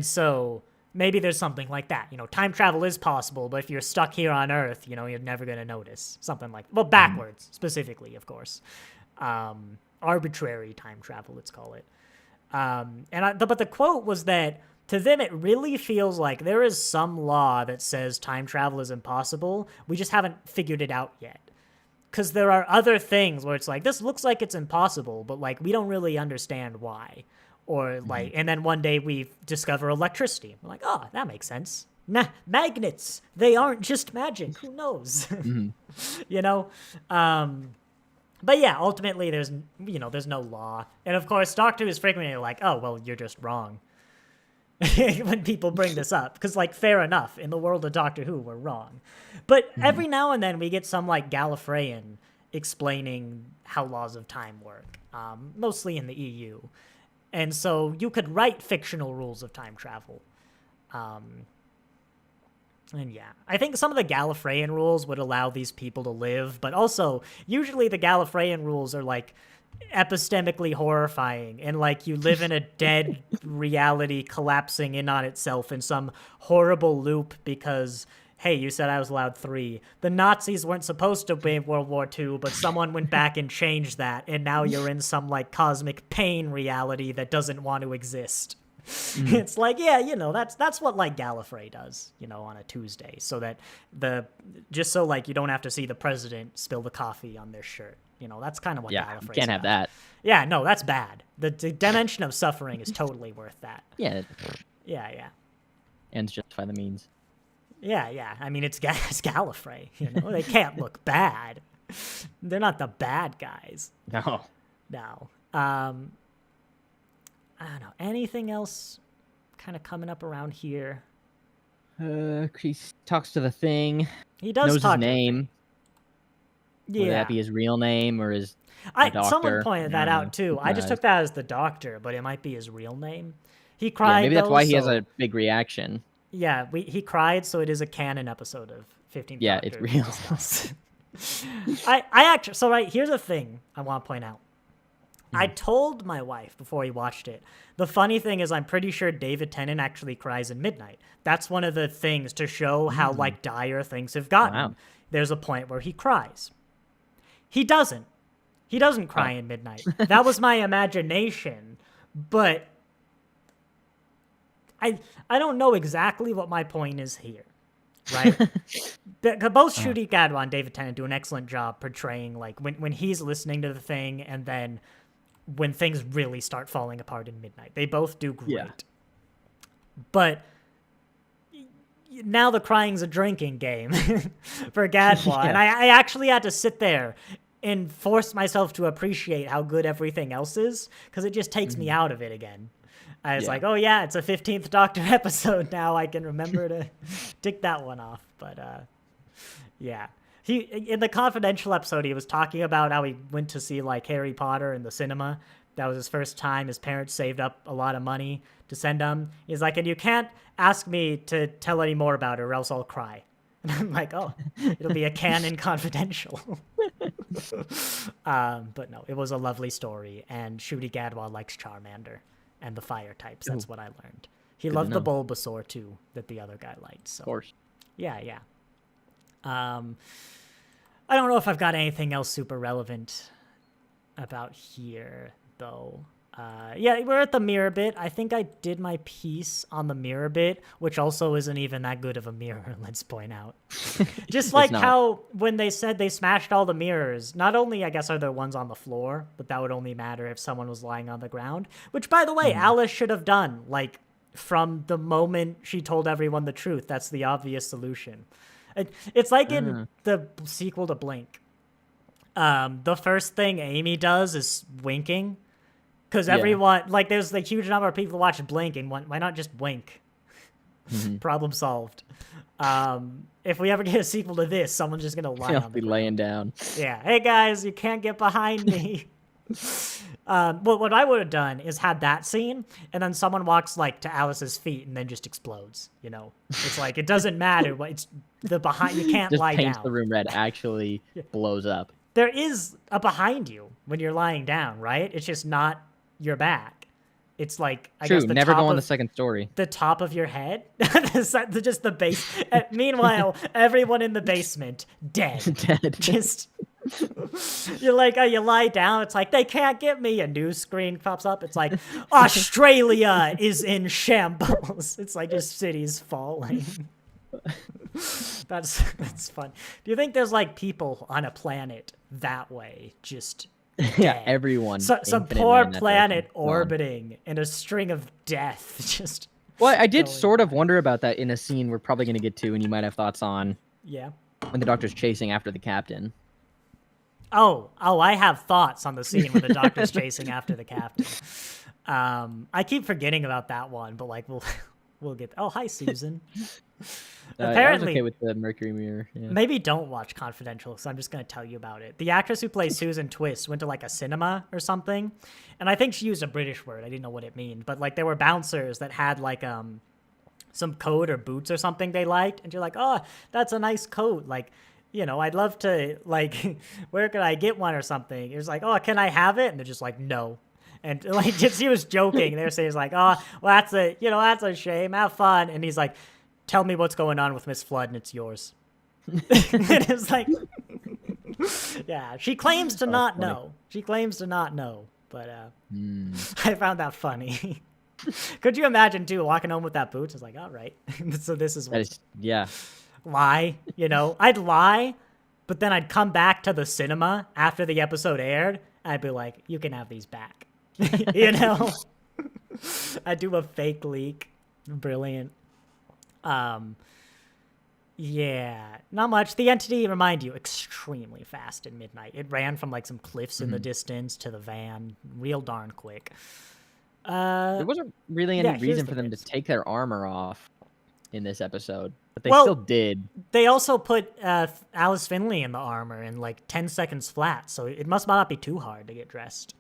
so maybe there's something like that. Time travel is possible, but if you're stuck here on Earth, you're never going to notice. Something like, well, backwards, specifically, of course. Arbitrary time travel, let's call it. But the quote was that, to them, it really feels like there is some law that says time travel is impossible. We just haven't figured it out yet. Because there are other things where it's like, this looks like it's impossible, but like, we don't really understand why. Or like, and then one day we discover electricity. We're like, oh, that makes sense. Nah, magnets, they aren't just magic. Who knows? But yeah, ultimately there's no law. And of course, Doctor Who's frequently like, oh, well, you're just wrong. When people bring this up. Because like, fair enough, in the world of Doctor Who, we're wrong. But every now and then we get some like Gallifreyan explaining how laws of time work. Mostly in the EU. And so you could write fictional rules of time travel. And yeah, I think some of the Gallifreyan rules would allow these people to live, but also usually the Gallifreyan rules are like epistemically horrifying, and like you live in a dead reality collapsing in on itself in some horrible loop because, hey, you said I was allowed 3. The Nazis weren't supposed to be in World War II, but someone went back and changed that, and now you're in some like cosmic pain reality that doesn't want to exist. It's like, yeah, that's what like Gallifrey does, on a Tuesday, so that just so like you don't have to see the president spill the coffee on their shirt. That's kind of what Gallifrey. Can't have that. Yeah, no, that's bad. The dimension of suffering is totally worth that. Yeah. Yeah. Ends justify the means. Yeah. I mean, it's Gallifrey. They can't look bad. They're not the bad guys. No. I don't know. Anything else kind of coming up around here? He talks to the thing. He does knows talk his name. Yeah. Would that be his real name or his doctor? Someone pointed that out too. I just took that as the doctor, but it might be his real name. He cried. Yeah, maybe that's why he has a big reaction. Yeah, he cried, so it is a canon episode of 15th Yeah, Doctor. it's real. I actually, so right, here's a thing I want to point out. I told my wife before we watched it, the funny thing is I'm pretty sure David Tennant actually cries in Midnight. That's one of the things to show how like dire things have gotten. Wow. There's a point where he cries. He doesn't. He doesn't cry in Midnight. That was my imagination, but I don't know exactly what my point is here, right? Both Ncuti Gatwa and David Tennant do an excellent job portraying like when he's listening to the thing and then when things really start falling apart in Midnight. They both do great. Yeah. But now the crying's a drinking game for Gatwa. Yeah. And I actually had to sit there and force myself to appreciate how good everything else is because it just takes me out of it again. I was like, oh yeah, it's a 15th Doctor episode now. I can remember to tick that one off. But yeah. In the Confidential episode, he was talking about how he went to see like Harry Potter in the cinema That was his first time. His parents saved up a lot of money to send him. He's like, and you can't ask me to tell any more about her or else I'll cry. And I'm like, oh, it'll be a canon confidential. But no, it was a lovely story. And Shruti Gadwal likes Charmander and the fire types. That's what I learned. He loved the Bulbasaur too, that the other guy liked. So. Of course. Yeah. I don't know if I've got anything else super relevant about here, though. Yeah, we're at the mirror bit. I think I did my piece on the mirror bit, which also isn't even that good of a mirror, let's point out. Just like how when they said they smashed all the mirrors, not only, I guess, are there ones on the floor, but that would only matter if someone was lying on the ground, which, by the way, Alice should have done, like, from the moment she told everyone the truth. That's the obvious solution. It's like in the sequel to Blink. The first thing Amy does is winking. Because everyone, like, there's a huge number of people who watch Blink, and why not just wink? Problem solved. If we ever get a sequel to this, someone's just going to lie on the ground. Laying down. Yeah. Hey, guys, you can't get behind me. Well, what I would have done is had that scene, and then someone walks, like, to Alice's feet and then just explodes, you know? It's like, it doesn't matter. It's the behind, you can't just lie paints down. the room red, actually blows up. There is a behind you when you're lying down, right? It's just not your back. It's like, I guess the never top go on of the second story. The top of your head, just the base. Meanwhile, everyone in the basement dead. Just you're like, oh, you lie down. It's like they can't get me. A news screen pops up. It's like Australia is in shambles. It's like just cities falling. That's fun. Do you think there's like people on a planet that way just? Yeah, everyone. Some poor planet orbiting in a string of death. Just. Well, I did sort of wonder about that in a scene we're probably going to get to, and you might have thoughts on. Yeah. When the Doctor's chasing after the captain. Oh, I have thoughts on the scene when the Doctor's chasing after the captain. I keep forgetting about that one, but like we'll get. Oh, hi, Susan. Apparently, I was okay with the Mercury mirror. Yeah. Maybe don't watch Confidential, so I'm just going to tell you about it. The actress who plays Susan Twist went to like a cinema or something, and I think she used a British word. I didn't know what it meant, but like there were bouncers that had like some coat or boots or something they liked, and you're like, oh, that's a nice coat. Like, you know, I'd love to like, where could I get one or something? It was like, oh, can I have it? And they're just like, no. And like, she was joking. They were saying like, oh, well, that's a shame. Have fun. And he's like, tell me what's going on with Miss Flood, and it's yours. And it's like, yeah, she claims to not know. She claims to not know, but I found that funny. Could you imagine too walking home with that boots? It's like, all right, so this is what. Yeah. Lie, you know, I'd lie, but then I'd come back to the cinema after the episode aired. I'd be like, you can have these back. You know, I'd do a fake leak. Brilliant. Yeah, not much. The Entity, remind you, extremely fast at midnight. It ran from like some cliffs in the distance to the van real darn quick. There wasn't really any reason for them to take their armor off in this episode, but they still did. They also put Alice Finley in the armor in like 10 seconds flat, so it must not be too hard to get dressed.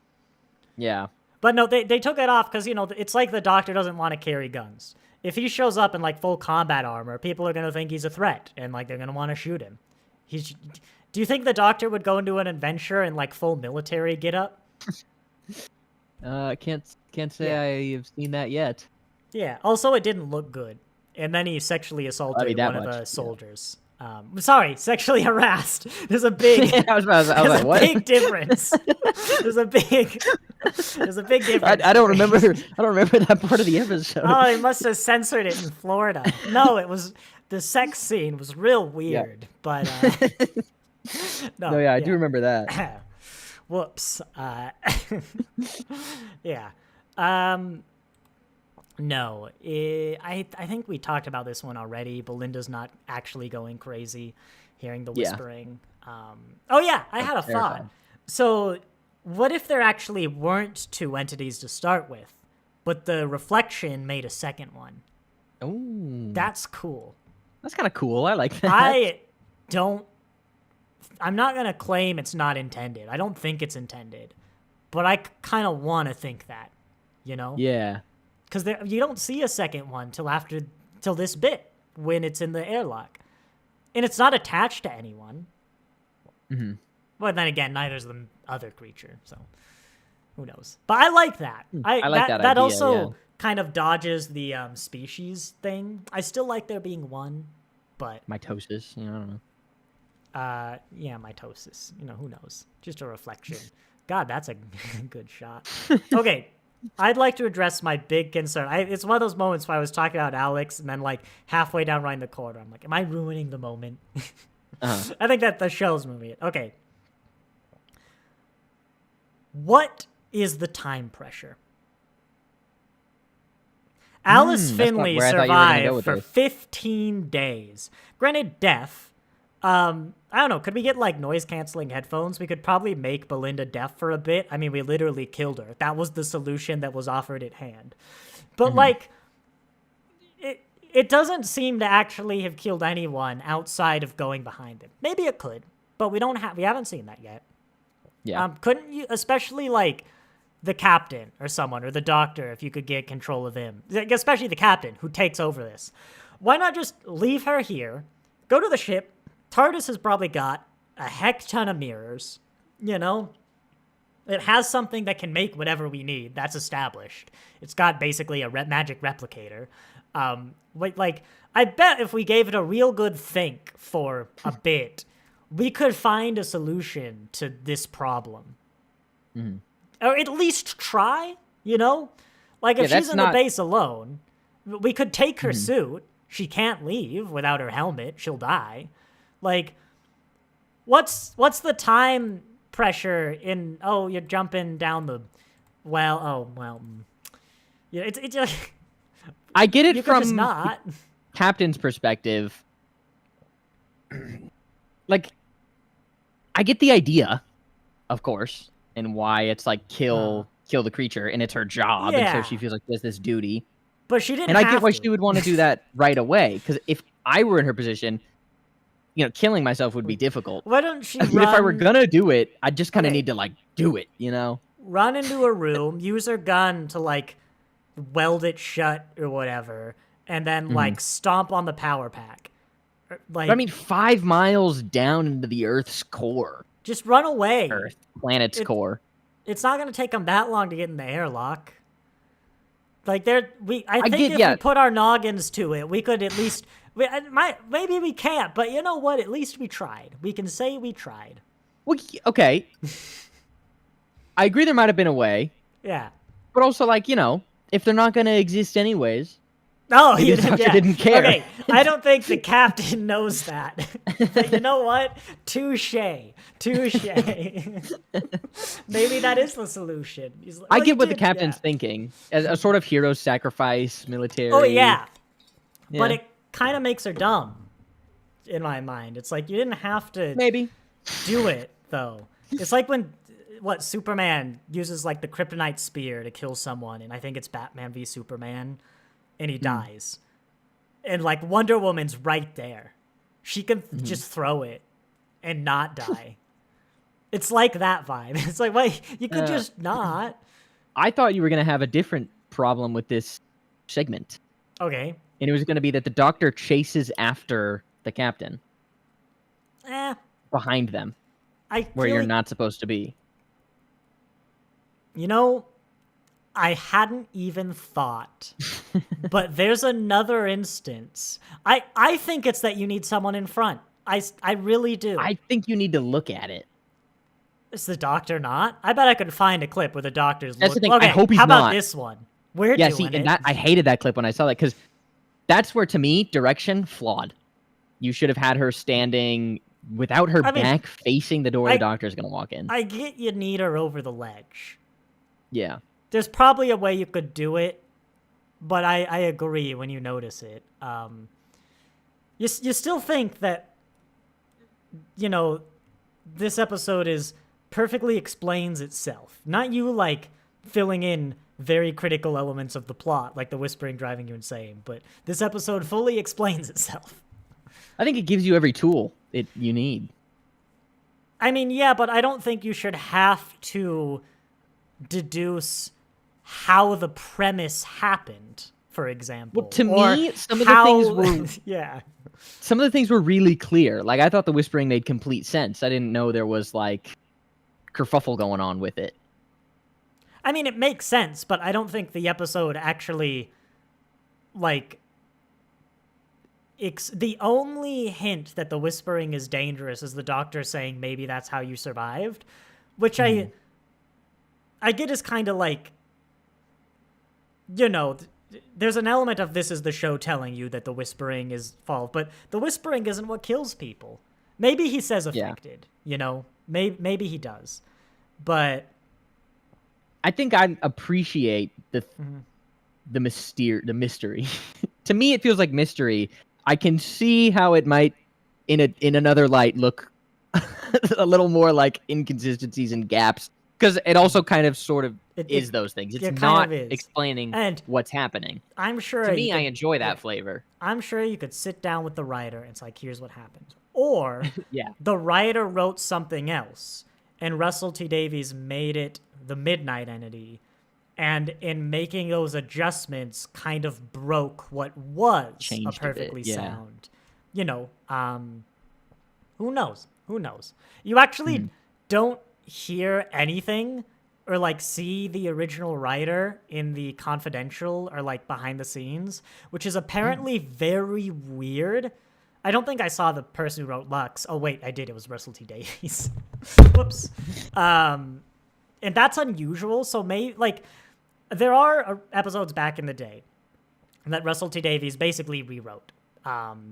Yeah. But no, they took it off because, you know, it's like the Doctor doesn't want to carry guns. If he shows up in like full combat armor, people are going to think he's a threat and like they're going to want to shoot him. Do you think the Doctor would go into an adventure in like full military getup? Can't say I've seen that yet. Yeah. Also, it didn't look good. And then he sexually assaulted one of the soldiers. Yeah. Sexually harassed. There's a big. I was like, what? Big difference. There's a big difference. I don't remember that part of the episode. Oh, they must have censored it in Florida. No, it was the sex scene was real weird, but I do remember that. Whoops. Yeah. No, I think we talked about this one already. Belinda's not actually going crazy, hearing the whispering. I had a thought. So, what if there actually weren't two entities to start with, but the reflection made a second one? Oh, that's cool. That's kind of cool. I like that. I'm not gonna claim it's not intended. I don't think it's intended, but I kind of want to think that, you know? Yeah. Because you don't see a second one till this bit when it's in the airlock, and it's not attached to anyone. Mm-hmm. But then again, neither's the other creature, so who knows? But I like that. I like that That idea, also yeah. kind of dodges the species thing. I still like there being one, but Mitosis, I don't know. yeah, mitosis. Who knows? Just a reflection. God, that's a good shot. Okay, I'd like to address my big concern. It's one of those moments where I was talking about Alex, and then like halfway down writing the corner, I'm like, am I ruining the moment? I think that the show's moving it. Okay. What is the time pressure? Alice Finley survived for 15 days. Granted, deaf. I don't know. Could we get like noise-canceling headphones? We could probably make Belinda deaf for a bit. I mean, we literally killed her. That was the solution that was offered at hand. But like, it doesn't seem to actually have killed anyone outside of going behind him. Maybe it could, but we haven't seen that yet. Yeah. Couldn't you, especially like the captain or someone, or the doctor, if you could get control of him, especially the captain who takes over this, why not just leave her here, go to the ship? TARDIS has probably got a heck ton of mirrors, It has something that can make whatever we need. That's established. It's got basically a magic replicator. Like, I bet if we gave it a real good think for a bit, we could find a solution to this problem. Mm-hmm. Or at least try, Like, if she's in the base alone, we could take her suit. She can't leave without her helmet. She'll die. Like, what's the time pressure in, you're jumping down the, yeah, it's like, I get it from just not. Captain's perspective. Like, I get the idea, of course, and why it's like kill the creature, and it's her job, and so she feels like there's this duty. But she didn't. And I get why she would want to do that right away, because if I were in her position, killing myself would be difficult. Why don't she? But if I were gonna do it, I just kind of need to like do it, Run into a room, use her gun to like weld it shut or whatever, and then like stomp on the power pack. Like, but I mean, 5 miles down into the Earth's core. Just run away. Planet's core. It's not going to take them that long to get in the airlock. Like, I think if we put our noggins to it, we could at least... maybe we can't, but you know what? At least we tried. We can say we tried. Well, okay. I agree there might have been a way. Yeah. But also, like, if they're not going to exist anyways... Oh, he didn't care. Okay, I don't think the captain knows that. But you know what? Touche. Maybe that is the solution. Like, I get what the captain's thinking. As a sort of hero sacrifice, military. Oh, yeah. But it kind of makes her dumb, in my mind. It's like, you didn't have to do it, though. It's like when, Superman uses, like, the kryptonite spear to kill someone, and I think it's Batman v Superman, and he dies. And, like, Wonder Woman's right there. She can just throw it and not die. It's like that vibe. It's like, wait, you could just not. I thought you were going to have a different problem with this segment. Okay. And it was going to be that the doctor chases after the captain. Behind them. Where you're not supposed to be. I hadn't even thought, but there's another instance. I think it's that you need someone in front. I really do. I think you need to look at it. Is the doctor not? I bet I could find a clip where the doctor's That's looking. the thing. Okay, I hope he's how about not. this one? We're doing it. And I hated that clip when I saw that, because that's where, to me, direction flawed. You should have had her standing without her back facing the door the doctor's going to walk in. I get you need her over the ledge. Yeah. There's probably a way you could do it, but I agree when you notice it. You still think that, this episode is perfectly explains itself. Not you, like, filling in very critical elements of the plot, like the whispering driving you insane, but this episode fully explains itself. I think it gives you every tool you need. I mean, yeah, but I don't think you should have to deduce how the premise happened, for example. Well, to or me, some of the how... things were yeah. some of the things were really clear. Like, I thought the whispering made complete sense. I didn't know there was like kerfuffle going on with it. I mean, it makes sense, but I don't think the episode actually, like, the only hint that the whispering is dangerous is the doctor saying maybe that's how you survived, which I get is kind of like, you know, there's an element of this is the show telling you that the whispering is false, but the whispering isn't what kills people. Maybe he says affected, you know, maybe he does, but I think I appreciate the mystery. To me, it feels like mystery. I can see how it might, in another light, look a little more like inconsistencies and gaps, because it also kind of sort of is those things. It's not explaining what's happening. I'm sure to me, I enjoy that flavor. I'm sure you could sit down with the writer and it's like, here's what happened. Or the writer wrote something else, and Russell T Davies made it the Midnight Entity, and in making those adjustments kind of broke what was Changed a perfectly sound. You know, who knows? You actually don't hear anything or like see the original writer in the confidential or like behind the scenes, which is apparently very weird. I don't think I saw the person who wrote Lux. Oh wait, I did. It was Russell T Davies. Whoops. And that's unusual. So there are episodes back in the day that Russell T Davies basically rewrote.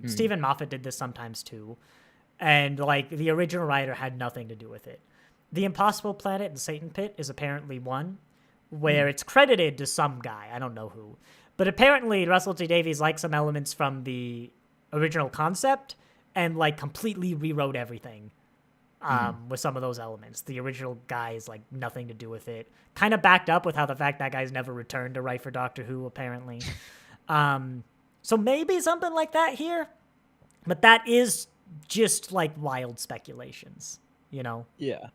Stephen Moffat did this sometimes too. And like the original writer had nothing to do with it. The Impossible Planet and Satan Pit is apparently one where it's credited to some guy. I don't know who. But apparently Russell T Davies liked some elements from the original concept and like completely rewrote everything with some of those elements. The original guy is like nothing to do with it. Kind of backed up with how the fact that guy's never returned to write for Doctor Who, apparently. So maybe something like that here. But that is just like wild speculations, you know? Yeah.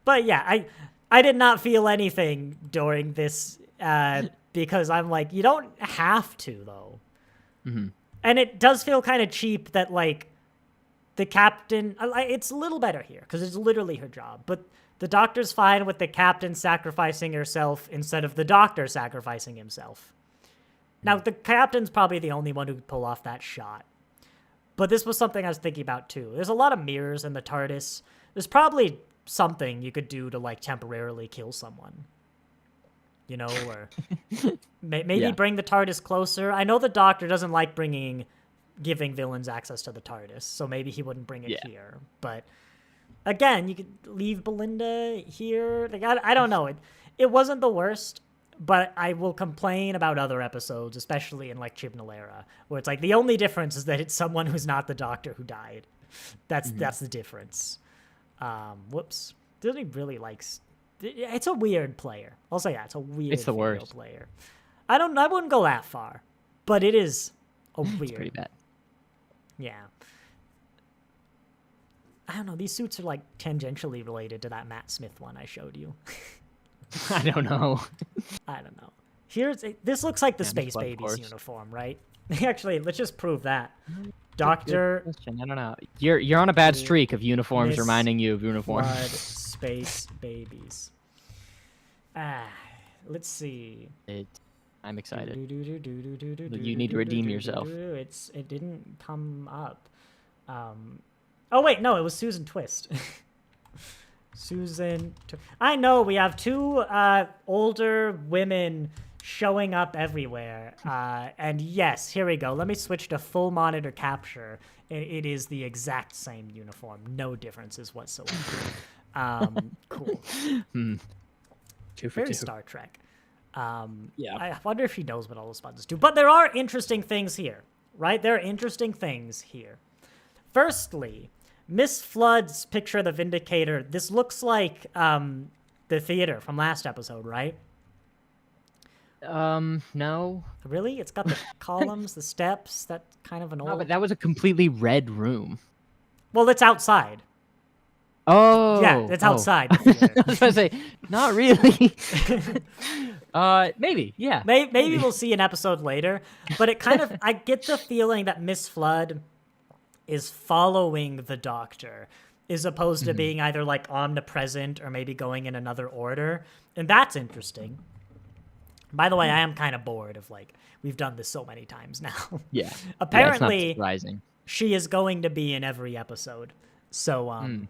But yeah, I did not feel anything during this because I'm like, you don't have to though. And it does feel kind of cheap that like the captain, it's a little better here because it's literally her job, but the doctor's fine with the captain sacrificing herself instead of the doctor sacrificing himself. Now, the captain's probably the only one who could pull off that shot. But this was something I was thinking about, too. There's a lot of mirrors in the TARDIS. There's probably something you could do to, like, temporarily kill someone. You know, or maybe bring the TARDIS closer. I know the Doctor doesn't like giving villains access to the TARDIS, so maybe he wouldn't bring it here. But, again, you could leave Belinda here. Like, I don't know. It wasn't the worst. But I will complain about other episodes, especially in like Chibnall era, where it's like the only difference is that it's someone who's not the Doctor who died. That's the difference. Whoops. Doesn't he really likes? It's a weird player. I'll say it's a weird. It's the worst player. I wouldn't go that far, but it is a weird. It's pretty bad. Yeah. I don't know. These suits are like tangentially related to that Matt Smith one I showed you. I don't know. This looks like the Space Babies uniform, right? Actually, let's just prove that. Doctor. I don't know. You're on a bad streak of uniforms reminding you of uniforms. Blood Space Babies. Let's see. I'm excited. You need to redeem yourself. It didn't come up. Oh wait, no, it was Susan Twist. I know we have two older women showing up everywhere. And yes, here we go. Let me switch to full monitor capture. It is the exact same uniform. No differences whatsoever. Cool. Two for Very two. Star Trek. Yeah. I wonder if she knows what all those buttons do. But there are interesting things here, right? There are interesting things here. Firstly, Miss Flood's picture of the Vindicator, this looks like the theater from last episode, right? No. Really? It's got the columns, the steps, that kind of an old... No, but that was a completely red room. Well, it's outside. Oh, Yeah, it's oh. outside the theater. I was gonna say, not really. Maybe, yeah. Maybe we'll see an episode later, but it kind of, I get the feeling that Miss Flood is following the Doctor, as opposed to being either like omnipresent or maybe going in another order, and that's interesting. By the way, I am kind of bored of like, we've done this so many times now. Yeah. Apparently, yeah, it's not surprising. she is going to be in every episode. So,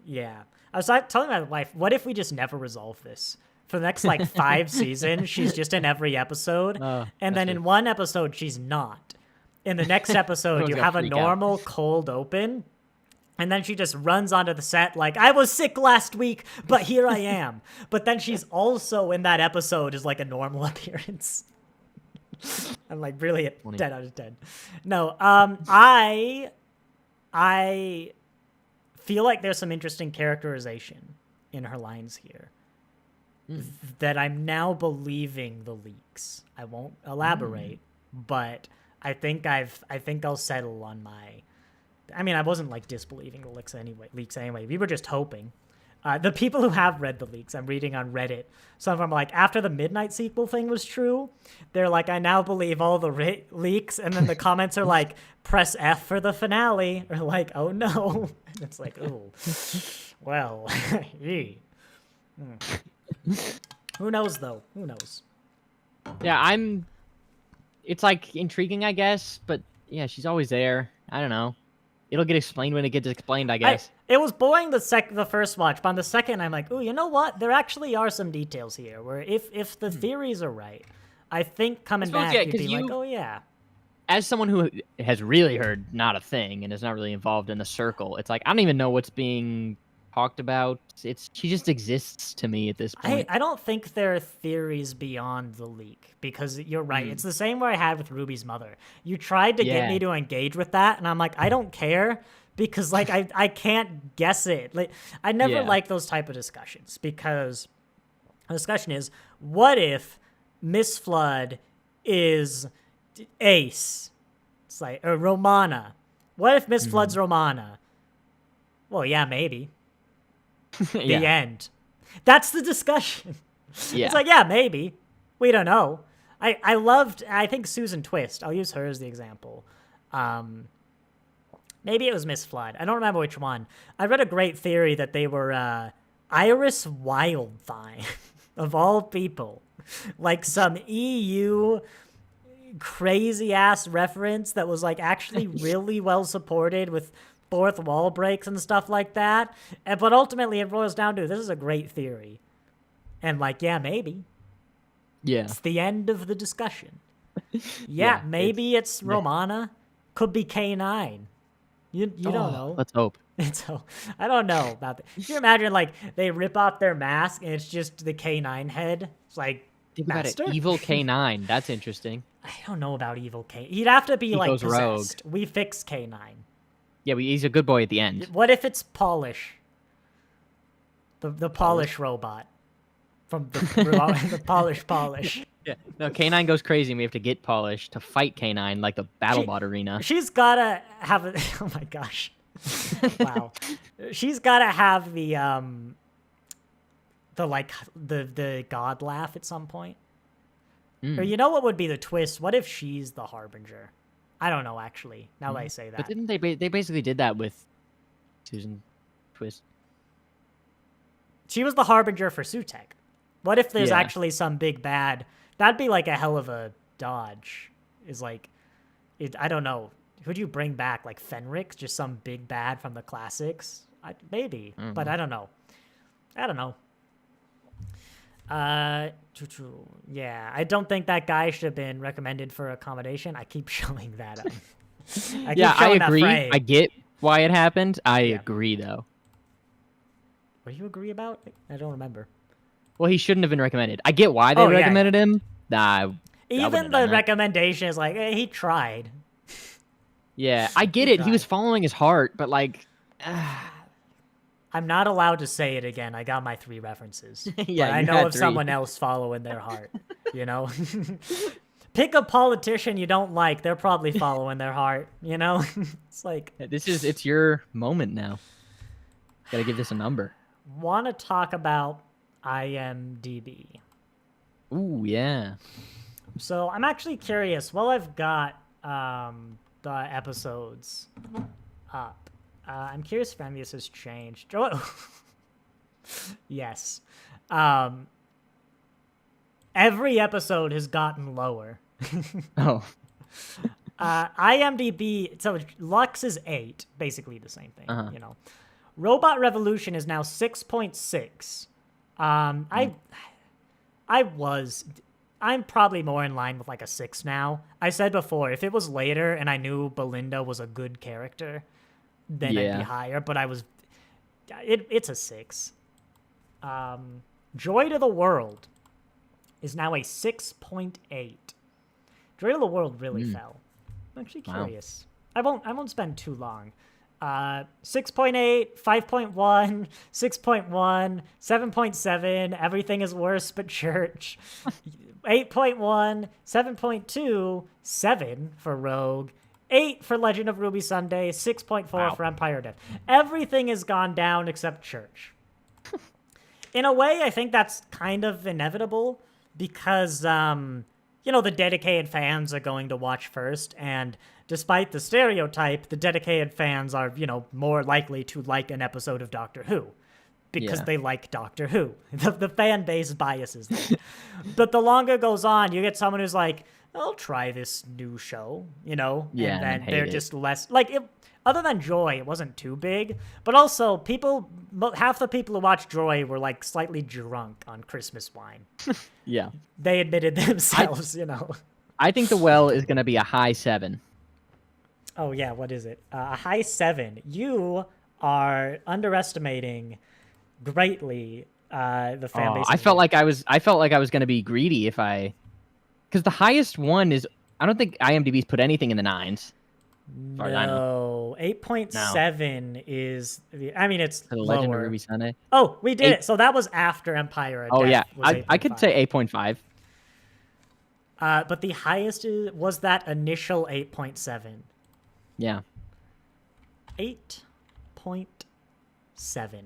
yeah. I was telling my wife, what if we just never resolve this? For the next, like, 5 seasons, she's just in every episode. And then in one episode, she's not. In the next episode, you have a normal cold open. And then she just runs onto the set like, I was sick last week, but here I am. But then she's also in that episode as, like, a normal appearance. I'm like, brilliant. 10 out of 10. No, I feel like there's some interesting characterization in her lines here that I'm now believing the leaks. I won't elaborate, but I think I'll settle on my. I mean, I wasn't like disbelieving the leaks anyway. We were just hoping. The people who have read the leaks, I'm reading on Reddit, some of them are like, after the Midnight sequel thing was true, they're like, I now believe all the leaks, and then the comments are like, press F for the finale, or like, oh no. It's like, oh, well, Who knows, though? Who knows? Yeah, it's like intriguing, I guess, but yeah, she's always there. I don't know. It'll get explained when it gets explained, I guess. It was boring the first watch, but on the second, I'm like, oh, you know what? There actually are some details here where if the theories are right, I think coming back, you'd be like, oh, yeah. As someone who has really heard not a thing and is not really involved in the circle, it's like, I don't even know what's being talked about. She just exists to me at this point. I don't think there are theories beyond the leak, because you're right. It's the same way I had with Ruby's mother. You tried to get me to engage with that, and I'm like, I don't care, because like I can't guess it. Like, I never like those type of discussions, because the discussion is, what if Miss Flood is Ace? It's like, or Romana. What if Miss Flood's Romana? Well, yeah, maybe. The end. That's the discussion. Yeah. It's like, yeah, maybe. We don't know. I think Susan Twist, I'll use her as the example. Maybe it was Miss Flood. I don't remember which one. I read a great theory that they were Iris Wildfine, of all people. Like some EU crazy-ass reference that was like actually really well supported with fourth wall breaks and stuff like that. But ultimately it boils down to, this is a great theory. And like, yeah, maybe. Yeah. It's the end of the discussion. Yeah, maybe it's Romana. Could be K9. You don't know. Let's hope. So I don't know about that. Can you imagine like they rip off their mask and it's just the K9 head? It's like, think about it. Evil K9. That's interesting. I don't know about evil K. He'd have to be he like goes possessed. rogue. We fixed K9. Yeah, he's a good boy at the end. What if it's Polish? The Polish robot. From the Polish. Yeah. No, K9 goes crazy and we have to get Polish to fight K9 like the BattleBot arena. She's gotta have a oh my gosh. Wow. She's gotta have the god laugh at some point. Or you know what would be the twist? What if she's the Harbinger? I don't know, actually, now that I say that. But didn't they basically did that with Susan Twist? She was the Harbinger for Sutek. What if there's actually some big bad? That'd be like a hell of a dodge. Is like, I don't know. Who'd you bring back? Like Fenric? Just some big bad from the classics? Maybe, but I don't know. Yeah, I don't think that guy should have been recommended for accommodation. I keep showing that up. I agree. I get why it happened. I agree, though. What do you agree about? I don't remember. Well, he shouldn't have been recommended. I get why they recommended him. Nah, even the recommendation is like, he tried. Yeah, I get it. He was following his heart, but like... I'm not allowed to say it again. I got my 3 references. Yeah, but I know of someone else following their heart, you know? Pick a politician you don't like. They're probably following their heart, you know? It's like... It's your moment now. Gotta give this a number. Want to talk about IMDb. Ooh, yeah. So I'm actually curious. While I've got the episodes up, I'm curious if any of this has changed. Yes. Every episode has gotten lower. Oh. IMDb, so Lux is 8, basically the same thing, you know. Robot Revolution is now 6.6. I'm probably more in line with like a 6 now. I said before, if it was later and I knew Belinda was a good character, then I'd be higher, but it's a 6. Joy to the World is now a 6.8. Joy to the World really fell. I'm actually curious. Wow. I won't spend too long. 6.8, 5.1, 6.1, 7.7, Everything is Worse But Church. 8.1, 7.2, 7 for Rogue, 8 for Legend of Ruby Sunday, 6.4 for Empire Death. Everything has gone down except Church. In a way, I think that's kind of inevitable because, you know, the dedicated fans are going to watch first, and despite the stereotype, the dedicated fans are, you know, more likely to like an episode of Doctor Who because they like Doctor Who. The fan base biases them. But the longer it goes on, you get someone who's like, I'll try this new show, you know? Yeah, and then they're just less... Like, other than Joy, it wasn't too big. But also, half the people who watched Joy were, like, slightly drunk on Christmas wine. Yeah. They admitted themselves, you know. I think The Well is going to be a high 7. Oh, yeah, what is it? A high 7. You are underestimating greatly the fan base. I felt like I was going to be greedy if I... Because the highest one is... I don't think IMDb's put anything in the 9s. No, 8.7 is... I mean, it's The lower. Legend of Ruby Sunday. Oh, we did it. So that was after Empire. Oh, yeah. Was I could say 8.5. But the highest was that initial 8.7. Yeah. 8.7.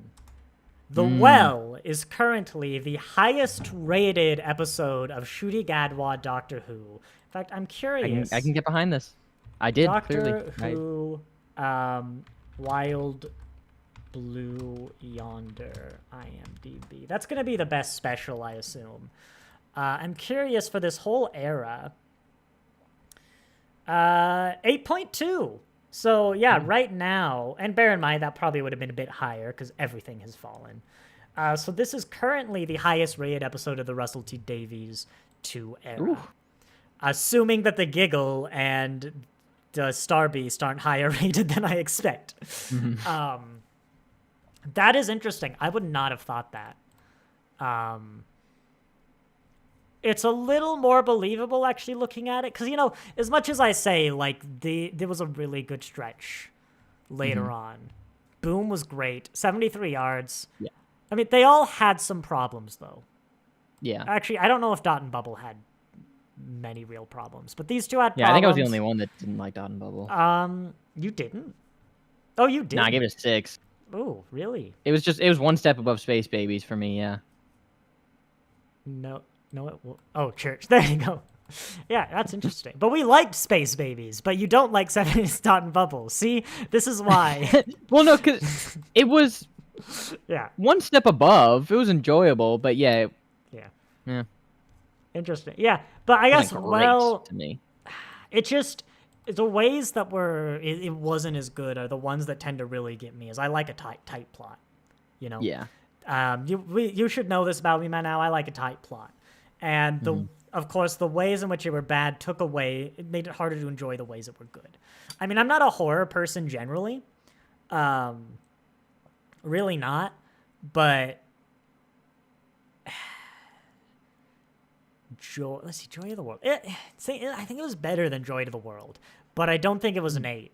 The Well is currently the highest rated episode of Ncuti Gatwa Doctor Who. In fact, I'm curious. I can get behind this. I did, Doctor clearly. Who, Wild Blue Yonder, IMDb. That's going to be the best special, I assume. I'm curious for this whole era. 8.2. So, yeah, right now, and bear in mind that probably would have been a bit higher because everything has fallen. So this is currently the highest rated episode of the Russell T Davies 2 era. Ooh. Assuming that the Giggle and the Star Beast aren't higher rated than I expect. That is interesting. I would not have thought that. It's a little more believable, actually, looking at it. Because, you know, as much as I say, like, there was a really good stretch later on. Boom was great. 73 yards. Yeah. I mean, they all had some problems, though. Yeah. Actually, I don't know if Dot and Bubble had many real problems. But these two had problems. Yeah, I think I was the only one that didn't like Dot and Bubble. You didn't? Oh, you did? No, I gave it a 6. Oh, really? It was one step above Space Babies for me, yeah. No, oh, Church. There you go. Yeah, that's interesting. But we liked Space Babies, but you don't like 70s Dot and Bubble. See? This is why. Well, no, because it was one step above. It was enjoyable, but yeah. Yeah. Interesting. Yeah, but I guess, well, to me. It just... The ways that it wasn't as good are the ones that tend to really get me, is I like a tight plot, you know? Yeah. You should know this about me by now. I like a tight plot. And of course, the ways in which they were bad it made it harder to enjoy the ways that were good. I mean, I'm not a horror person generally. Really not. But Joy of the World. I think it was better than Joy to the World, but I don't think it was an 8.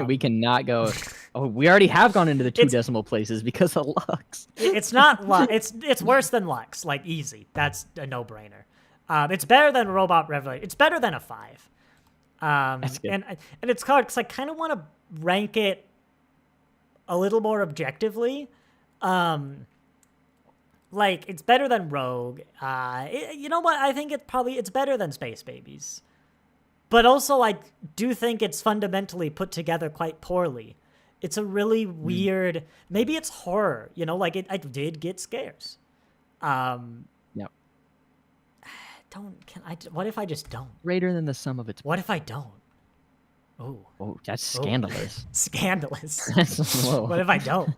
We cannot go. Oh, we already have gone into the 2 decimal places because of Lux. It's not Lux. It's worse than Lux. Like, easy. That's a no-brainer. It's better than Robot Revelation. It's better than a 5. That's good. And it's hard because I kind of want to rank it a little more objectively, like, it's better than Rogue. You know what? I think it's better than Space Babies. But also, I do think it's fundamentally put together quite poorly. It's a really weird, maybe it's horror, you know, like I did get scares. Yep. What if I just don't? Greater than the sum of its. What if I don't? Oh, that's scandalous. Scandalous. Whoa. What if I don't?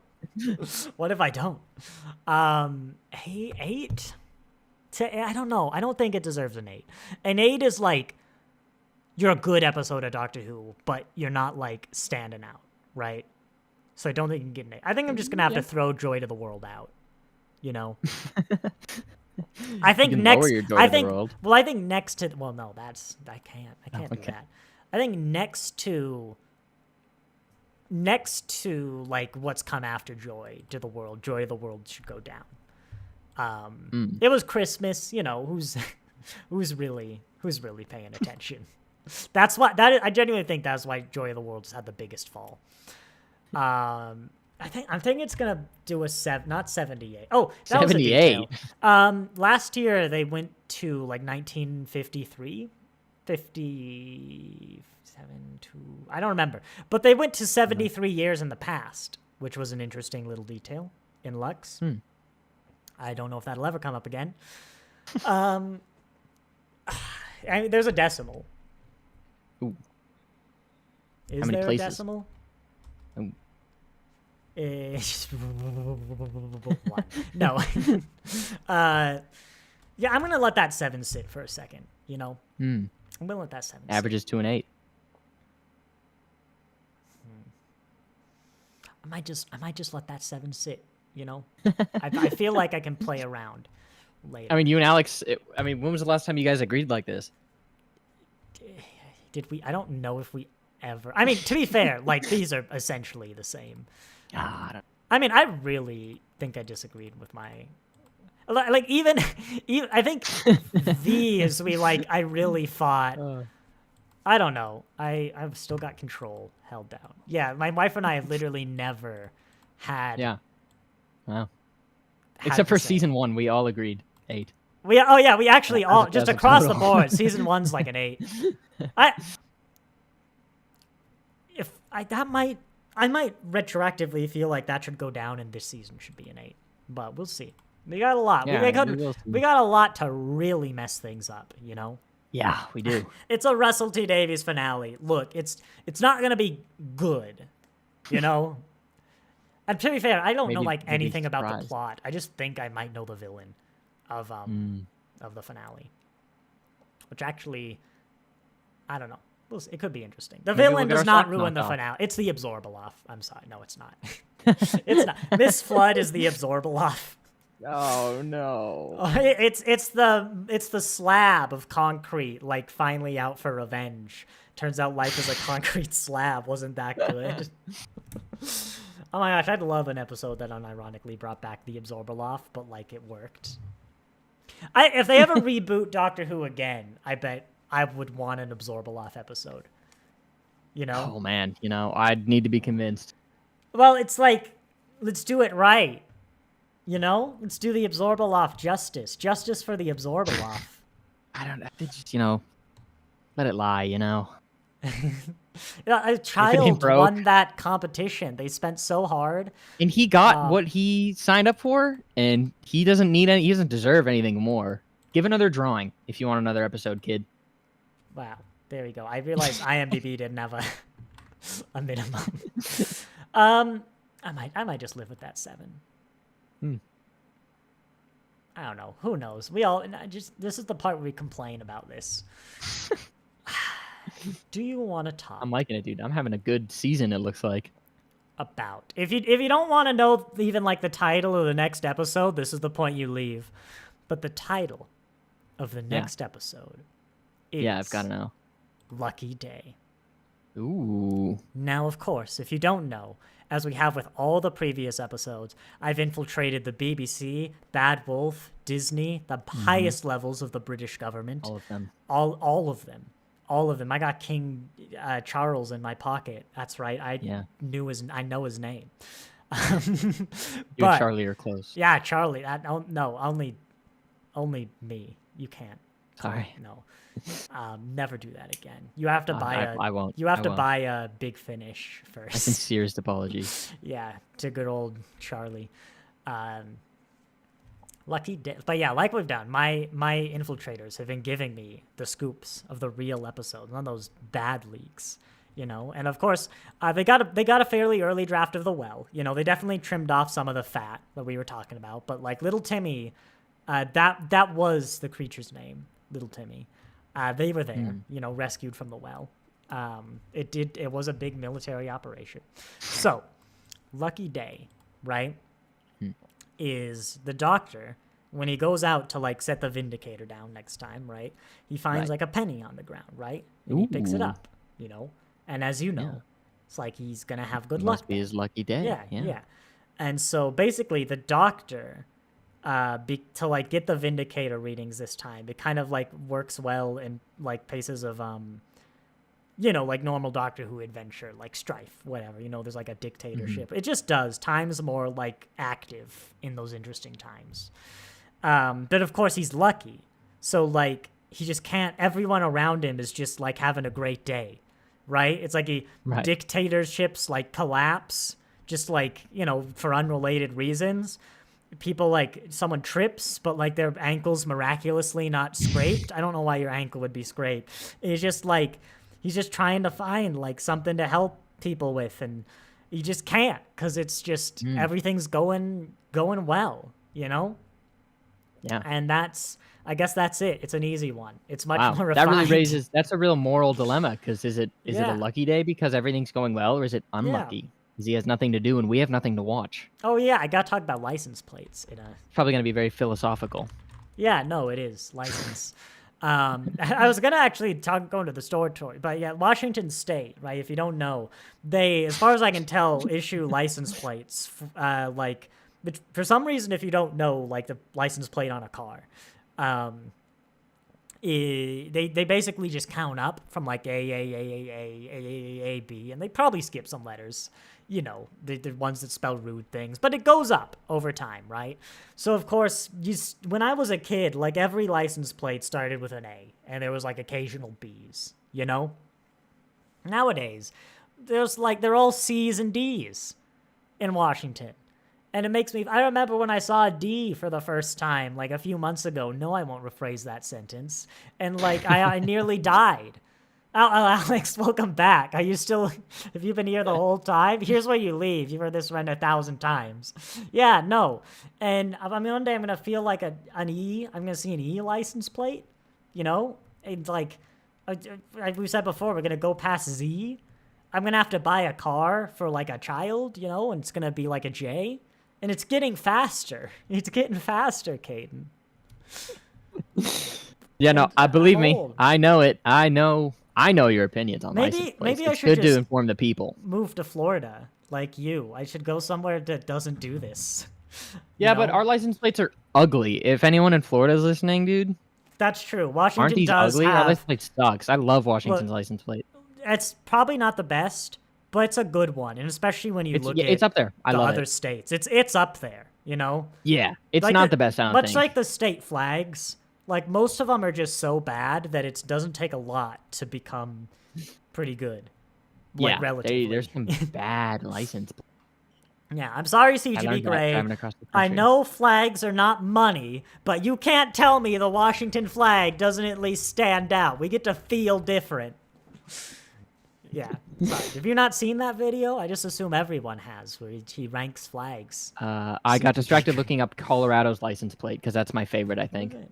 What if I don't? Eight? I don't know. I don't think it deserves an 8. An 8 is like, you're a good episode of Doctor Who, but you're not like standing out, right? So I don't think you can get an 8. I think I'm just gonna have to throw Joy to the World out. You know? I think next. I think. Well, I think next to. Well, no, I can't do that. I think next to like what's come after Joy to the World should go down. It was Christmas, you know, who's really paying attention. That's why I genuinely think that's why Joy of the World's had the biggest fall. I think it's gonna do a 78. Oh, that 78. was a detail. Last year they went to like 1953, 57 to I don't remember, but they went to 73 years in the past, which was an interesting little detail in Lux. I don't know if that'll ever come up again. There's a decimal. Ooh. Is How many there places? A decimal? Ooh. One. No. Yeah, I'm gonna let that 7 sit for a second. You know, I'm gonna let that 7. Averages 2 and 8. I might just let that 7 sit. You know, I feel like I can play around later. I mean, you and Alex. When was the last time you guys agreed like this? Did we? I don't know if we ever. I mean, to be fair, like these are essentially the same. I mean, I really think I disagreed with my. Like even I think these I really thought. I don't know. I've still got Control held down. Yeah, my wife and I have literally never had. Yeah. Wow. Except for season 1, we all agreed 8. We actually all just across the board. Season 1's like an 8. I might retroactively feel like that should go down and this season should be an 8, but we'll see. We got a lot. Yeah, we got a lot to really mess things up, you know. Yeah, we do. It's a Russell T Davies finale. Look, it's not gonna be good, you know. And to be fair, I don't know like anything about the plot. I just think I might know the villain of the finale, which actually, I don't know. It could be interesting. The villain does not ruin the finale. It's the Absorbaloff. I'm sorry. No, it's not. It's not. Miss Flood is the Absorbaloff. Oh no! It's the slab of concrete, like finally out for revenge. Turns out life is a concrete slab. Wasn't that good? Oh my gosh, I'd love an episode that unironically brought back the Absorbaloff, but like it worked. If they ever reboot Doctor Who again, I bet I would want an Absorbaloff episode. You know? Oh man, I'd need to be convinced. Well, it's like, let's do it right. You know? Let's do the Absorbaloff justice. Justice for the Absorbaloff. I don't know. Just, let it lie, A child won that competition. They spent so hard. And he got what he signed up for, and he doesn't deserve anything more. Give another drawing if you want another episode, kid. Wow. There we go. I realized IMDb didn't have a minimum. I might just live with that 7. I don't know. Who knows? This is the part where we complain about this. Do you want to talk? I'm liking it, dude. I'm having a good season, it looks like. If you don't want to know even like the title of the next episode, this is the point you leave. But the title of the next episode is I've got to know. Lucky Day. Ooh. Now, of course, if you don't know, as we have with all the previous episodes, I've infiltrated the BBC, Bad Wolf, Disney, the highest levels of the British government. All of them. All of them. all of them. I got King Charles in my pocket. That's right. I know his name. You But and Charlie are close. yeah, Charlie. No, only me. You can't. Sorry. No. Never do that again. You have to buy I won't. You have I to won't. buy a Big Finish My first. sincerest apologies. Yeah, to good old Charlie. Lucky day. But yeah, like we've done, my infiltrators have been giving me the scoops of the real episodes, none of those bad leaks, you know. And of course, they got a fairly early draft of the well. You know, they definitely trimmed off some of the fat that we were talking about. But like Little Timmy, that was the creature's name, Little Timmy. They were there, you know, rescued from the well. It was a big military operation. So, lucky day, right? Is the doctor, when he goes out to like set the Vindicator down next time, right? He finds like a penny on the ground, right? And he picks it up, you know. And as you know, it's like he's gonna have good luck. Must be his lucky day. Yeah. And so basically, the doctor, to like get the Vindicator readings this time, it kind of like works well in like paces of you know, like normal Doctor Who adventure, like Strife, whatever. You know, there's like a dictatorship. It just does. Time's more like active in those interesting times. But of course, he's lucky. So like he just can't. Everyone around him is just like having a great day, right? It's like dictatorships like collapse, just like, you know, for unrelated reasons. People like someone trips, but like their ankle's miraculously not scraped. I don't know why your ankle would be scraped. It's just like he's just trying to find like something to help people with, and he just can't because it's just everything's going well, you know. Yeah. And I guess that's it. It's an easy one. It's much more That refined. really raises. That's a real moral dilemma, because is it a lucky day because everything's going well, or is it unlucky because he has nothing to do and we have nothing to watch? Oh yeah, I gotta talk about license plates. It's probably gonna be very philosophical. Yeah, no, it is license. I was gonna actually go into the store toy, but yeah, Washington State, right? If you don't know, they, as far as I can tell, issue license plates. Like, for some reason, if you don't know, like the license plate on a car, they basically just count up from like A, B, and they probably skip some letters. You know, the ones that spell rude things, but it goes up over time, right? So, of course, when I was a kid, like every license plate started with an A, and there was like occasional B's, you know? Nowadays, they're all C's and D's in Washington. And it makes me, I remember when I saw a D for the first time, like a few months ago. No, I won't rephrase that sentence. And like, I nearly died. Alex, welcome back. Are you still, have you been here the whole time? Here's where you leave. You've heard this run 1,000 times. Yeah, no. And I mean, one day I'm going to feel like an E. I'm going to see an E license plate, you know? It's like we said before, we're going to go past Z. I'm going to have to buy a car for like a child, you know? And it's going to be like a J. And it's getting faster. It's getting faster, Caden. Yeah, no, believe me. I know it. I know your opinions on license plates. Maybe I it's should good just to inform the people. Move to Florida, like you. I should go somewhere that doesn't do this. Yeah, but our license plates are ugly. If anyone in Florida is listening, dude, that's true. Washington aren't these does ugly? have. Our license plate sucks. I love Washington's license plate. It's probably not the best, but it's a good one, and especially when you look at it's up there. I love other states. It's up there. You know. Yeah, it's like not the best. I don't much think. like the state flags. Like, most of them are just so bad that it doesn't take a lot to become pretty good. Like, yeah, relatively. there's some bad license. Yeah, I'm sorry, CGB Grey. I know flags are not money, but you can't tell me the Washington flag doesn't at least stand out. We get to feel different. Yeah. Sorry. Have you not seen that video? I just assume everyone has, where he ranks flags. I got distracted looking up Colorado's license plate, because that's my favorite, I think. Okay.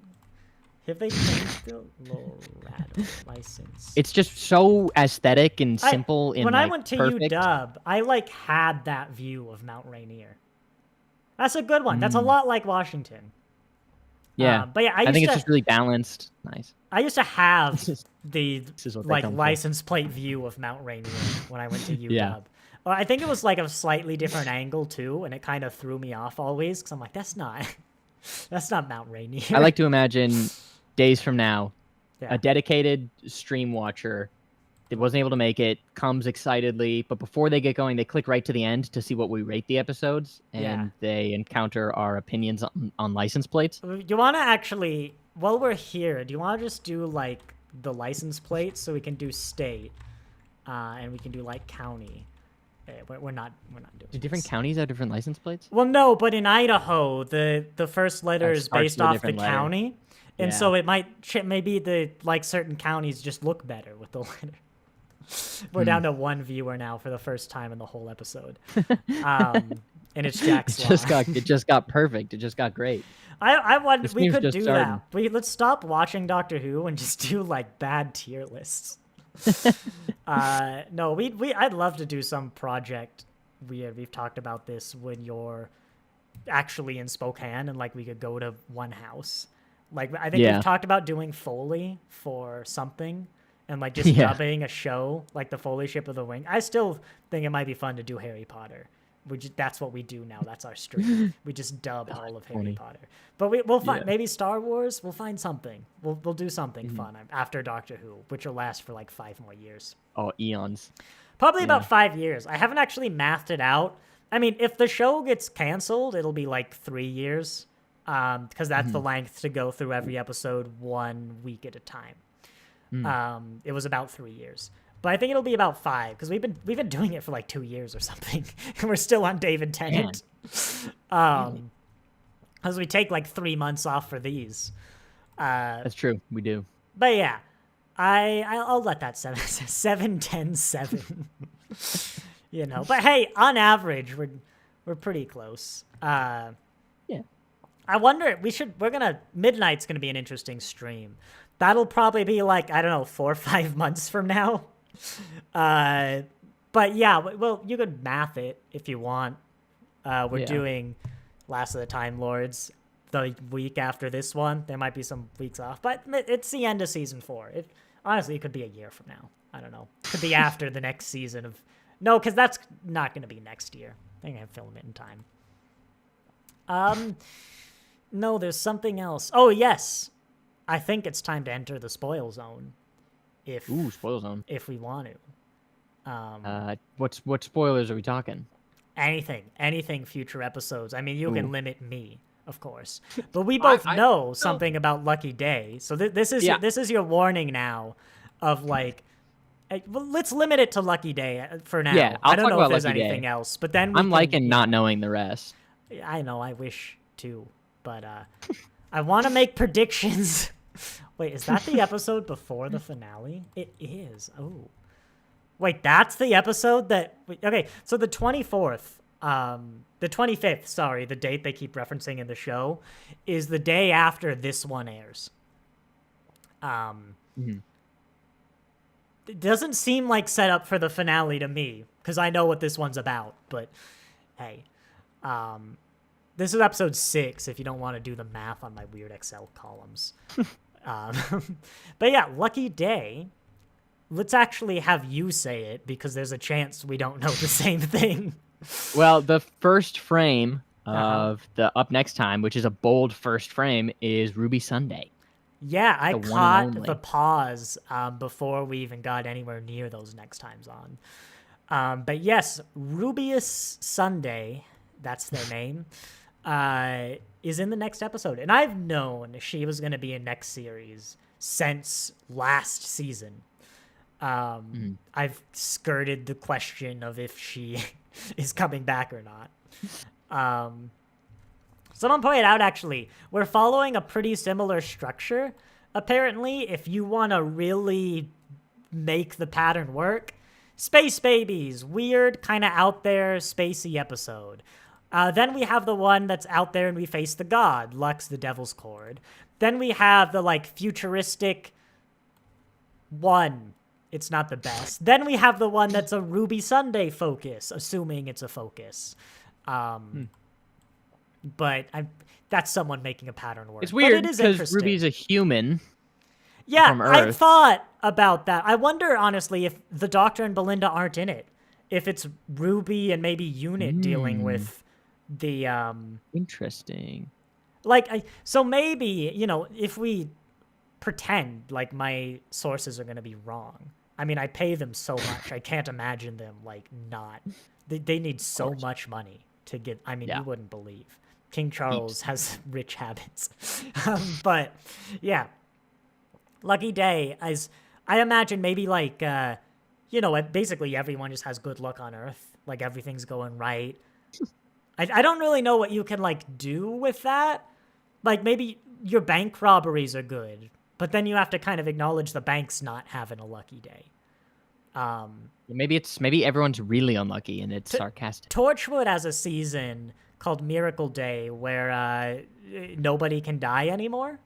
Have they changed the Colorado license? It's just so aesthetic and simple. When I went to UW, I like had that view of Mount Rainier. That's a good one. That's a lot like Washington. Yeah, but yeah, I think it's just really balanced. Nice. I used to have the like license plate view of Mount Rainier when I went to UW. Yeah. Well, I think it was like a slightly different angle too, and it kind of threw me off always because I'm like, that's not Mount Rainier. I like to imagine days from now, Yeah. A dedicated stream watcher that wasn't able to make it comes excitedly, but before they get going, they click right to the end to see what we rate the episodes, and they encounter our opinions on license plates. You want to actually, while we're here, do you want to just do like the license plates so we can do state, and we can do like county? We're not doing. Do different this. counties have different license plates? Well, no, but in Idaho, the first letter is starts based with a off the different letter. county, and Yeah. so it might maybe the like certain counties just look better with the letter. We're down to one viewer now for the first time in the whole episode, and it's Jack Swan. It just got perfect. It just got great. I wonder This we game's could just do starting. that. Let's stop watching Doctor Who and just do like bad tier lists. No, I'd love to do some project. We've talked about this when you're actually in Spokane and like we could go to one house. Like I think we've talked about doing Foley for something and like just dubbing a show like the Foley Ship of the Wing. I still think it might be fun to do Harry Potter. That's what we do now. That's our stream. We just dub all of Harry Potter. But we'll find maybe Star Wars. We'll find something. We'll do something fun after Doctor Who, which will last for like 5 more years. Oh, eons. Probably about 5 years. I haven't actually mathed it out. I mean, if the show gets canceled, it'll be like 3 years, because that's the length to go through every episode 1 week at a time. It was about 3 years. But I think it'll be about 5 because we've been doing it for like 2 years or something, and we're still on David Tennant. Because we take like 3 months off for these. That's true. We do. But yeah, I'll let that 7, 10, 7. You know, but hey, on average, we're pretty close. Yeah. I wonder Midnight's gonna be an interesting stream. That'll probably be like, I don't know, 4 or 5 months from now. But yeah, well, you could math it if you want. We're doing Last of the Time Lords the week after this one. There might be some weeks off, but it's the end of season 4. Honestly, it could be a year from now. I don't know. Could be after the next season of... No, because that's not going to be next year. They're going to film it in time. No, there's something else. Oh, yes. I think it's time to enter the spoil zone. Ooh, spoil zone. If we want to. What spoilers are we talking? Anything future episodes. I mean, you can limit me, of course, but we both know something about Lucky Day. So this is your warning now, of like, well, let's limit it to Lucky Day for now. Yeah, I don't talk know about if there's Lucky anything Day. else, but then I'm liking not knowing the rest. I know, I wish too, but I want to make predictions. Wait, is that the episode before the finale? It is. Oh. Wait, that's the episode that... Okay, so the 24th, the 25th, sorry, the date they keep referencing in the show, is the day after this one airs. It doesn't seem like set up for the finale to me, because I know what this one's about, but hey. This is episode 6, if you don't want to do the math on my weird Excel columns. But yeah, Lucky Day. Let's actually have you say it, because there's a chance we don't know the same thing. Well, the first frame of the Up Next Time, which is a bold first frame, is Ruby Sunday. Yeah, I The one and caught only. the pause before we even got anywhere near those next times on. But yes, Rubius Sunday, that's their name, is in the next episode. And I've known she was going to be in next series since last season. I've skirted the question of if she is coming back or not. Someone pointed out, actually, we're following a pretty similar structure. Apparently, if you want to really make the pattern work, Space Babies, weird, kind of out there, spacey episode. Then we have the one that's out there and we face the god, Lux the Devil's Cord. Then we have the, like, futuristic one. It's not the best. Then we have the one that's a Ruby Sunday focus, assuming it's a focus. But that's someone making a pattern work. It's weird because because Ruby's a human. Yeah, from I Earth. thought about that. I wonder, honestly, if the Doctor and Belinda aren't in it. If it's Ruby and maybe Unit dealing with the... Interesting. so maybe, if we pretend like my sources are going to be wrong. I mean, I pay them so much. I can't imagine them like not. They need so much money to get. I mean, Yeah. you wouldn't believe. King Charles has rich habits. But yeah, Lucky Day, as I imagine, maybe like basically everyone just has good luck on Earth. Like everything's going right. I don't really know what you can like do with that. Like maybe your bank robberies are good, but then you have to kind of acknowledge the bank's not having a lucky day. Maybe everyone's really unlucky and it's sarcastic. Torchwood has a season called Miracle Day where nobody can die anymore.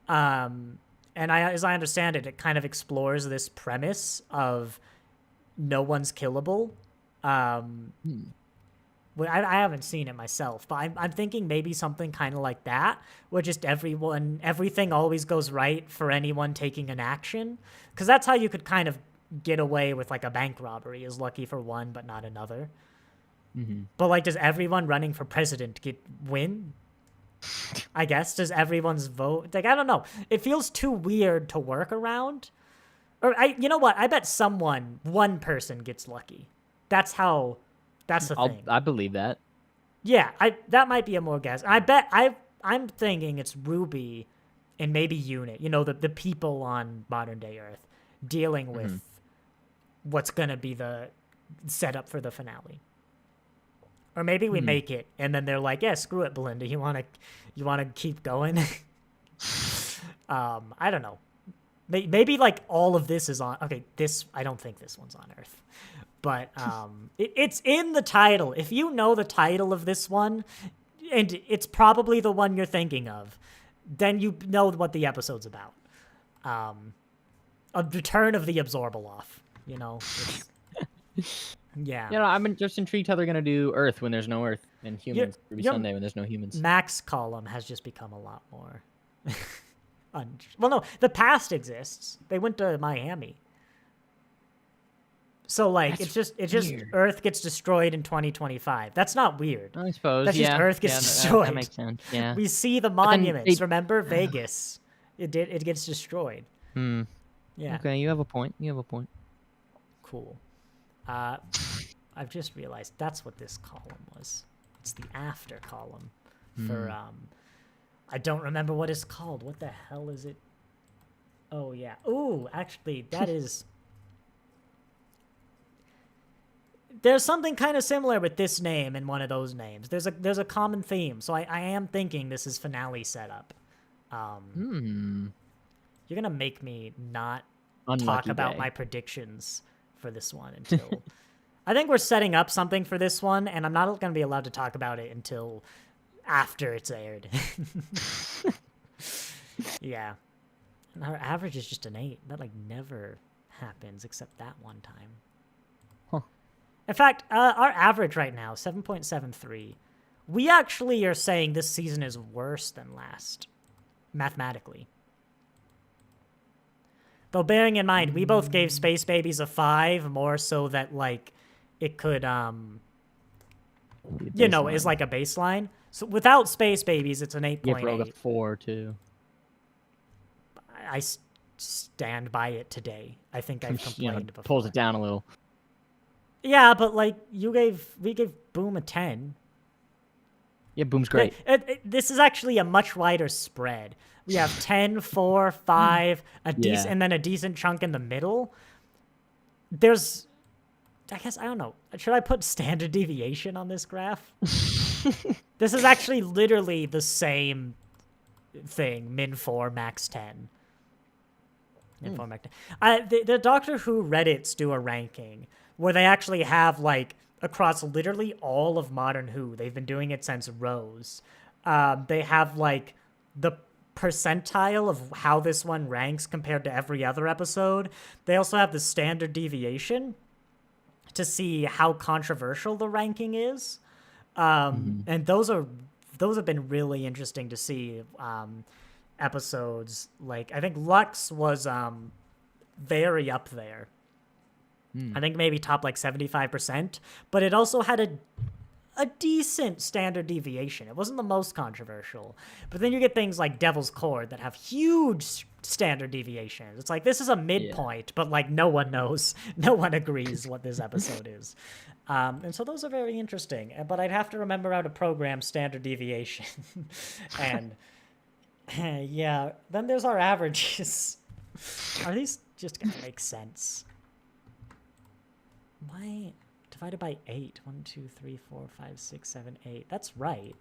And as I understand it, it kind of explores this premise of no one's killable. I haven't seen it myself, but I'm thinking maybe something kind of like that, where just everything always goes right for anyone taking an action. Because that's how you could kind of get away with like a bank robbery, is lucky for one but not another. Mm-hmm. But like, does everyone running for president win? I guess. Does everyone's vote? Like, I don't know. It feels too weird to work around. Or you know what? I bet one person gets lucky. That's the thing. I believe that. Yeah, that might be a more guess. I bet I'm thinking it's Ruby and maybe Unit. The people on modern day Earth dealing with what's gonna be the setup for the finale. Or maybe we make it and then they're like, yeah, screw it, Belinda. You wanna keep going? I don't know. Maybe like all of this is on. Okay, I don't think this one's on Earth. But it's in the title. If you know the title of this one, and it's probably the one you're thinking of, then you know what the episode's about. A return of the Absorbaloff, yeah. I'm just intrigued how they're going to do Earth when there's no Earth, and humans. Sunday when there's no humans. Max column has just become a lot more... well, no, the past exists. They went to Miami. So, like, it's just Earth gets destroyed in 2025. That's not weird. I suppose. That's just Earth gets destroyed. That makes sense. Yeah. We see the monuments. Remember Vegas? It gets destroyed. Yeah. Okay, you have a point. Cool. I've just realized that's what this column was. It's the after column for I don't remember what it's called. What the hell is it? Oh yeah. Ooh, actually, that is. There's something kind of similar with this name and one of those names. There's a common theme, so I am thinking this is finale setup. You're gonna make me not talk about my predictions for this one until. I think we're setting up something for this one, and I'm not gonna be allowed to talk about it until after it's aired. Yeah, and our average is just an 8. That like never happens except that one time. In fact, our average right now, 7.73. We actually are saying this season is worse than last, mathematically. Though bearing in mind, we both gave Space Babies a 5, more so that, like, it could, is like a baseline. So without Space Babies, it's an 8.8. You rolled a 4, too. I stand by it today. I think I've complained before. Pulls it down a little. Yeah, but like we gave Boom a 10. Yeah, Boom's great. This is actually a much wider spread. We have 10, 4, 5, and then a decent chunk in the middle. There's, I guess, I don't know. Should I put standard deviation on this graph? This is actually literally the same thing. Min 4, max 10. Min 4, max 10. The Doctor Who Reddits do a ranking where they actually have, like, across literally all of Modern Who, they've been doing it since Rose, they have, like, the percentile of how this one ranks compared to every other episode. They also have the standard deviation to see how controversial the ranking is. And those have been really interesting to see. Episodes, like, I think Lux was very up there. I think maybe top like 75%, but it also had a decent standard deviation. It wasn't the most controversial, but then you get things like Devil's Cord that have huge standard deviations. It's like, this is a midpoint, but like no one knows, no one agrees what this episode is. And so those are very interesting, but I'd have to remember how to program standard deviation. And yeah, then there's our averages. Are these just gonna make sense? Why divided by 8? 1, 2, 3, 4, 5, 6, 7, 8. That's right.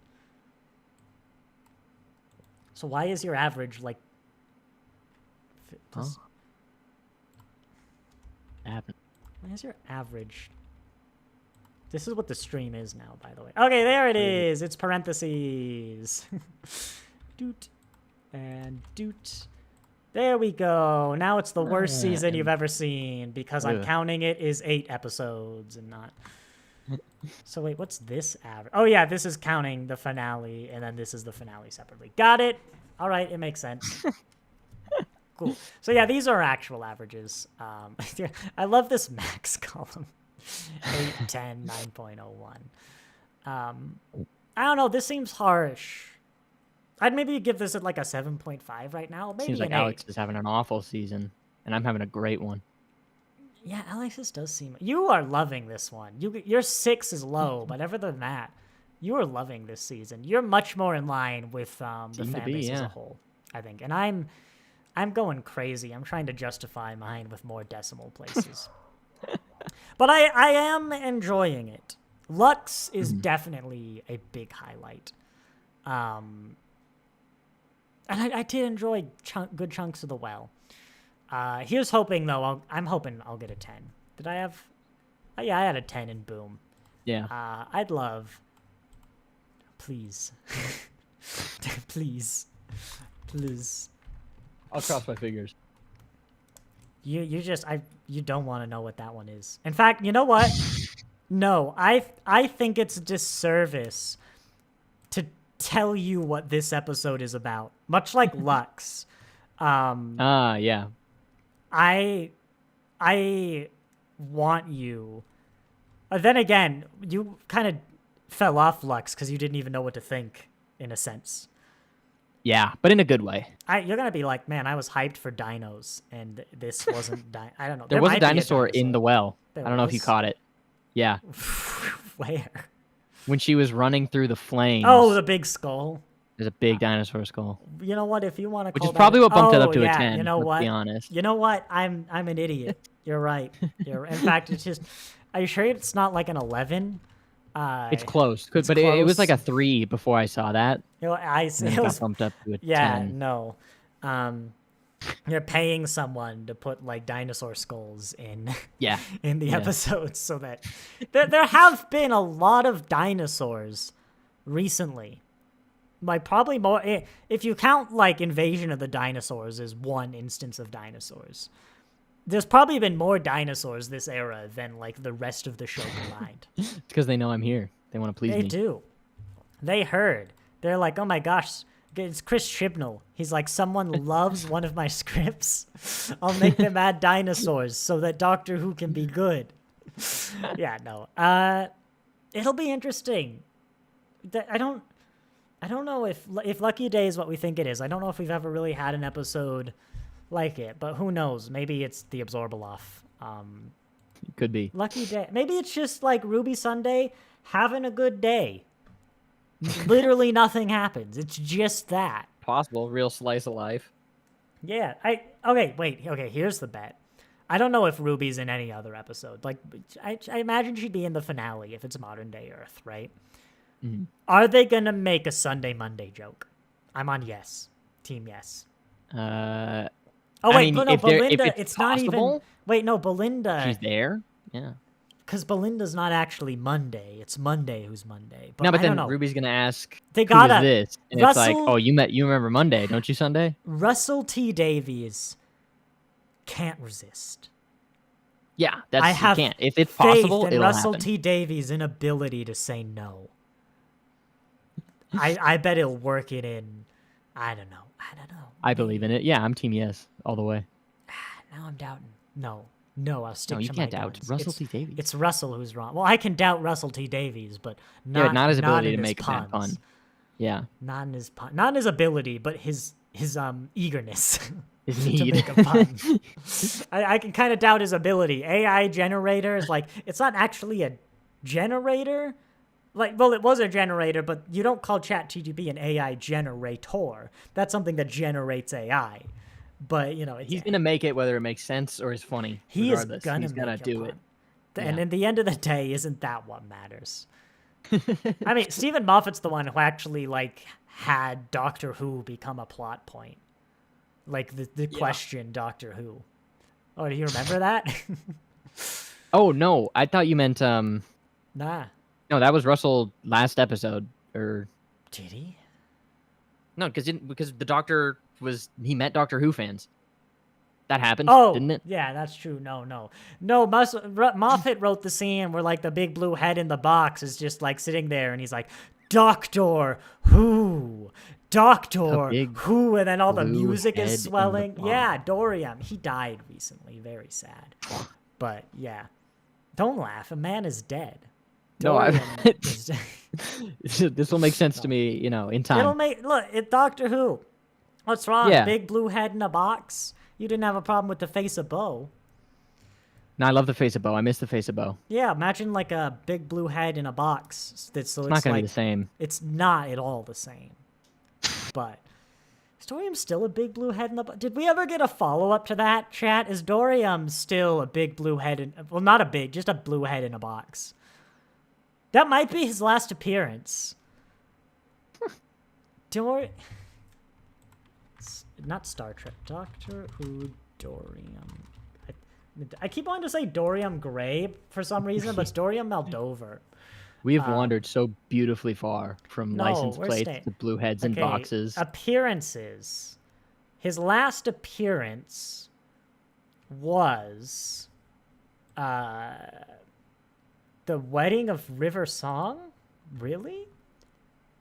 So why is your average like? Huh? Happened. Why is your average? This is what the stream is now, by the way. Okay, there it is. It's parentheses. Doot and doot. There we go. Now it's the worst season you've ever seen because I'm counting it is 8 episodes and not. So wait, what's this average? Oh yeah, this is counting the finale, and then this is the finale separately. Got it. All right, it makes sense. Cool. So yeah, these are actual averages. I love this max column. 8, 10, 9.01. I don't know. This seems harsh. I'd maybe give this at like a 7.5 right now. Maybe Seems like an Alex 8. is having an awful season, and I'm having a great one. Yeah, Alex's does seem. You are loving this one. Your 6 is low, but other than that, you are loving this season. You're much more in line with the fan base as a whole, I think. And I'm going crazy. I'm trying to justify mine with more decimal places. But I am enjoying it. Lux is definitely a big highlight. And I did enjoy good chunks of The Well. Here's hoping, though. I'm hoping I'll get a 10. Did I have... Oh, yeah, I had a 10 in Boom. Yeah. I'd love... Please. Please. I'll cross my fingers. You don't want to know what that one is. In fact, you know what? No, I think it's a disservice to tell you what this episode is about. Much like Lux. Yeah. I want you. Then again, you kind of fell off Lux because you didn't even know what to think, in a sense. Yeah, but in a good way. You're gonna be like, man, I was hyped for dinos, and this wasn't. I don't know. There was a might be dinosaur in The Well. I don't know if you was? caught it. Yeah. Where? When she was running through the flames. Oh, the big skull. There's a big dinosaur skull. You know what? If you want to, Which is probably what bumped it up to a 10. You know let's what? Be honest. You know what? I'm an idiot. You're right. In fact, it's just. Are you sure it's not like an 11? It's close, it's but it was close. like a 3 before I saw that. You know, And then it got bumped up to a 10. No. You're paying someone to put like dinosaur skulls in in the episodes so that there have been a lot of dinosaurs recently. Like probably more if you count like Invasion of the Dinosaurs as one instance of dinosaurs. There's probably been more dinosaurs this era than like the rest of the show combined. It's because they know I'm here. They want to please me. They do. They heard. They're like, oh my gosh, it's Chris Chibnall. He's like, someone loves one of my scripts. I'll make them add dinosaurs so that Doctor Who can be good. Yeah, no. It'll be interesting. I don't know if Lucky Day is what we think it is. I don't know if we've ever really had an episode like it, but who knows? Maybe it's the Absorbaloff. Could be. Lucky Day. Maybe it's just like Ruby Sunday having a good day. Literally nothing happens. It's just that. Possible. Real slice of life. Yeah. Okay, here's the bet. I don't know if Ruby's in any other episode. Like, I imagine she'd be in the finale if it's modern day Earth, right? Mm-hmm. Are they gonna make a Sunday Monday joke? I'm on yes. Team yes. Oh wait, no, Belinda. If it's possible, not even. Wait, no, Belinda. She's there. Yeah. Because Belinda's not actually Monday. It's Monday who's Monday. But I then don't know. Ruby's gonna ask, They "Who gotta. is this?" And Russell, it's like, "Oh, you remember Monday, don't you? Sunday." Russell T Davies can't resist. Yeah, I have you can't. If it's faith possible, in it'll Russell happen. T Davies' inability to say no. I bet he'll work it in. I don't know. I believe in it. Yeah, I'm team yes all the way. Now I'm doubting. No, I'll stick No, you to can't my doubt guns. Russell T Davies. It's Russell who's wrong. Well, I can doubt Russell T Davies, but not, not his ability in to his make a bad pun. Yeah. Not in his ability, but his eagerness His to need. make a pun. I can kind of doubt his ability. AI generator is like, it's not actually a generator. Like, well, it was a generator, but you don't call ChatGPT an AI generator. That's something that generates AI. But, you know, He's gonna make it whether it makes sense or is funny. he is Regardless, gonna he's gonna make a do pun. it. And Yeah. in the end of the day, isn't that what matters? I mean, Stephen Moffat's the one who actually, like, had Doctor Who become a plot point. Like, the question Doctor Who. Oh, do you remember that? Oh no, I thought you meant Nah. no, that was Russell last episode or Did he? no, because the Doctor he met Doctor Who fans. That happened, Oh, didn't it? yeah, that's true. No. Moffat wrote the scene where, like, the big blue head in the box is just, like, sitting there, and he's like, Doctor Who? Doctor big Who? And then all the blue music head in is the swelling. box. Yeah, Dorian. He died recently. Very sad. But, yeah. Don't laugh. A man is dead. No, Dorian is dead. this will make sense to me, you know, in time. Look, it's Doctor Who. What's wrong? Yeah. Big blue head in a box? You didn't have a problem with the face of Bo. No, I love the face of Bo. I miss the face of Bo. Yeah, imagine like a big blue head in a box. It's not gonna like, be the same. It's not at all the same. But is Dorium still a big blue head in the box? Did we ever get a follow-up to that, chat? Is Dorium still a big blue head well, not a big, just a blue head in a box? That might be his last appearance. Not Star Trek. Doctor Who Dorium. I keep wanting to say Dorium Gray for some reason, but it's Dorium Moldover. We have wandered so beautifully far from license plates to blue heads and boxes. Appearances. His last appearance was the wedding of River Song? Really?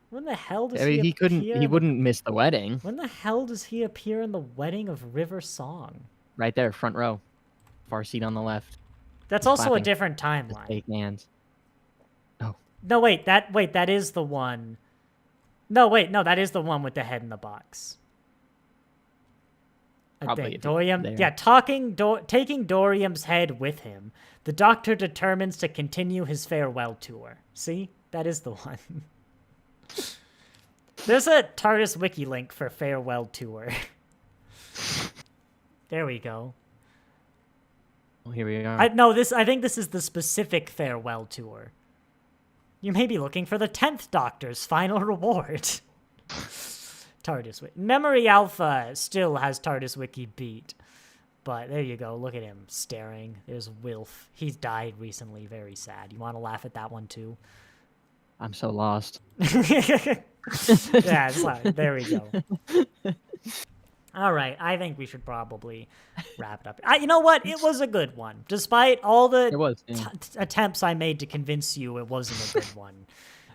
When the hell does he appear? He wouldn't miss the wedding. When the hell does he appear in the wedding of River Song? Right there, front row. Far seat on the left. That's also a different timeline. Fake hands. Oh. No, wait, that is the one. No, that is the one with the head in the box. Probably Dorium, yeah, taking Dorium's head with him. The Doctor determines to continue his farewell tour. See? That is the one. There's a TARDIS wiki link for farewell tour. There we go. Well, here we are. I think this is the specific farewell tour. You may be looking for the 10th Doctor's final reward. TARDIS wiki. Memory Alpha still has TARDIS wiki beat. But there you go. Look at him staring. There's Wilf. He's died recently. Very sad. You want to laugh at that one too? I'm so lost. Yeah, it's like, there we go. All right, I think we should probably wrap it up. You know what? It was a good one. Despite all the attempts I made to convince you it wasn't a good one.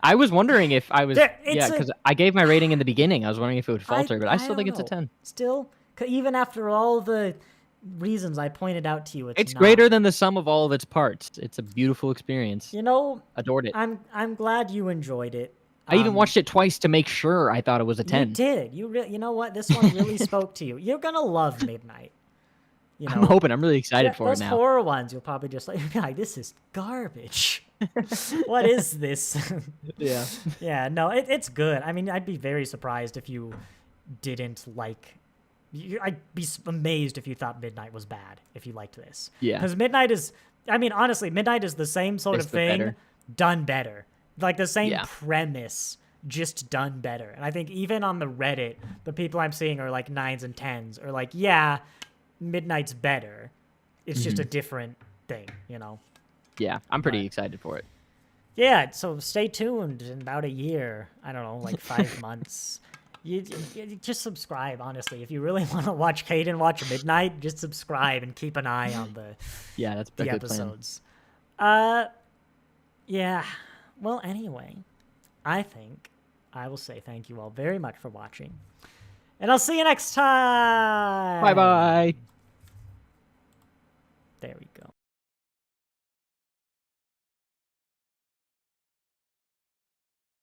I was wondering if I was... because I gave my rating in the beginning. I was wondering if it would falter, but I still think it's a 10. Still? Even after all the reasons I pointed out to you, it's not. Greater than the sum of all of its parts. It's a beautiful experience. You know... Adored it. I'm glad you enjoyed it. I even watched it twice to make sure I thought it was a 10. You did. You know what? This one really spoke to you. You're gonna love Midnight. You know, I'm hoping. I'm really excited for it now. Those horror ones, you'll probably just like, this is garbage. What is this? Yeah. Yeah. No, it's good. I mean, I'd be very surprised if you didn't like. I'd be amazed if you thought Midnight was bad. If you liked this. Yeah. Because Midnight is. I mean, honestly, Midnight is the same sort of thing done better. Like the same premise, just done better. And I think even on the Reddit, the people I'm seeing are like 9s and 10s, or like, yeah, Midnight's better. It's just a different thing, you know? Yeah, I'm pretty excited for it. Yeah, so stay tuned in about a year. I don't know, like 5 months. You just subscribe, honestly. If you really want to watch Caden watch Midnight, just subscribe and keep an eye on the episodes. Yeah. Well, anyway, I think I will say thank you all very much for watching. And I'll see you next time. Bye-bye.